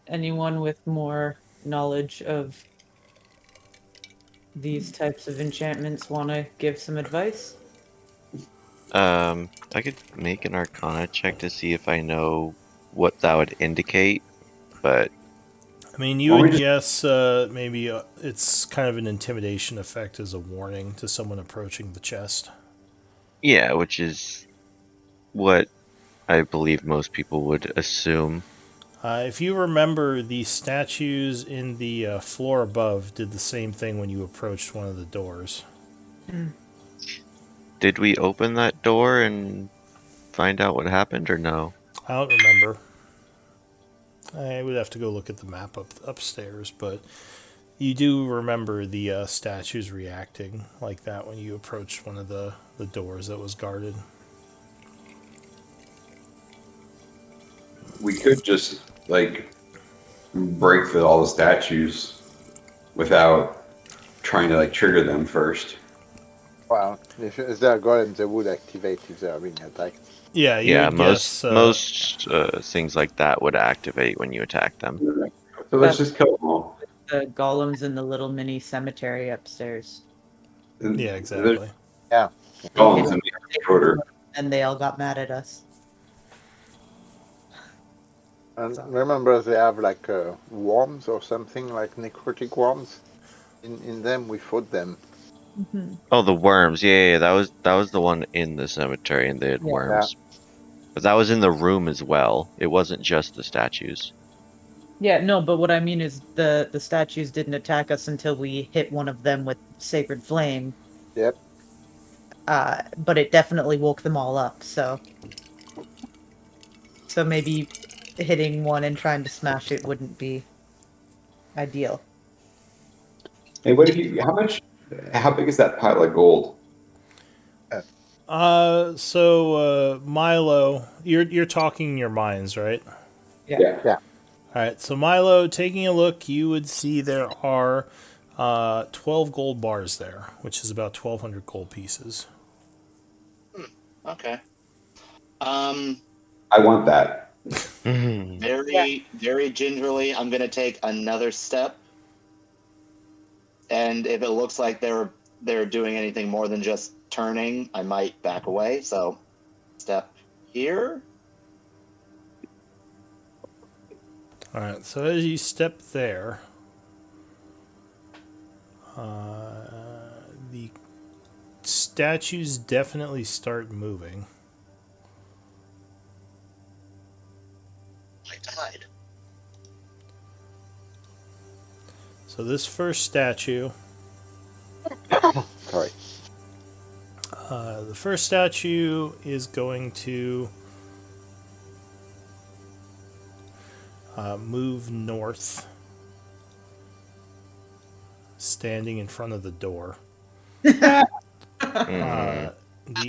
Anyone with more knowledge of these types of enchantments want to give some advice? I could make an Arcana check to see if I know what that would indicate, but I mean, you Well, we would just- guess maybe it's kind of an intimidation effect as a warning to someone approaching the chest. yeah, which is what I believe most people would assume. If you remember, the statues in the floor above did the same thing when you approached one of the doors. Did we open that door and find out what happened, or no? I don't remember. I would have to go look at the map upstairs, but you do remember the statues reacting like that when you approached one of the doors that was guarded. We could just like break through all the statues without trying to like trigger them first. Well, if they're golems, they would activate if they are being attacked. Yeah, you Yeah, would most guess. most things like that would activate when you attack them. So let's just kill them all. The golems in the little mini cemetery upstairs. Yeah, exactly. Yeah. Golems in the order. and they all got mad at us. And remember, they have like worms or something, like necrotic worms. In them, we fought them. Mm-hmm. Oh, the worms. Yeah, that was the one in the cemetery, and they had Yeah. worms. But that was in the room as well. It wasn't just the statues. Yeah, no, but what I mean is the statues didn't attack us until we hit one of them with sacred flame. Yep. But it definitely woke them all up. So maybe hitting one and trying to smash it wouldn't be ideal. Hey, what if you? How big is that pile of gold? Milo, you're talking in your minds, right? Yeah. Yeah. All right, so Milo, taking a look, you would see there are 12 gold bars there, which is about 1,200 gold pieces. Okay. I want that. Very gingerly, I'm gonna take another step, and if it looks like they're doing anything more than just turning, I might back away. So, step here. All right, so as you step there, the statues definitely start moving. I died. So this first statue, Sorry. the first statue is going to move north, standing in front of the door. The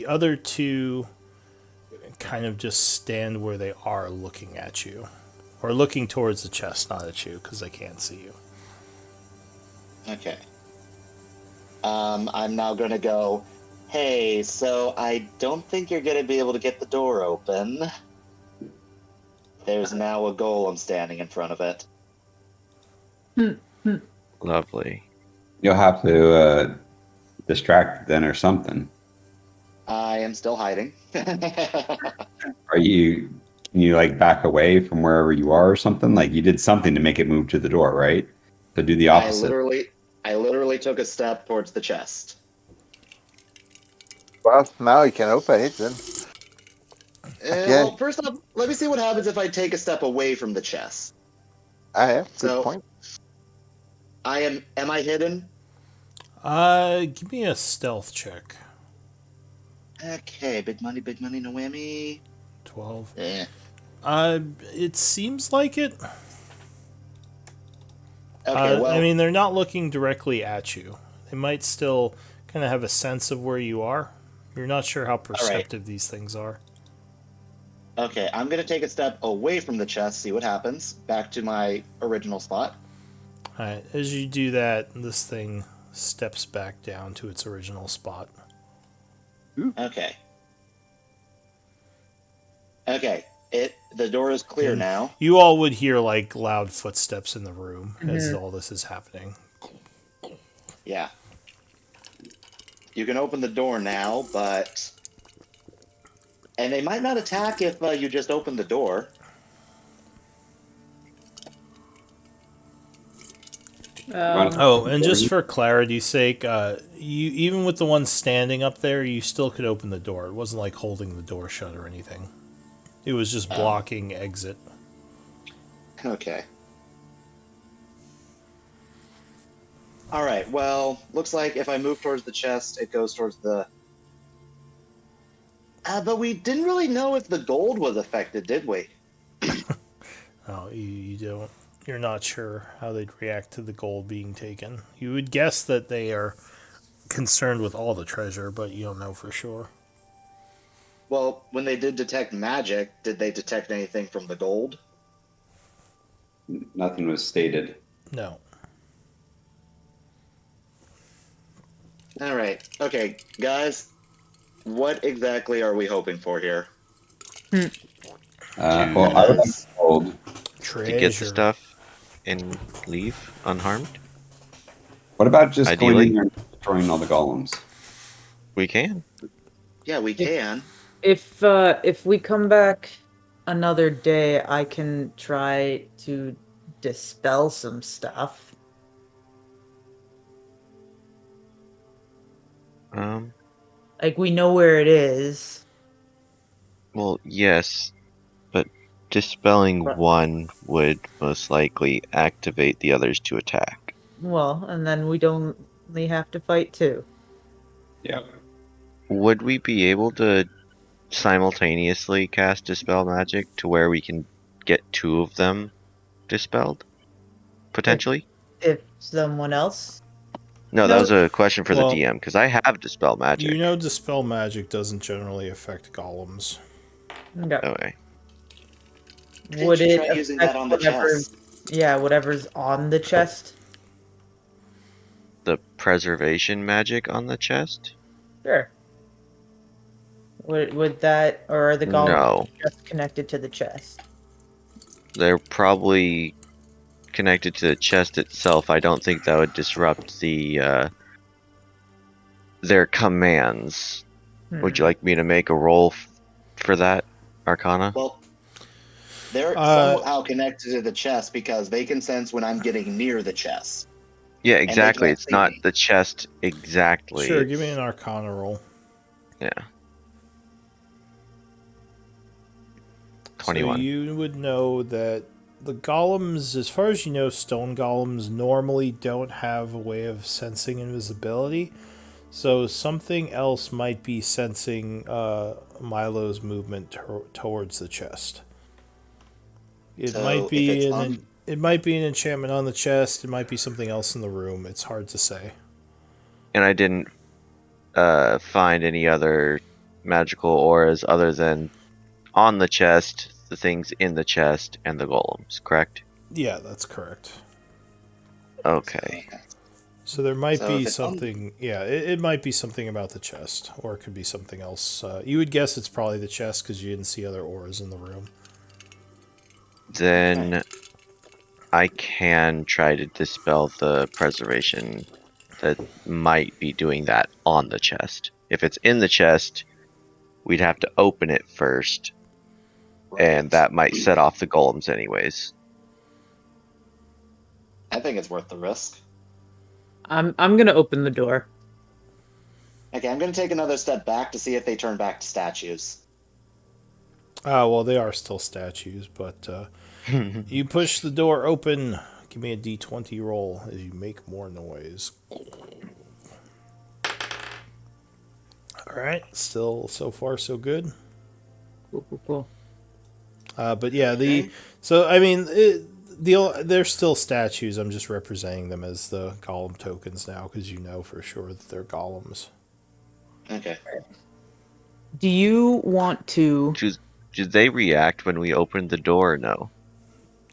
other two kind of just stand where they are looking at you. Or looking towards the chest, not at you, because they can't see you. Okay. I'm now gonna go, hey, so I don't think you're gonna be able to get the door open. There's now a golem standing in front of it. Lovely. You'll have to distract it then or something. I am still hiding. Are you? Can you like back away from wherever you are or something? Like you did something to make it move to the door, right? So do the opposite. I literally took a step towards the chest. Well, now you can open it then. Well, first up, let me see what happens if I take a step away from the chest. Yeah, good So- point. Am I hidden? Give me a stealth check. Okay, big money, no whammy. 12. Eh. It seems like it. Okay, well, I mean, they're not looking directly at you. They might still kind of have a sense of where you are. You're not sure how perceptive these things are. okay, I'm gonna take a step away from the chest, see what happens. Back to my original spot. Alright, as you do that, this thing steps back down to its original spot. Okay. Okay, the door is clear And now. You all would hear like loud footsteps in the room as all this is happening. Yeah. You can open the door now, but... And they might not attack if you just open the door. Oh, and just for clarity's sake, you even with the one standing up there, you still could open the door. It wasn't like holding the door shut or anything. It was just blocking exit. Okay. Alright, well, looks like if I move towards the chest, it goes towards the... but we didn't really know if the gold was affected, did we? Oh, you don't. You're not sure how they'd react to the gold being taken. You would guess that they are concerned with all the treasure, but you don't know for sure. Well, when they did detect magic, did they detect anything from the gold? Nothing was stated. No. Alright, okay, guys, what exactly are we hoping for here? Well, I would like gold. Treasure. To get the stuff and leave unharmed? What about just going Ideally. in there and destroying all the golems? We can. Yeah, we can. If we come back another day, I can try to dispel some stuff. Like, we know where it is. Well, yes, but dispelling But- one would most likely activate the others to attack. Well, and then we'd only have to fight two. Yep. Would we be able to simultaneously cast Dispel Magic to where we can get two of them dispelled? Potentially? If someone else. No, that was a question for the Well, DM, because I have Dispel Magic. You know, Dispel Magic doesn't generally affect golems. No. Okay. Would you it try using affect that on the whatever? chest? Yeah, whatever's on the chest. The Preservation Magic on the chest? Sure. Would that, or are the golems No. just connected to the chest? They're probably connected to the chest itself. I don't think that would disrupt their commands. Would you like me to make a roll for that, Arcana? Well, they're somehow connected to the chest because they can sense when I'm getting near the chest. Yeah, exactly. can't It's see not me. the chest exactly. Sure, give me an Arcana roll. Yeah. 21. So you would know that the golems, as far as you know, stone golems normally don't have a way of sensing invisibility. So something else might be sensing Milo's movement towards the chest. It So might if be it's it might be an enchantment on the chest. It might be something else in the room. It's hard to say. And I didn't find any other magical auras other than on the chest, the things in the chest, and the golems, correct? Yeah, that's correct. Okay. So there might So be if it's on- something. Yeah, it might be something about the chest, or it could be something else. You would guess it's probably the chest because you didn't see other auras in the room. Then I can try to dispel the preservation that might be doing that on the chest. If it's in the chest, we'd have to open it first, and that might set off the golems anyways. I think it's worth the risk. I'm gonna open the door. Okay, I'm going to take another step back to see if they turn back to statues. Well, they are still statues, but you push the door open. Give me a d20 roll as you make more noise. All right, still so far so good. Cool. But yeah, Okay. they're still statues. I'm just representing them as the golem tokens now because you know for sure that they're golems. Okay. Do you want to? Do they react when we open the door or no?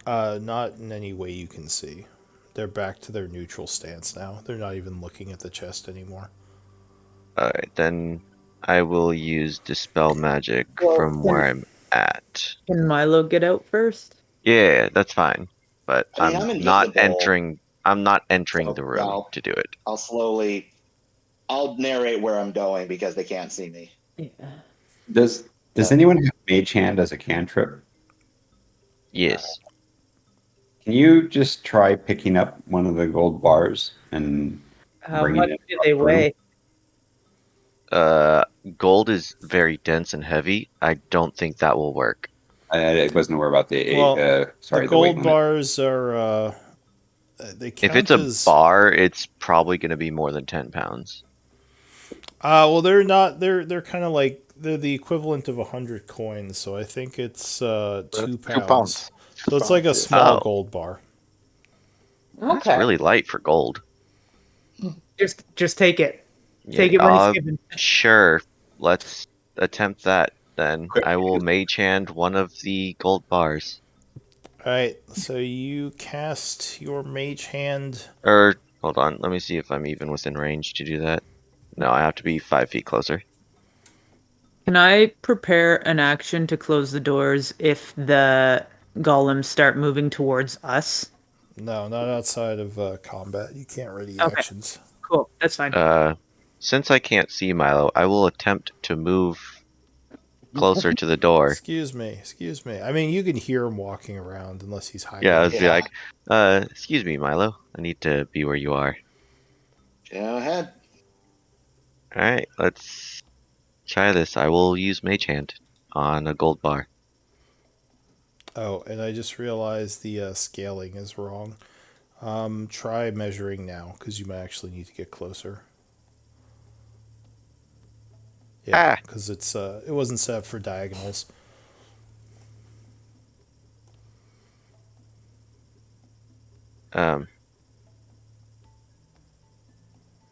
Not in any way you can see. They're back to their neutral stance now. They're not even looking at the chest anymore. Alright, then I will use Dispel Magic Well, from where I'm at. Can Milo get out first? Yeah, that's fine. But I mean, I'm I'm not invisible. entering So, the room to do it. I'll narrate where I'm going because they can't see me. Yeah. Does anyone have Mage Hand as a cantrip? Yes. Can you just try picking up one of the gold bars and How bringing much it do across they the room? weigh? Gold is very dense and heavy. I don't think that will work. I wasn't aware about the Well, the the weight gold limit. bars are they count If it's a as bar, it's probably going to be more than 10 pounds. well, they're not. They're kind of like they're the equivalent of 100 coins. So I think it's 2 2 pounds. pounds. So it's like a 2 pounds, yeah. small Oh. gold bar. That's Okay. really light for gold. Just take it. Yeah, Take it when it's given. sure. Let's attempt that then. I will mage hand one of the gold bars. All right. So you cast your mage hand. Hold on. Let me see if I'm even within range to do that. No, I have to be 5 feet closer. Can I prepare an action to close the doors if the golems start moving towards us? No, not outside of combat. You can't ready Okay. actions. Cool. That's fine. Since I can't see Milo, I will attempt to move closer to the door. Excuse me. I mean, you can hear him walking around unless he's hiding. Yeah, I was Yeah. like, excuse me, Milo. I need to be where you are. Go ahead. All right, let's try this. I will use Mage Hand on a gold bar. Oh, and I just realized the scaling is wrong. Try measuring now, because you might actually need to get closer. Yeah, because it wasn't set up for diagonals.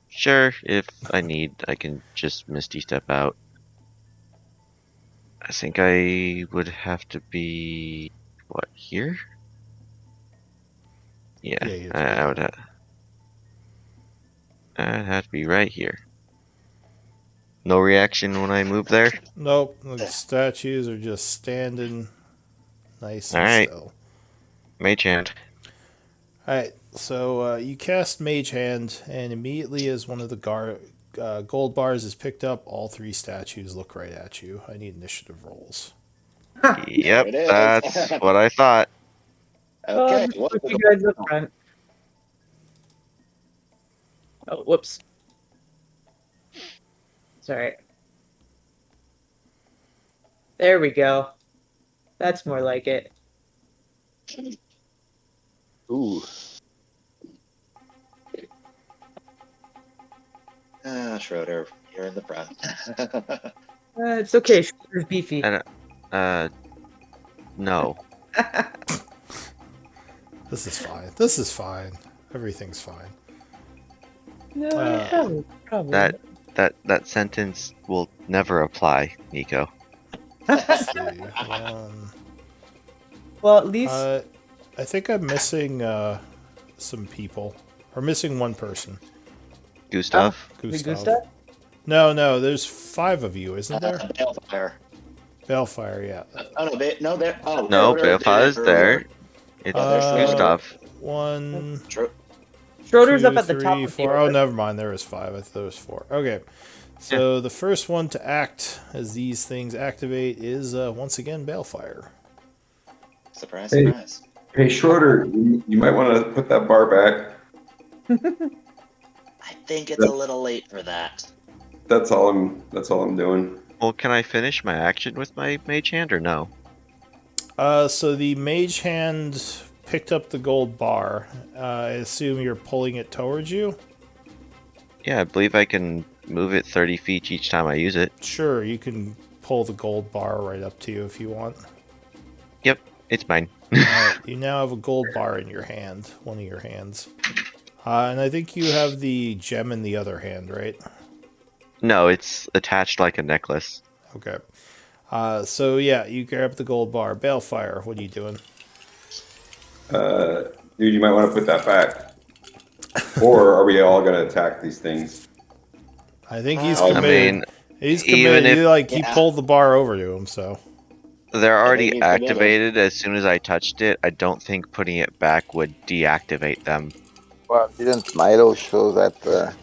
Sure, if I need, I can just Misty Step out. I think I would have to be, what, here? Yeah, Yeah, you'd I be would have. I'd have to be right here. No reaction when I move there? Nope, the statues are just standing nice and Alright. still. Mage Hand. Alright, so you cast Mage Hand, and immediately as one of the gold bars is picked up, all 3 statues look right at you. I need initiative rolls. Yep, There it is. that's what I thought. Okay. Just What put is you the- guys up front. Oh, whoops. Sorry. There we go. That's more like it. Ooh. Schroeder, you're in the front. It's okay. Shredder's beefy. No. This is fine. Everything's fine. No, I have a problem. That sentence will never apply, Nico. Let's see. Well, at least I think I'm missing some people. Or missing one person. Gustav? Gustav? No, there's 5 of you, isn't there? Balefire. Balefire, yeah. Oh no, they're. Oh No, Schroeder Balefire is did it there. earlier. It's there's Gustav. 1, Schroeder's 2, up at the 3, top of 4. the Oh, order. never mind. There was 5. I thought there was 4. Okay. So the first one to act as these things activate is once again Balefire. Surprise, Hey. surprise. Hey, Schroeder, you might want to put that bar back. I think it's a little late for that. That's all I'm doing. Well, can I finish my action with my Mage Hand or no? So the Mage Hand picked up the gold bar. I assume you're pulling it towards you? Yeah, I believe I can move it 30 feet each time I use it. Sure, you can pull the gold bar right up to you if you want. Yep, it's mine. Alright, you now have a gold bar in your hand, one of your hands. And I think you have the gem in the other hand, right? No, it's attached like a necklace. Okay. So yeah, you grab the gold bar. Balefire, what are you doing? Dude, you might want to put that back. Or are we all gonna attack these things? I think he's I committed. mean, He's even committed. if- You Yeah. pulled the bar over to him, so. They're I think already he's committed. activated as soon as I touched it. I don't think putting it back would deactivate them. Well, didn't Milo show that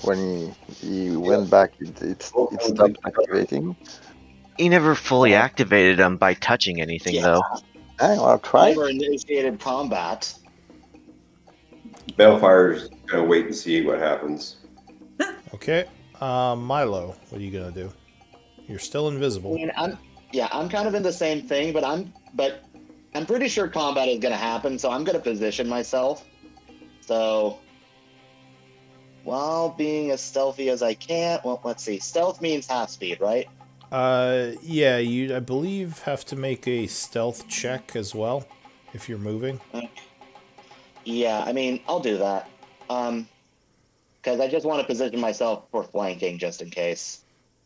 when he went back, it stopped activating? He never fully activated them by touching anything, Yeah. though. I want to try. Never initiated combat. Balefire's gonna wait and see what happens. Okay. Milo, what are you gonna do? You're still I invisible. mean, I'm kind of in the same thing, but I'm pretty sure combat is going to happen, so I'm going to position myself. So, while being as stealthy as I can, well, let's see. Stealth means half speed, right? Yeah, you I believe have to make a stealth check as well if you're moving. Yeah, I mean, I'll do that. Because I just want to position myself for flanking just in case.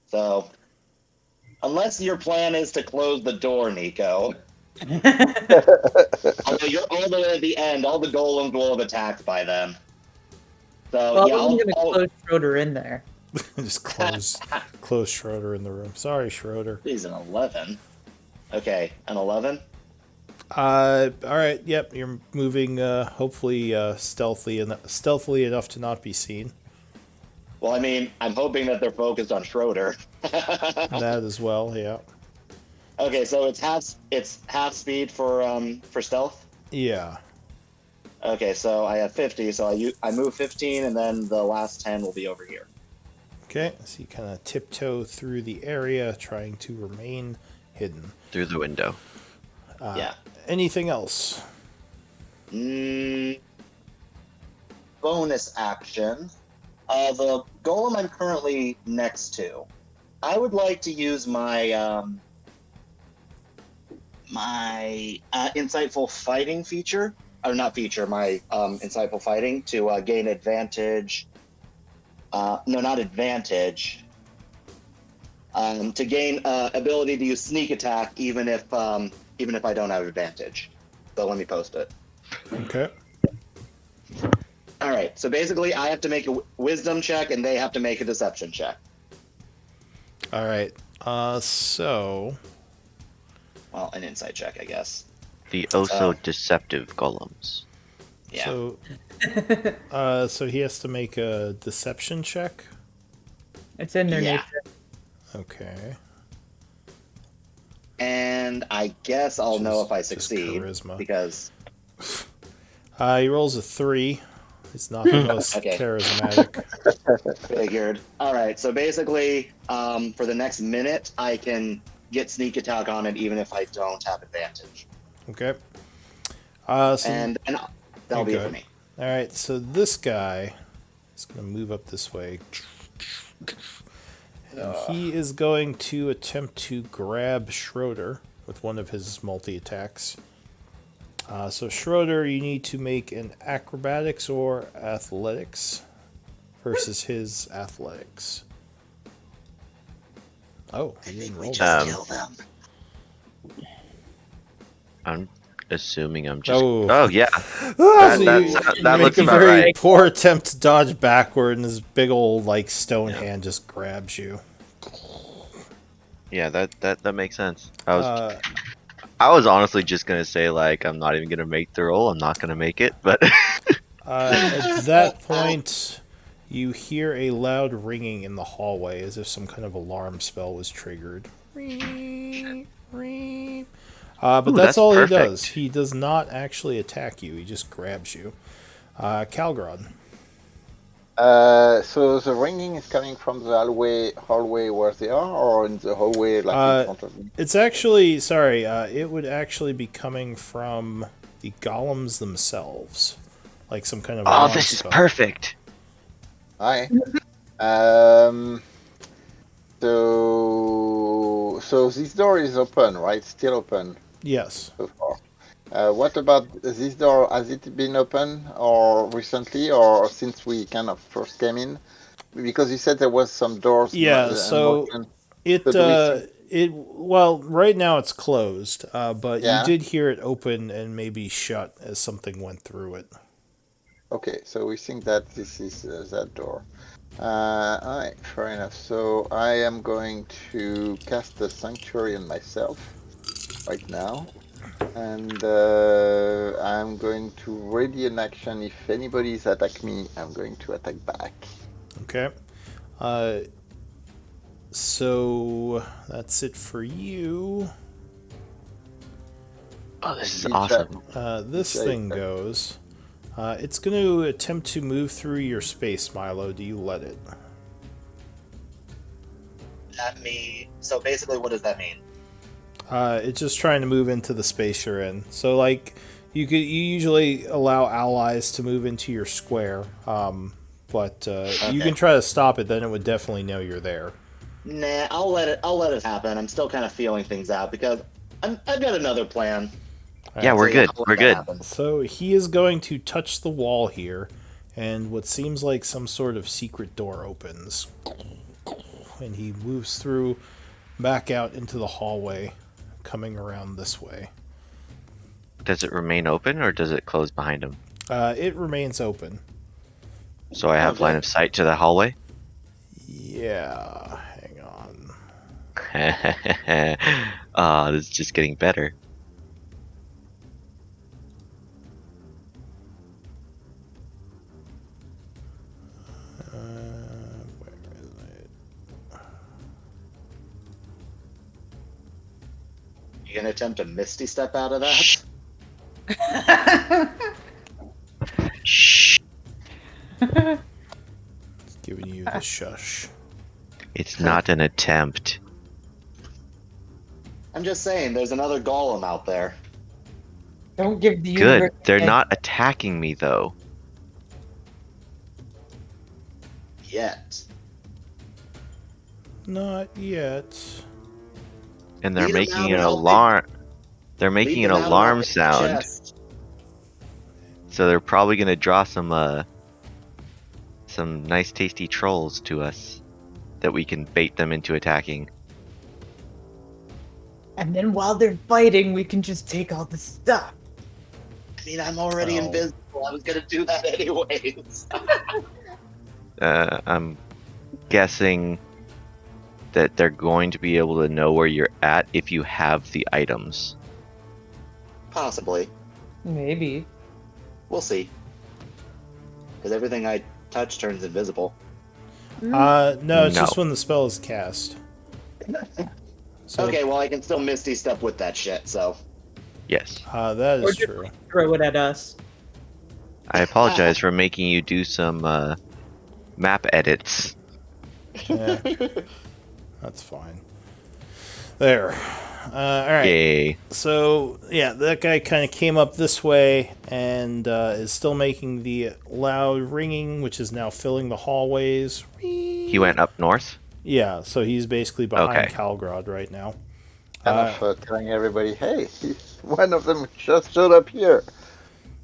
So, unless your plan is to close the door, Nico. Although you're all the way at the end, all the golems will have attacked by then. So Well, yeah, I wasn't I'll gonna close Schroeder in there. Just close Schroeder in the room. Sorry, Schroeder. he's an 11. Okay, an 11. All right. Yep, you're moving. Hopefully, stealthily enough to not be seen. Well, I mean, I'm hoping that they're focused on Schroeder. That as well. Yeah. Okay, so it's half speed for stealth. Yeah. Okay, so I have 50, so I move 15, and then the last 10 will be over here. Okay, so you kind of tiptoe through the area, trying to remain hidden. Through the window. Yeah. Anything else? Bonus action. The golem I'm currently next to. I would like to use my insightful fighting feature, or not feature, my insightful fighting to gain advantage. No, not advantage. To gain ability to use sneak attack, even if I don't have advantage. So let me post it. Okay. All right. So basically, I have to make a wisdom check, and they have to make a deception check. All right. So. Well, an insight check, I guess. The so deceptive golems. Yeah. So he has to make a deception check. It's in their Yeah. nature. Okay. And I guess I'll know if I succeed charisma. because He rolls a 3. He's not the most Okay. charismatic. figured. All right. So basically, for the next minute, I can get sneak attack on it, even if I don't have advantage. Okay. And that'll be it for me. All right. So this guy is going to move up this way. And he is going to attempt to grab Schroeder with one of his multi-attacks. So Schroeder, you need to make an acrobatics or athletics versus his athletics. Oh, he didn't roll that. Kill them. I'm assuming I'm just. Oh. Oh yeah. So that you looks make a about very right. poor attempt to dodge backward, and this big old hand just grabs you. Yeah, that makes sense. I was honestly just gonna say like I'm not even gonna make the roll. I'm not gonna make it, but At that point, you hear a loud ringing in the hallway, as if some kind of alarm spell was triggered. But Ooh, that's that's all perfect. he does. He does not actually attack you. He just grabs you. Calgrod. So the ringing is coming from the hallway where they are, or in the hallway in front of me? It's actually, sorry, it would actually be coming from the golems themselves. Like some kind of oh, alarm this is spell. perfect. Hi. So this door is open, right? Still open Yes. so far. What about this door? Has it been open or recently, or since we kind of first came in? Because you said there was some doors. Yeah, so well, right now it's closed, but you did hear it open and maybe shut as something went through it. Okay, so we think that this is that door. Alright, fair enough. So I am going to cast the Sanctuary on myself right now. And I'm going to ready an action. If anybody's attack me, I'm going to attack back. Okay. So that's it for you. Oh, this is awesome. This thing goes. It's going to attempt to move through your space, Milo. Do you let it? So basically, what does that mean? It's just trying to move into the space you're in. So, like, you usually allow allies to move into your square, but you can try to stop it. Then it would definitely know you're there. Nah, I'll let it happen. I'm still kind of feeling things out because I've got another plan. Yeah, we're good. We're good. So he is going to touch the wall here, and what seems like some sort of secret door opens, and he moves through, back out into the hallway, coming around this way. Does it remain open or does it close behind him? It remains open. So I have line of sight to the hallway? Yeah, hang on. This is just getting better. Where is it? You gonna attempt a misty step out of that? Shh. Shh. Giving you the shush. It's not an attempt. I'm just saying, there's another golem out there. Don't give the Good. universe. They're a- not attacking me though. Yet. Not yet. And they're Lead 'em making out an and I'll alarm. They're Lead making an them out and I'll alarm hit the sound. chest. So they're probably gonna draw some nice tasty trolls to us that we can bait them into attacking. And then while they're fighting, we can just take all the stuff. I mean, I'm already Oh. invisible. I was gonna do that anyways. I'm guessing that they're going to be able to know where you're at if you have the items. Possibly. Maybe. We'll see. Because everything I touch turns invisible. No, it's No. just when the spell is cast. So, Okay, well, I can still misty step with that shit, so. Yes. that Or is just true. throw it at us. I apologize for making you do some map edits. Yeah, that's fine. There. All right. Yay. So, yeah, that guy kind of came up this way and is still making the loud ringing, which is now filling the hallways. He went up north? Yeah, so he's basically behind Okay. Calgrod right now. Kind of telling everybody, hey, one of them just showed up here.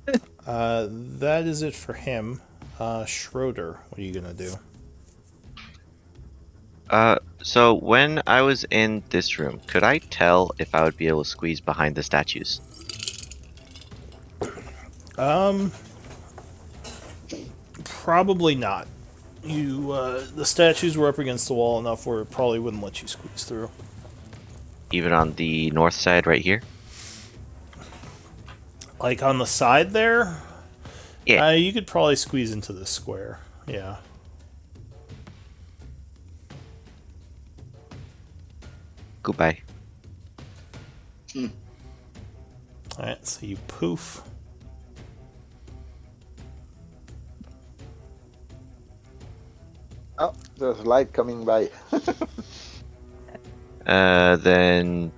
That is it for him. Schroeder, what are you going to do? So when I was in this room, could I tell if I would be able to squeeze behind the statues? Probably not. The statues were up against the wall enough where it probably wouldn't let you squeeze through. Even on the north side right here? Like on the side there? Yeah. You could probably squeeze into this square. Yeah. Goodbye. Alright, so you poof. Oh, there's light coming by. Then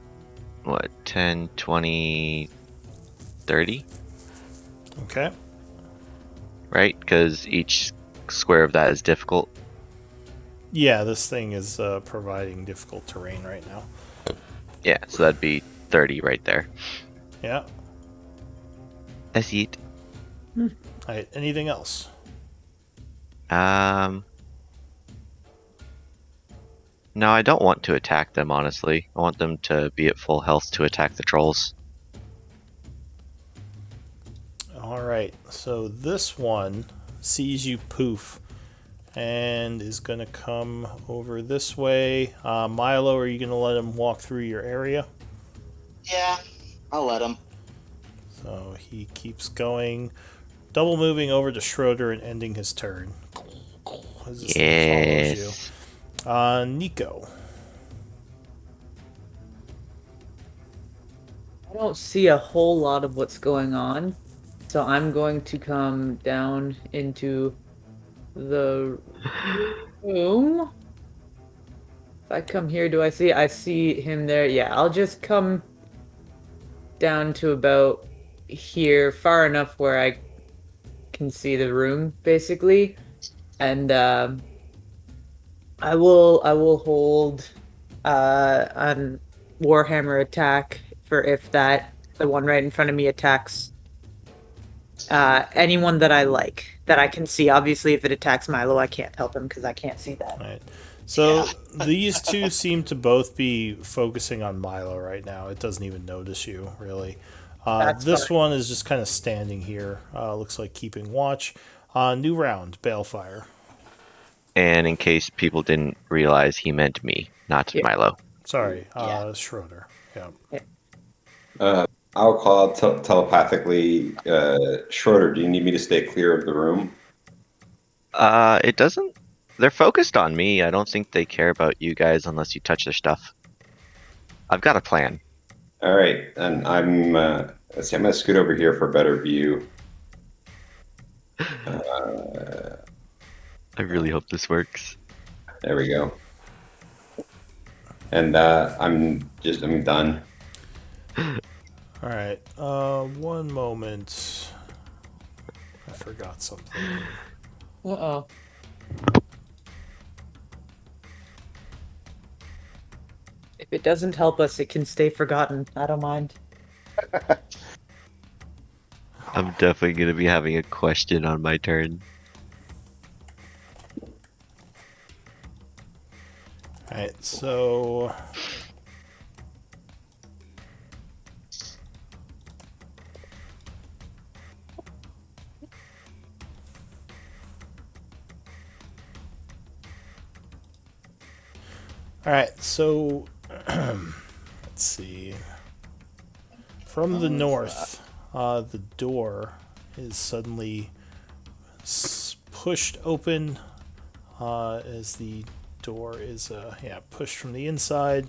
what? 10, 20, 30? Okay. Right? Because each square of that is difficult. Yeah, this thing is providing difficult terrain right now. Yeah, so that'd be 30 right there. Yeah. That's it. Alright, anything else? No, I don't want to attack them, honestly. I want them to be at full health to attack the trolls. Alright, so this one sees you poof and is going to come over this way. Milo, are you going to let him walk through your area? Yeah, I'll let him. So he keeps going, double moving over to Schroeder and ending his turn. As this thing follows Yes. you. Nico. I don't see a whole lot of what's going on, so I'm going to come down into the room. If I come here, do I see? I see him there. Yeah, I'll just come down to about here, far enough where I can see the room, basically, and I will hold an Warhammer attack for if the one right in front of me attacks anyone that I like, that I can see. Obviously, if it attacks Milo, I can't help him because I can't see that. Right. So these two seem to both be focusing on Milo right now. It doesn't even notice you, really. This fine. one is just kind of standing here. Looks like keeping watch. New round, Balefire. And in case people didn't realize, he meant me, not Yeah. Milo. Sorry, Yeah. Schroeder. Yeah. I'll call telepathically. Schroeder, do you need me to stay clear of the room? It doesn't. They're focused on me. I don't think they care about you guys unless you touch their stuff. I've got a plan. All right, and let's see, I'm gonna scoot over here for a better view. I really hope this works. There we go. And I'm done. All right. One moment. I forgot something. Uh-oh. If it doesn't help us, it can stay forgotten. I don't mind. I'm definitely gonna be having a question on my turn. All right. So. All right. So. Let's see. From the north, the door is suddenly pushed open as the door is pushed from the inside,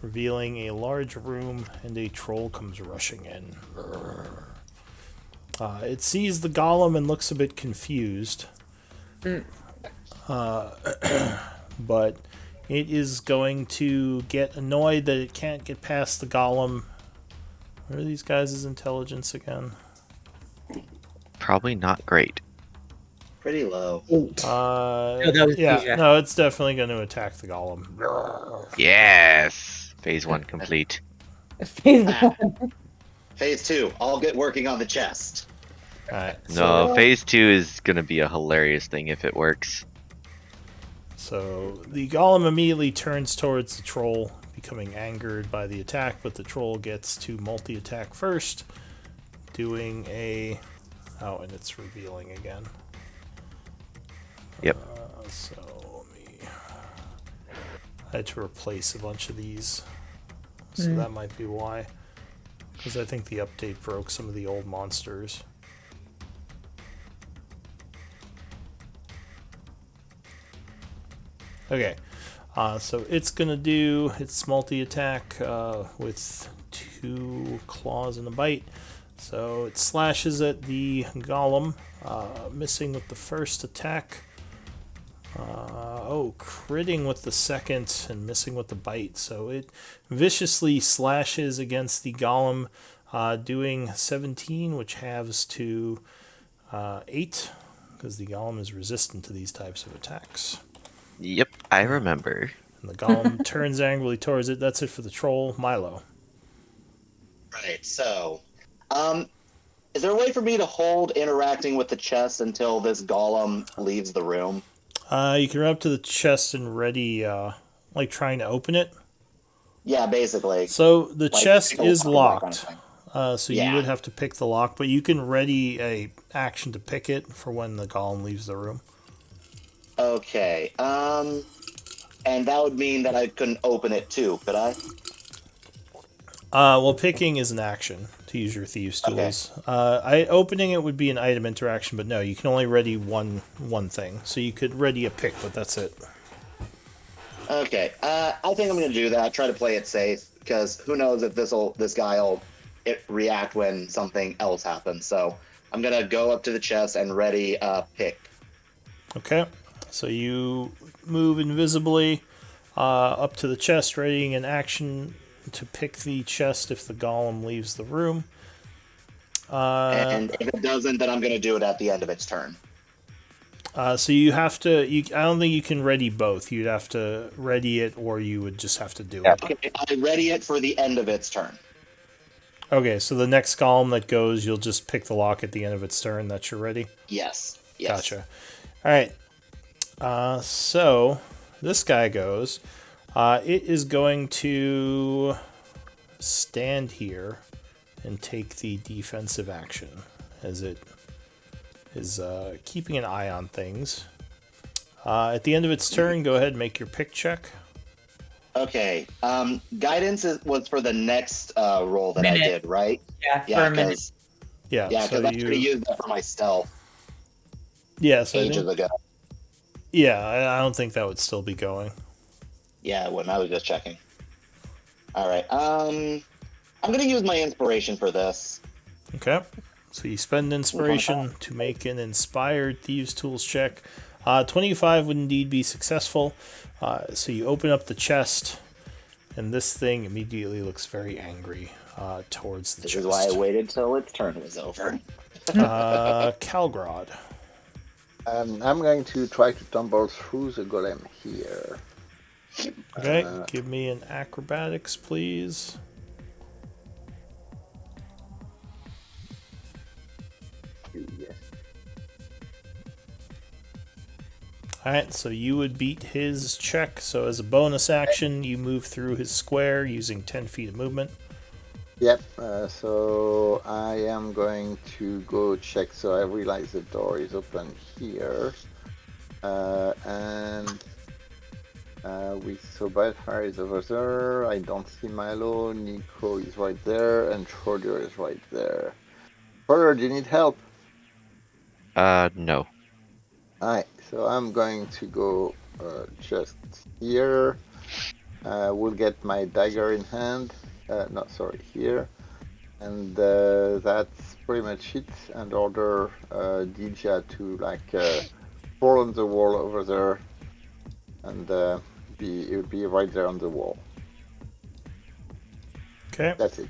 revealing a large room, and a troll comes rushing in. It sees the golem and looks a bit confused, but it is going to get annoyed that it can't get past the golem. What are these guys' intelligence again? Probably not great. Pretty low. that was Yeah, Tisha. no, it's definitely going to attack the golem. Yes! Phase 1 complete. Phase 2, I'll get working on the chest. Alright, No, so, phase 2 is gonna be a hilarious thing if it works. so the golem immediately turns towards the troll, becoming angered by the attack, but the troll gets to multi-attack first, doing a... Oh, and it's revealing again. Yep. So, let me... I had to replace a bunch of these, so that might be why. Because I think the update broke some of the old monsters. Okay, so it's gonna do its multi-attack with 2 claws and a bite. So it slashes at the golem, missing with the first attack. Critting with the second and missing with the bite. So it viciously slashes against the golem, doing 17, which halves to 8, because the golem is resistant to these types of attacks. Yep, I remember. And the golem turns angrily towards it. That's it for the troll. Milo. Right, so, is there a way for me to hold interacting with the chest until this golem leaves the room? You can run up to the chest and ready, like trying to open it. Yeah, basically. So the Like, chest pick a is lock kind locked. of So Yeah. you would have to pick the lock, but you can ready a action to pick it for when the golem leaves the room. Okay, and that would mean that I couldn't open it too, could I? Well, picking is an action to use your thieves' tools. Opening it would be an item interaction, but no, you can only ready one thing. So you could ready a pick, but that's it. Okay, I think I'm gonna do that. Try to play it safe, because who knows if this guy will react when something else happens. So I'm gonna go up to the chest and ready a pick. Okay, so you move invisibly up to the chest, readying an action to pick the chest if the golem leaves the room. And if it doesn't, then I'm gonna do it at the end of its turn. So you have to. I don't think you can ready both. You'd have to ready it, or you would just have to do it. Okay, I ready it for the end of its turn. Okay, so the next golem that goes, you'll just pick the lock at the end of its turn. That you're ready. Yes. Gotcha. All right. So this guy goes. It is going to stand here and take the defensive action as it is keeping an eye on things. At the end of its turn, go ahead and make your pick check. Okay. Guidance was for the next roll that I did, right? Yeah, for a minute. Yeah, Yeah, so because I already used that for my stealth Yeah, so ages ago. Yeah, I don't think that would still be going. Yeah, when I was just checking. All right. I I'm going to use my inspiration for this. Okay. So you spend inspiration to make an inspired thieves tools check. 25 would indeed be successful. So you open up the chest, and this thing immediately looks very angry towards the This chest. is why I waited till its turn was over. Calgrod. I'm going to try to tumble through the golem here. Okay, give me an acrobatics, please. Yes. Alright, so you would beat his check. So as a bonus action, you move through his square using 10 feet of movement. Yep, so I am going to go check. So I realize the door is open here. So Baldfire is over there. I don't see Milo. Nico is right there, and Schroeder is right there. Schroeder, do you need help? No. Alright, so I'm going to go just here. We'll get my dagger in hand. No, sorry, here. And that's pretty much it. And order Dija to fall on the wall over there, and it would be right there on the wall. Okay. That's it.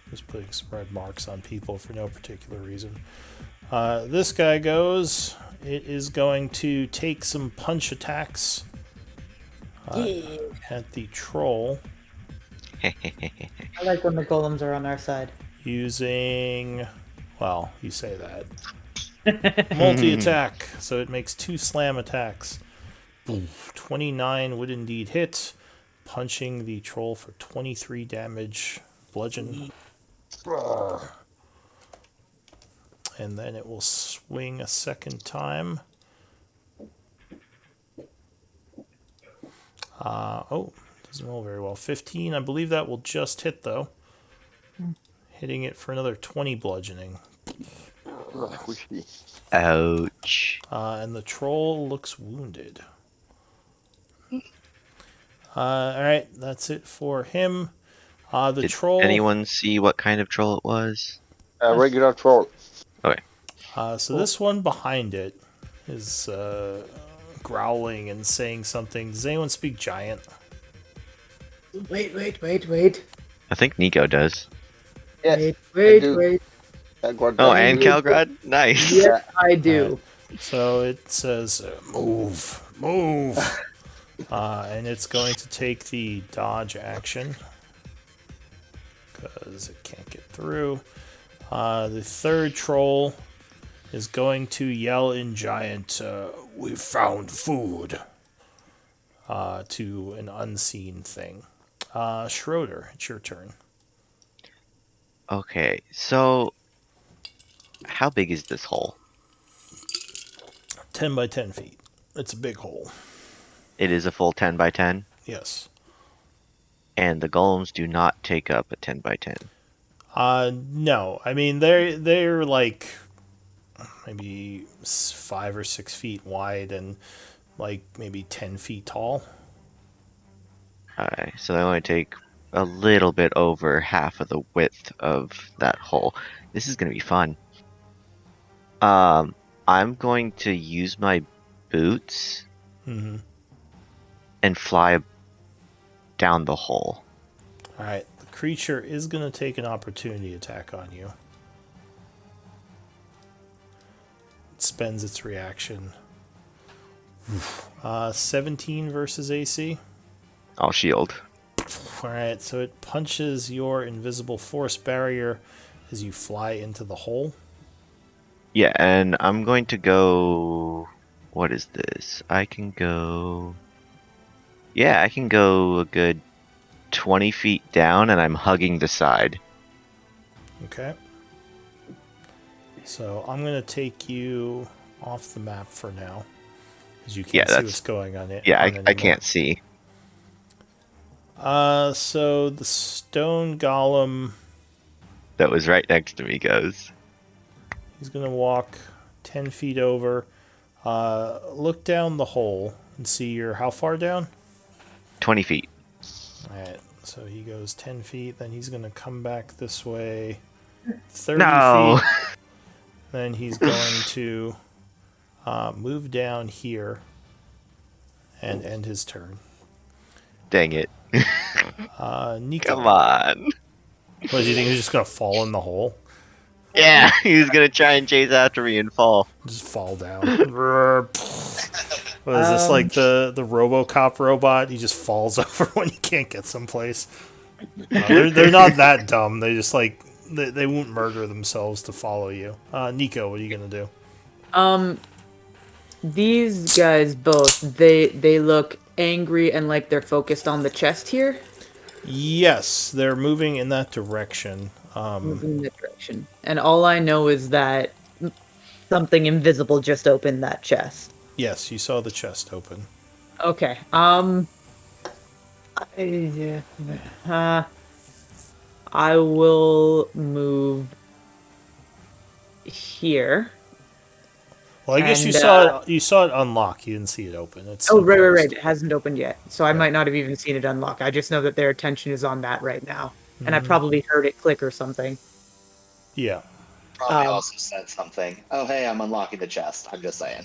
Just putting some red marks on people for no particular reason. This guy goes. It is going to take some punch attacks at the troll. I like when the golems are on our side. Using, well, you say that. Multi-attack, so it makes 2 slam attacks. 29 would indeed hit, punching the troll for 23 damage, bludgeon. And then it will swing a second time. Doesn't roll very well. 15, I believe that will just hit, though. Hitting it for another 20 bludgeoning. Ouch. And the troll looks wounded. Alright, that's it for him. Did troll. anyone see what kind of troll it was? A regular troll. Okay. So this one behind it is growling and saying something. Does anyone speak giant? Wait. I think Nico does. Yes, Wait. Oh, and Calgrad? Nice. Yes, I do. So it says, move. And it's going to take the dodge action because it can't get through. The third troll is going to yell in giant, "We've found food," to an unseen thing. Schroeder, it's your turn. Okay, so how big is this hole? 10 by 10 feet. It's a big hole. It is a full 10 by 10, Yes. and the golems do not take up a 10 by 10. No. I mean, they're like maybe 5 or 6 feet wide and like maybe 10 feet tall. Alright, so they only take a little bit over half of the width of that hole. This is going to be fun. I'm going to use my boots and fly down the hole. Alright, the creature is going to take an opportunity attack on you. It spends its reaction. 17 versus AC. I'll shield. Alright, so it punches your invisible force barrier as you fly into the hole. Yeah, and I'm going to go... What is this? I can go... Yeah, I can go a good 20 feet down, and I'm hugging the side. Okay. So I'm going to take you off the map for now, because you can't see what's going on it. Yeah, I can't see. So the stone golem, That was right next to me goes. he's going to walk 10 feet over, look down the hole, and see you're how far down? 20 feet. Alright, so he goes 10 feet, then he's going to come back this way 30 No! feet. Then he's going to move down here and end his turn. Dang it. Nico. Come on. What, do you think he's just going to fall in the hole? Yeah, he was gonna try and chase after me and fall. Just fall down. What is this, like the RoboCop robot? He just falls over when he can't get someplace. They're not that dumb. They just like they won't murder themselves to follow you. Nico, what are you gonna do? These guys both, they look angry and like they're focused on the chest here. Yes, they're moving in that direction. Moving in that direction. And all I know is that something invisible just opened that chest. Yes, you saw the chest open. Okay. I will move here. Well, I guess And, you saw it unlock. You didn't see it open. It's Oh, right. closed. It hasn't opened yet. So I might not have even seen it unlock. I just know that their attention is on that right now. And I probably heard it click or something. Yeah. Probably also said something. Oh, hey, I'm unlocking the chest. I'm just saying.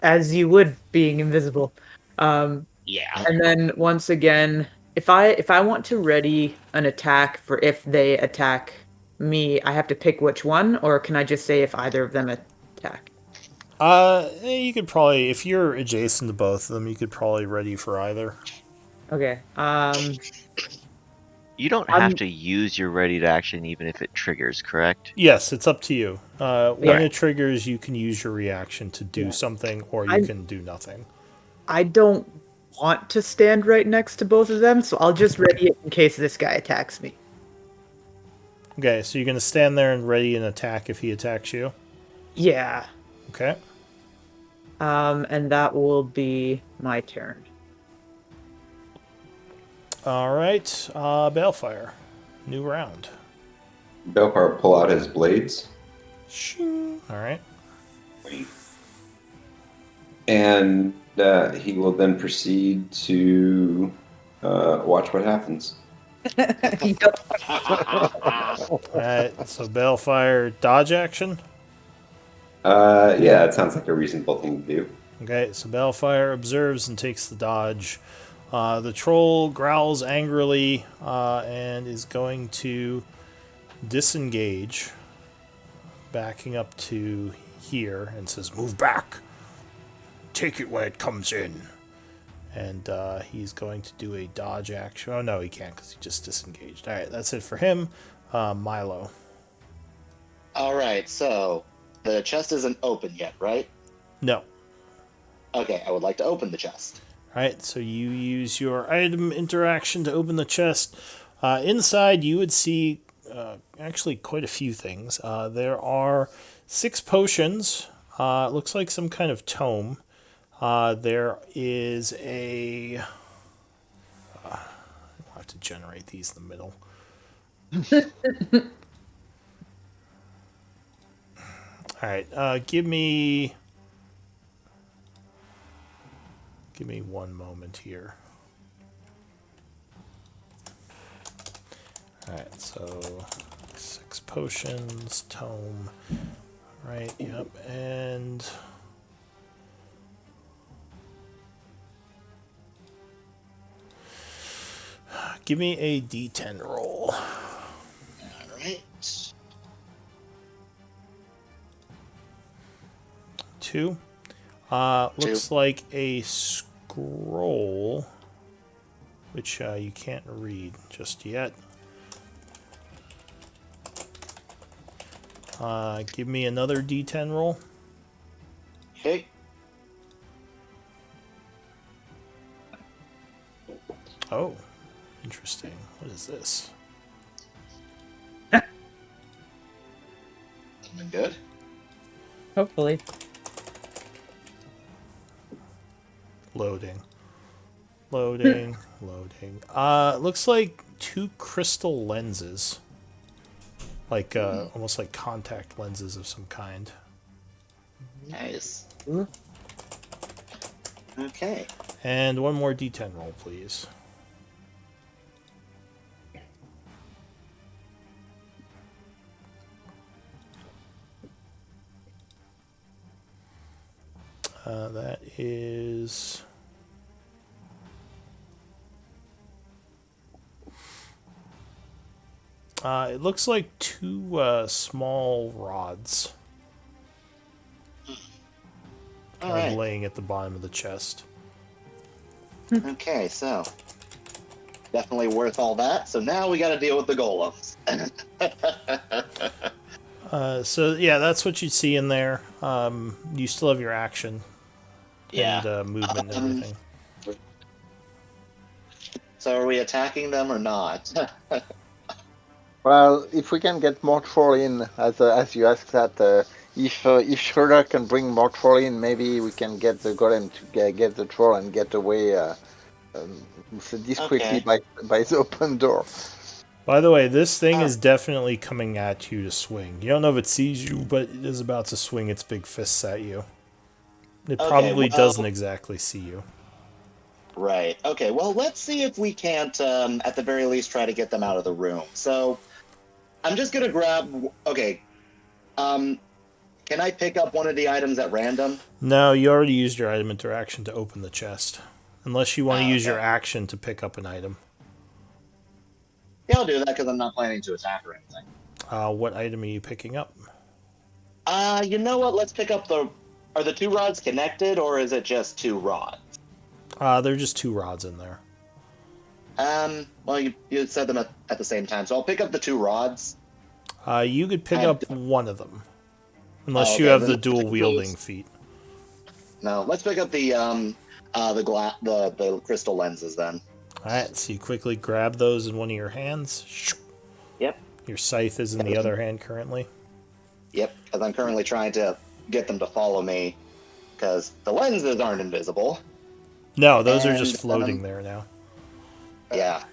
As you would, being invisible. Yeah. And then once again, if I want to ready an attack for if they attack me, I have to pick which one, or can I just say if either of them attack? You could probably, if you're adjacent to both of them, you could probably ready for either. Okay. You don't have to use your ready to action even if it triggers, correct? Yes, it's up to you. When Yeah. it triggers, you can use your reaction to do something, or you can do nothing. I don't want to stand right next to both of them, so I'll just ready it in case this guy attacks me. Okay, so you're going to stand there and ready an attack if he attacks you? Yeah. Okay. And that will be my turn. All right, Balefire. New round. Belcar pull out his blades. Shing. All right. And he will then proceed to watch what happens. All right, so Balefire dodge action. Yeah, it sounds like a reasonable thing to do. Okay, so Balefire observes and takes the dodge. The troll growls angrily and is going to disengage, backing up to here, and says, "Move back! Take it when it comes in." And he's going to do a dodge action. Oh, no, he can't because he just disengaged. All right, that's it for him. Milo. All right, so the chest isn't open yet, right? No. Okay, I would like to open the chest. All right, so you use your item interaction to open the chest. Inside, you would see actually quite a few things. There are 6 potions. It looks like some kind of tome. There is a... I'll have to generate these in the middle. All right, give me one moment here. All right, so 6 potions, tome, right? Yep, and give me a D10 roll. All right. 2. Looks like a scroll, which you can't read just yet. Give me another D10 roll. Okay. Oh, interesting. What is this? Something good. Hopefully. Loading. Loading. Looks like 2 crystal lenses. Like, almost like contact lenses of some kind. Nice. Okay. And one more D10 roll, please. That is... it looks like two small rods. All Kind of right. laying at the bottom of the chest. Okay, so definitely worth all that. So now we got to deal with the golems. So yeah, that's what you see in there. You still have your action Yeah. and movement and everything. So are we attacking them or not? Well, if we can get more troll in, as you asked that, if Schroeder can bring more troll in, maybe we can get the golem to get the troll and get away discreetly Okay. by the open door. By the way, this thing Ah. is definitely coming at you to swing. You don't know if it sees you, but it is about to swing its big fists at you. It Okay, probably well- doesn't exactly see you. Right. Okay. Well, let's see if we can't, at the very least, try to get them out of the room. So, I'm just gonna grab. Okay. Can I pick up one of the items at random? No, you already used your item interaction to open the chest. Unless you want to use your Okay. action to pick up an item. Yeah, I'll do that because I'm not planning to attack or anything. What item are you picking up? You know what? Let's pick up the. Are the two rods connected, or is it just two rods? There are just two rods in there. Well, you said them at the same time, so I'll pick up the two rods. You could pick I up one of them. Unless Oh, you okay, have then the let's dual pick wielding those. feat. No, let's pick up the crystal lenses then. Alright, so you quickly grab those in one of your hands. Yep. Your scythe is in the other hand currently. Yep, because I'm currently trying to get them to follow me, because the lenses aren't invisible. No, those are And, just floating there now. Yeah.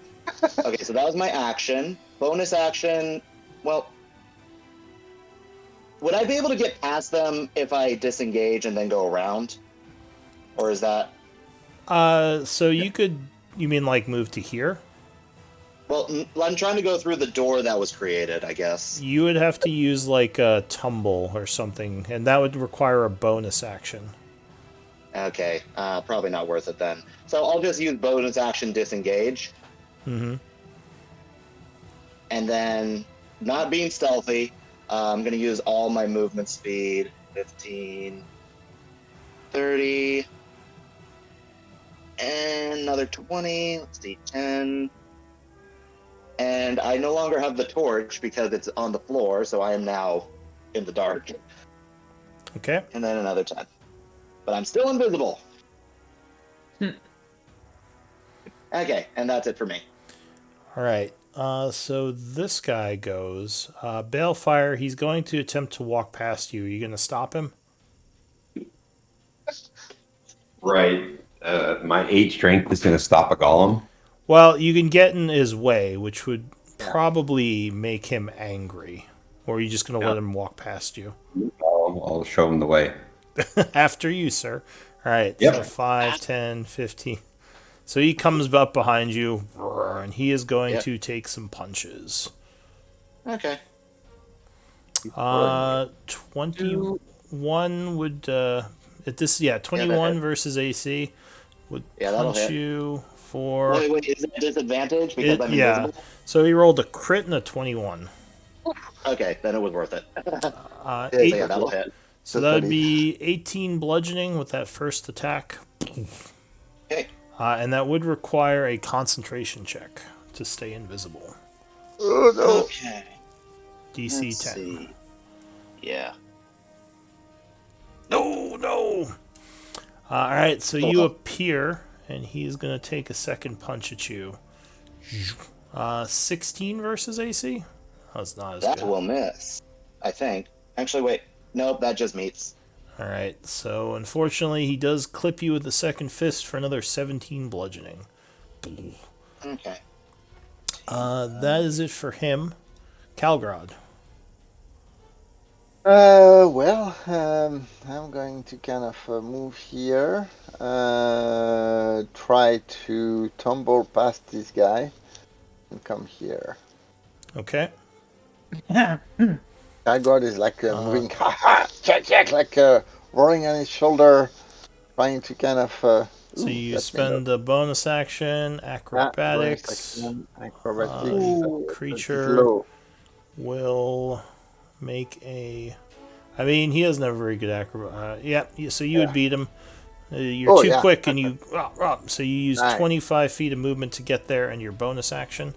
Okay, so that was my action. Bonus action. Well, would I be able to get past them if I disengage and then go around? Or is that... So you could... You mean like move to here? Well, I'm trying to go through the door that was created, I guess. You would have to use like a tumble or something, and that would require a bonus action. Okay, probably not worth it then. So I'll just use bonus action disengage. Mm-hmm. And then, not being stealthy, I'm going to use all my movement speed. 15, 30, and another 20. Let's see, 10. And I no longer have the torch because it's on the floor, so I am now in the dark. Okay. And then another 10. But I'm still invisible. Okay, and that's it for me. Alright. So this guy goes. Balefire, he's going to attempt to walk past you. Are you going to stop him? Right. My 8 strength is going to stop a golem. Well, you can get in his way, which would probably make him angry. Or are you just going to let him walk past you? I'll show him the way. After you, sir. Alright, Yep. so 5, 10, 15. So he comes up behind you, and he is going to take some punches. Okay. 21 would... at this, 21 versus AC would that'll punch hit. you for... Wait, is it a disadvantage because I'm invisible? So he rolled a crit and a 21. Okay, then it was worth it. Eight, Yeah, that'll hit. so that would be 18 bludgeoning with that first attack. Okay. And that would require a concentration check to stay invisible. Oh no! Okay. DC Let's 10. see. Yeah. No! Alright, so you appear, and he's going to take a second punch at you. 16 versus AC? That's not as That good. will miss, I think. Actually, wait. Nope, that just meets. Alright, so unfortunately, he does clip you with the second fist for another 17 bludgeoning. Okay. That is it for him. Calgrod. I'm going to kind of move here to try to tumble past this guy and come here. Okay. Guard is like moving, check, like rolling on his shoulder, trying to kind of. So you spend a bonus action, acrobatics. Acrobatics. Creature will make a. I mean, he doesn't have a very good acrobat. So you would beat him. You're too quick, and you. So you use 25 feet of movement to get there, and your bonus action.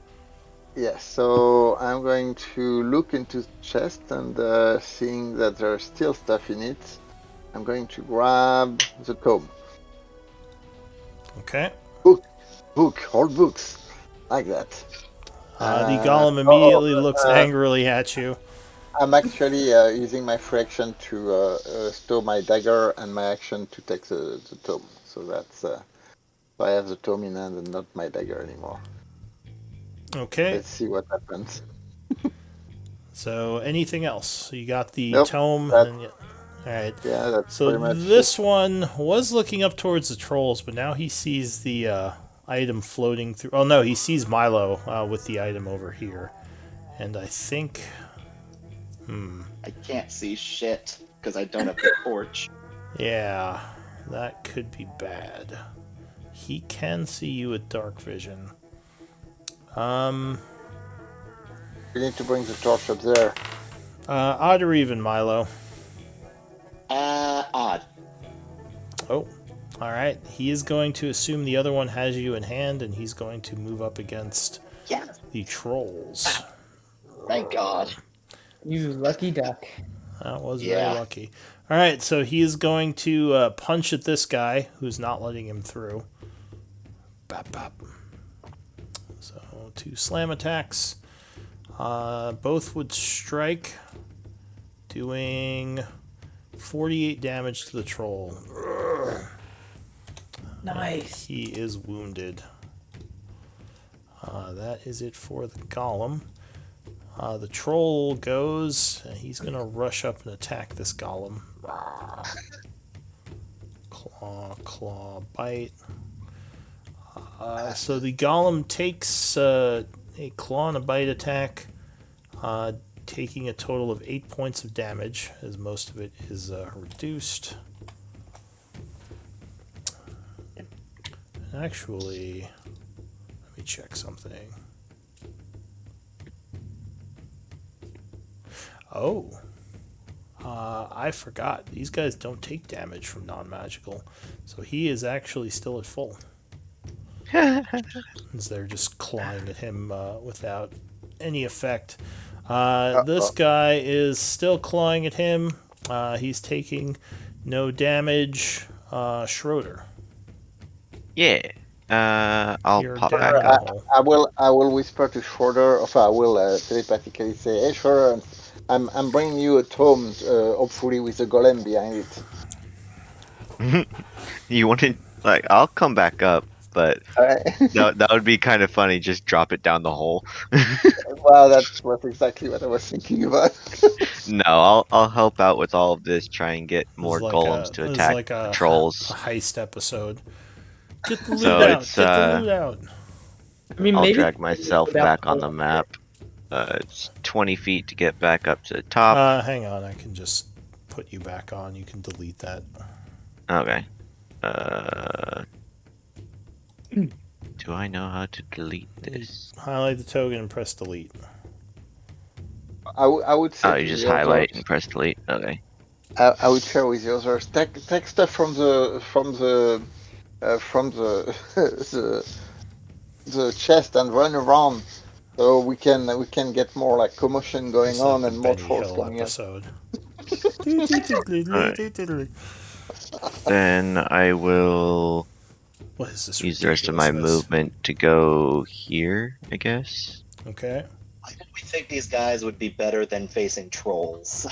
Yes, so I'm going to look into the chest and seeing that there's still stuff in it, I'm going to grab the tome. Okay. Hold books, like that. The golem immediately looks angrily at you. I'm actually using my free action to store my dagger and my action to take the tome. So that's so I have the tome in hand and not my dagger anymore. Okay. Let's see what happens. So anything else? So you got the tome. All right. Yeah, that's so pretty much this one was looking up towards the trolls, but now he sees the item floating through. Oh no, he sees Milo with the item over here, and I think. I can't see shit because I don't have the torch. Yeah, that could be bad. He can see you with dark vision. You need to bring the torch up there. Odd or even, Milo? Odd. Oh, all right. He is going to assume the other one has you in hand, and he's going to move up against the trolls. Thank God. You lucky duck. That was very lucky. All right, so he is going to punch at this guy who's not letting him through. Bop, bop. So 2 slam attacks. Both would strike, doing 48 damage to the troll. Nice. He is wounded. That is it for the golem. The troll goes, and he's going to rush up and attack this golem. Claw, bite. So the golem takes a claw and a bite attack, taking a total of 8 points of damage, as most of it is reduced. Actually, let me check something. Oh, I forgot. These guys don't take damage from non-magical, so he is actually still at full. As they're just clawing at him without any effect. This guy is still clawing at him. He's taking no damage. Schroeder. Yeah. I'll You're pop down back in the up. hole. I will whisper to Schroeder, or I will telepathically say, "Hey, Schroeder, I'm bringing you a tome, hopefully with a golem behind it." You want to I'll come back up, but that would be kind of funny. Just drop it down the hole. Well, that's exactly what I was thinking about. No, I'll help out with all of this. Try and get more This is golems to this is attack like a trolls. a heist episode. Get the loot So out. it's, Get the loot out. I mean, I'll maybe drag myself back on the map. It's 20 feet to get back up to the top. Hang on, I can just put you back on. You can delete that. Okay. Do I know how to delete this? Highlight the token and press delete. I would say. Oh, you just highlight and press delete. Okay. I would share with the others. Take stuff from the the chest and run around, so we can get more like commotion going on like and the more Benny trolls Hill coming in. episode. Then I will What is this? use the rest of my movement to go here, I guess. Okay. We think these guys would be better than facing trolls.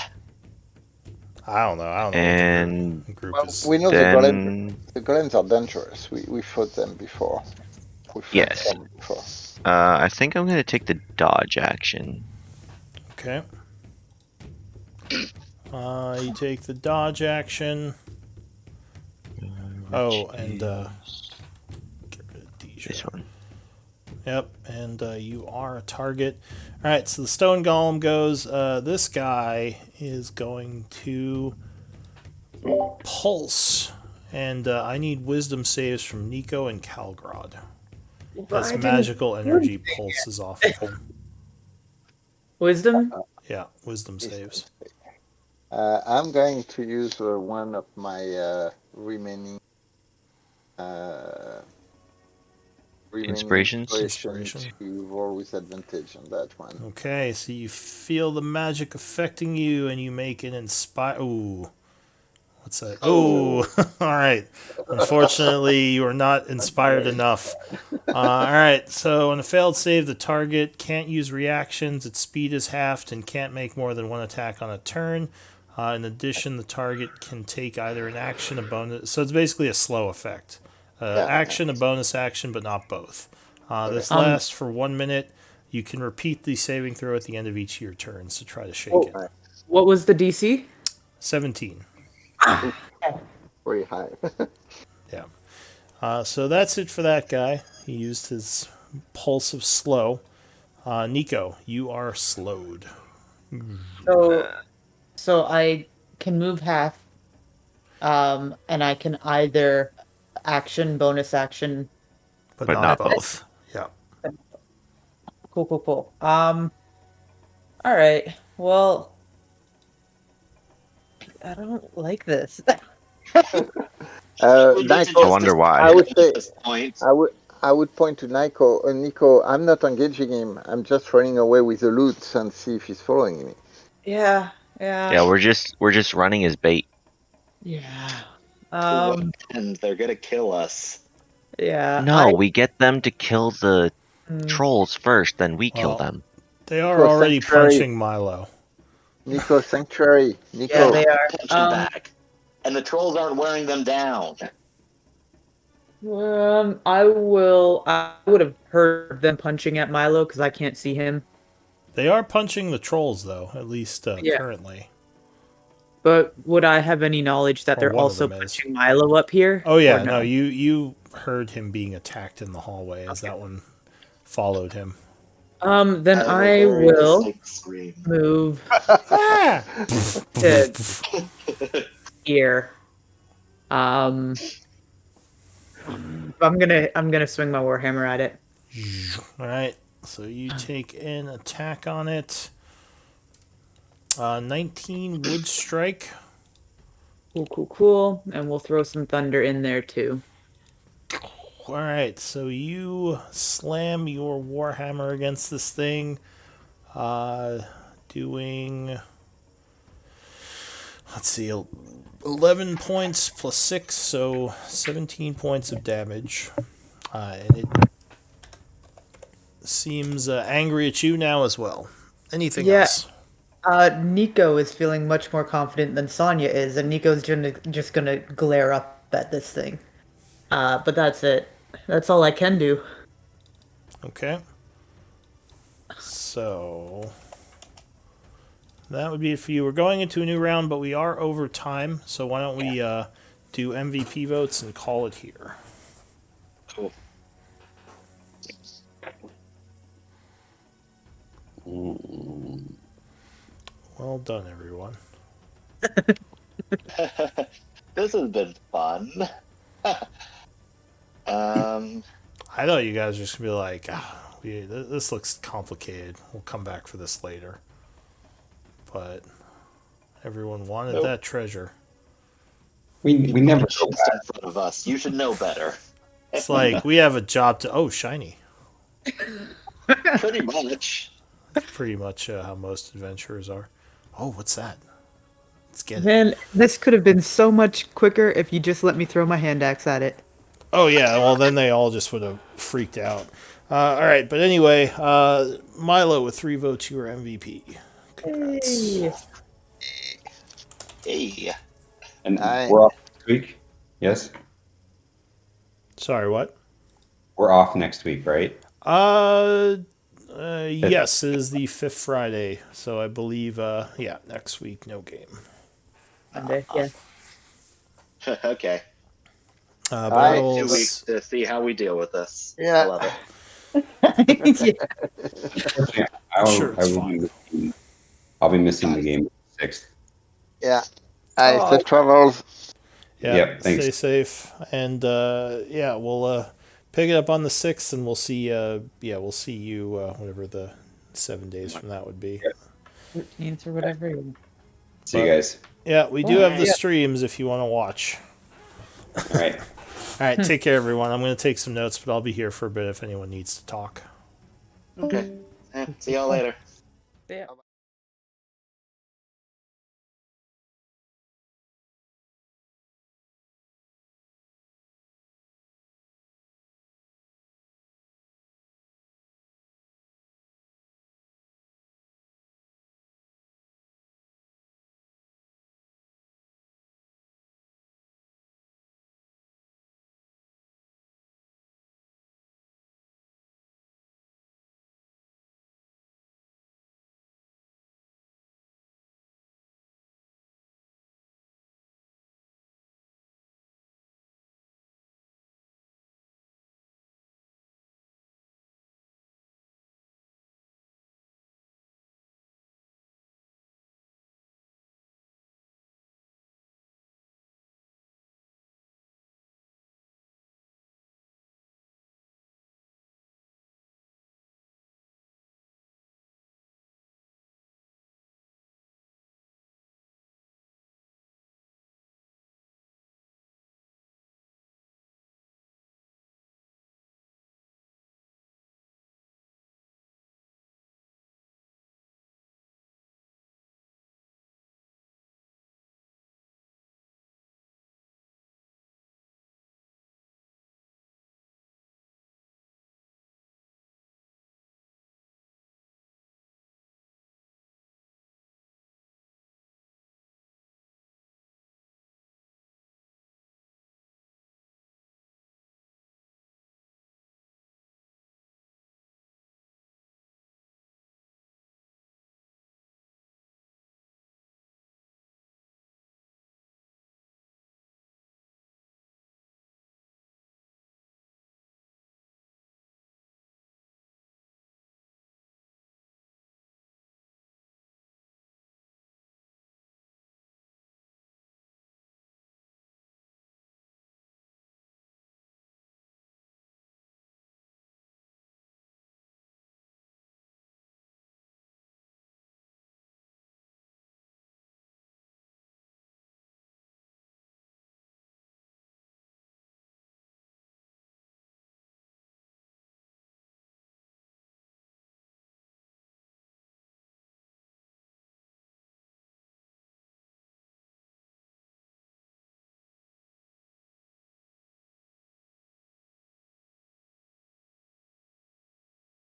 I don't know. And what the group is. We know then... the golems are dangerous. We fought them before. Yes. Them before. I think I'm gonna take the dodge action. Okay. You take the dodge action. Oh, and seizure. This one. Yep, and you are a target. All right, so the stone golem goes. This guy is going to pulse, and I need wisdom saves from Nico and Calgrod. But As I didn't magical energy pulses off of him. wisdom. Yeah, wisdom saves. I'm going to use one of my remaining Inspirations? inspiration to roll with advantage on that one. Okay, so you feel the magic affecting you, and you make an inspire. Ooh, what's that? Oh, all right. Unfortunately, you are not inspired enough. All right, so on a failed save, the target can't use reactions. Its speed is halved and can't make more than one attack on a turn. In addition, the target can take either an action, a bonus. So it's basically a slow effect. Action, a bonus action, but not both. This lasts for 1 minute. You can repeat the saving throw at the end of each of your turns to try to shake it. What was the DC? 17. Very high. Yeah. So that's it for that guy. He used his pulse of slow. Nico, you are slowed. So I can move half, and I can either action, bonus action. But But not not both. Yeah. Cool. All right. Well, I don't like this. We need to Nico, I wonder why. I would say at this point. I would point to Nico. Nico, I'm not engaging him. I'm just running away with the loot and see if he's following me. Yeah. Yeah, we're just running his bait. Yeah. And they're gonna kill us. Yeah. No, we get them to kill the Mm, trolls first, then we kill Well, them. they are Nico, already sanctuary. punching Milo. Nico, sanctuary. yeah, Nico. they are. Attention back. And the trolls aren't wearing them down. I would have heard them punching at Milo because I can't see him. They are punching the trolls, though, at least Yeah. currently. But would I have any knowledge that Or they're one of also them is. punching Milo up here? Oh, yeah, Or no, you heard him being attacked in the hallway as that one followed him. Then have a I very will distinct scream. move Ah! to here. I'm gonna swing my warhammer at it. All right, so you take an attack on it. 19 wood strike. Cool. And we'll throw some thunder in there too. All right, so you slam your warhammer against this thing, doing, let's see, 11 points plus 6, so 17 points of damage. And it seems angry at you now as well. Anything Yeah. else? Nico is feeling much more confident than Sonya is, and Nico's just gonna glare up at this thing. But that's it. That's all I can do. Okay. So that would be it for you. We're going into a new round, but we are over time. So why don't we do MVP votes and call it here? Cool. Well done, everyone. This has been fun. I thought you guys were just gonna be like, this looks complicated. We'll come back for this later. But everyone wanted Nope. that treasure. We never go just back. in front of us. You should know better. It's like we have a job to. Oh, shiny. Pretty much. Pretty much how most adventurers are. Oh, what's that? Let's get it. Man, this could have been so much quicker if you just let me throw my hand axe at it. Oh yeah, well then they all just would have freaked out. All right, but anyway, Milo with 3 votes, you are MVP. Congrats. Hey. Hey. And I- we're off next week. Yes, Sorry, what? we're off next week, right? Yes, it is the 5th Friday, so I believe, next week, no game. Monday, yeah. Okay. But Alright. I will 2 weeks to see how we deal with this. Yeah. I love it. Yeah. I'm sure it's will fine. I'll be missing the game 6th. Yeah. Oh. Safe travels. Yeah, Yep, thanks. stay safe, and yeah, we'll pick it up on the 6th, and we'll see. We'll see you whatever the 7 days from that would be. 13th or whatever. See you guys. Yeah, we do have the Yeah. streams if you want to watch. All right. All right, take care, everyone. I'm going to take some notes, but I'll be here for a bit if anyone needs to talk. Okay. Yeah, see y'all later. Yeah.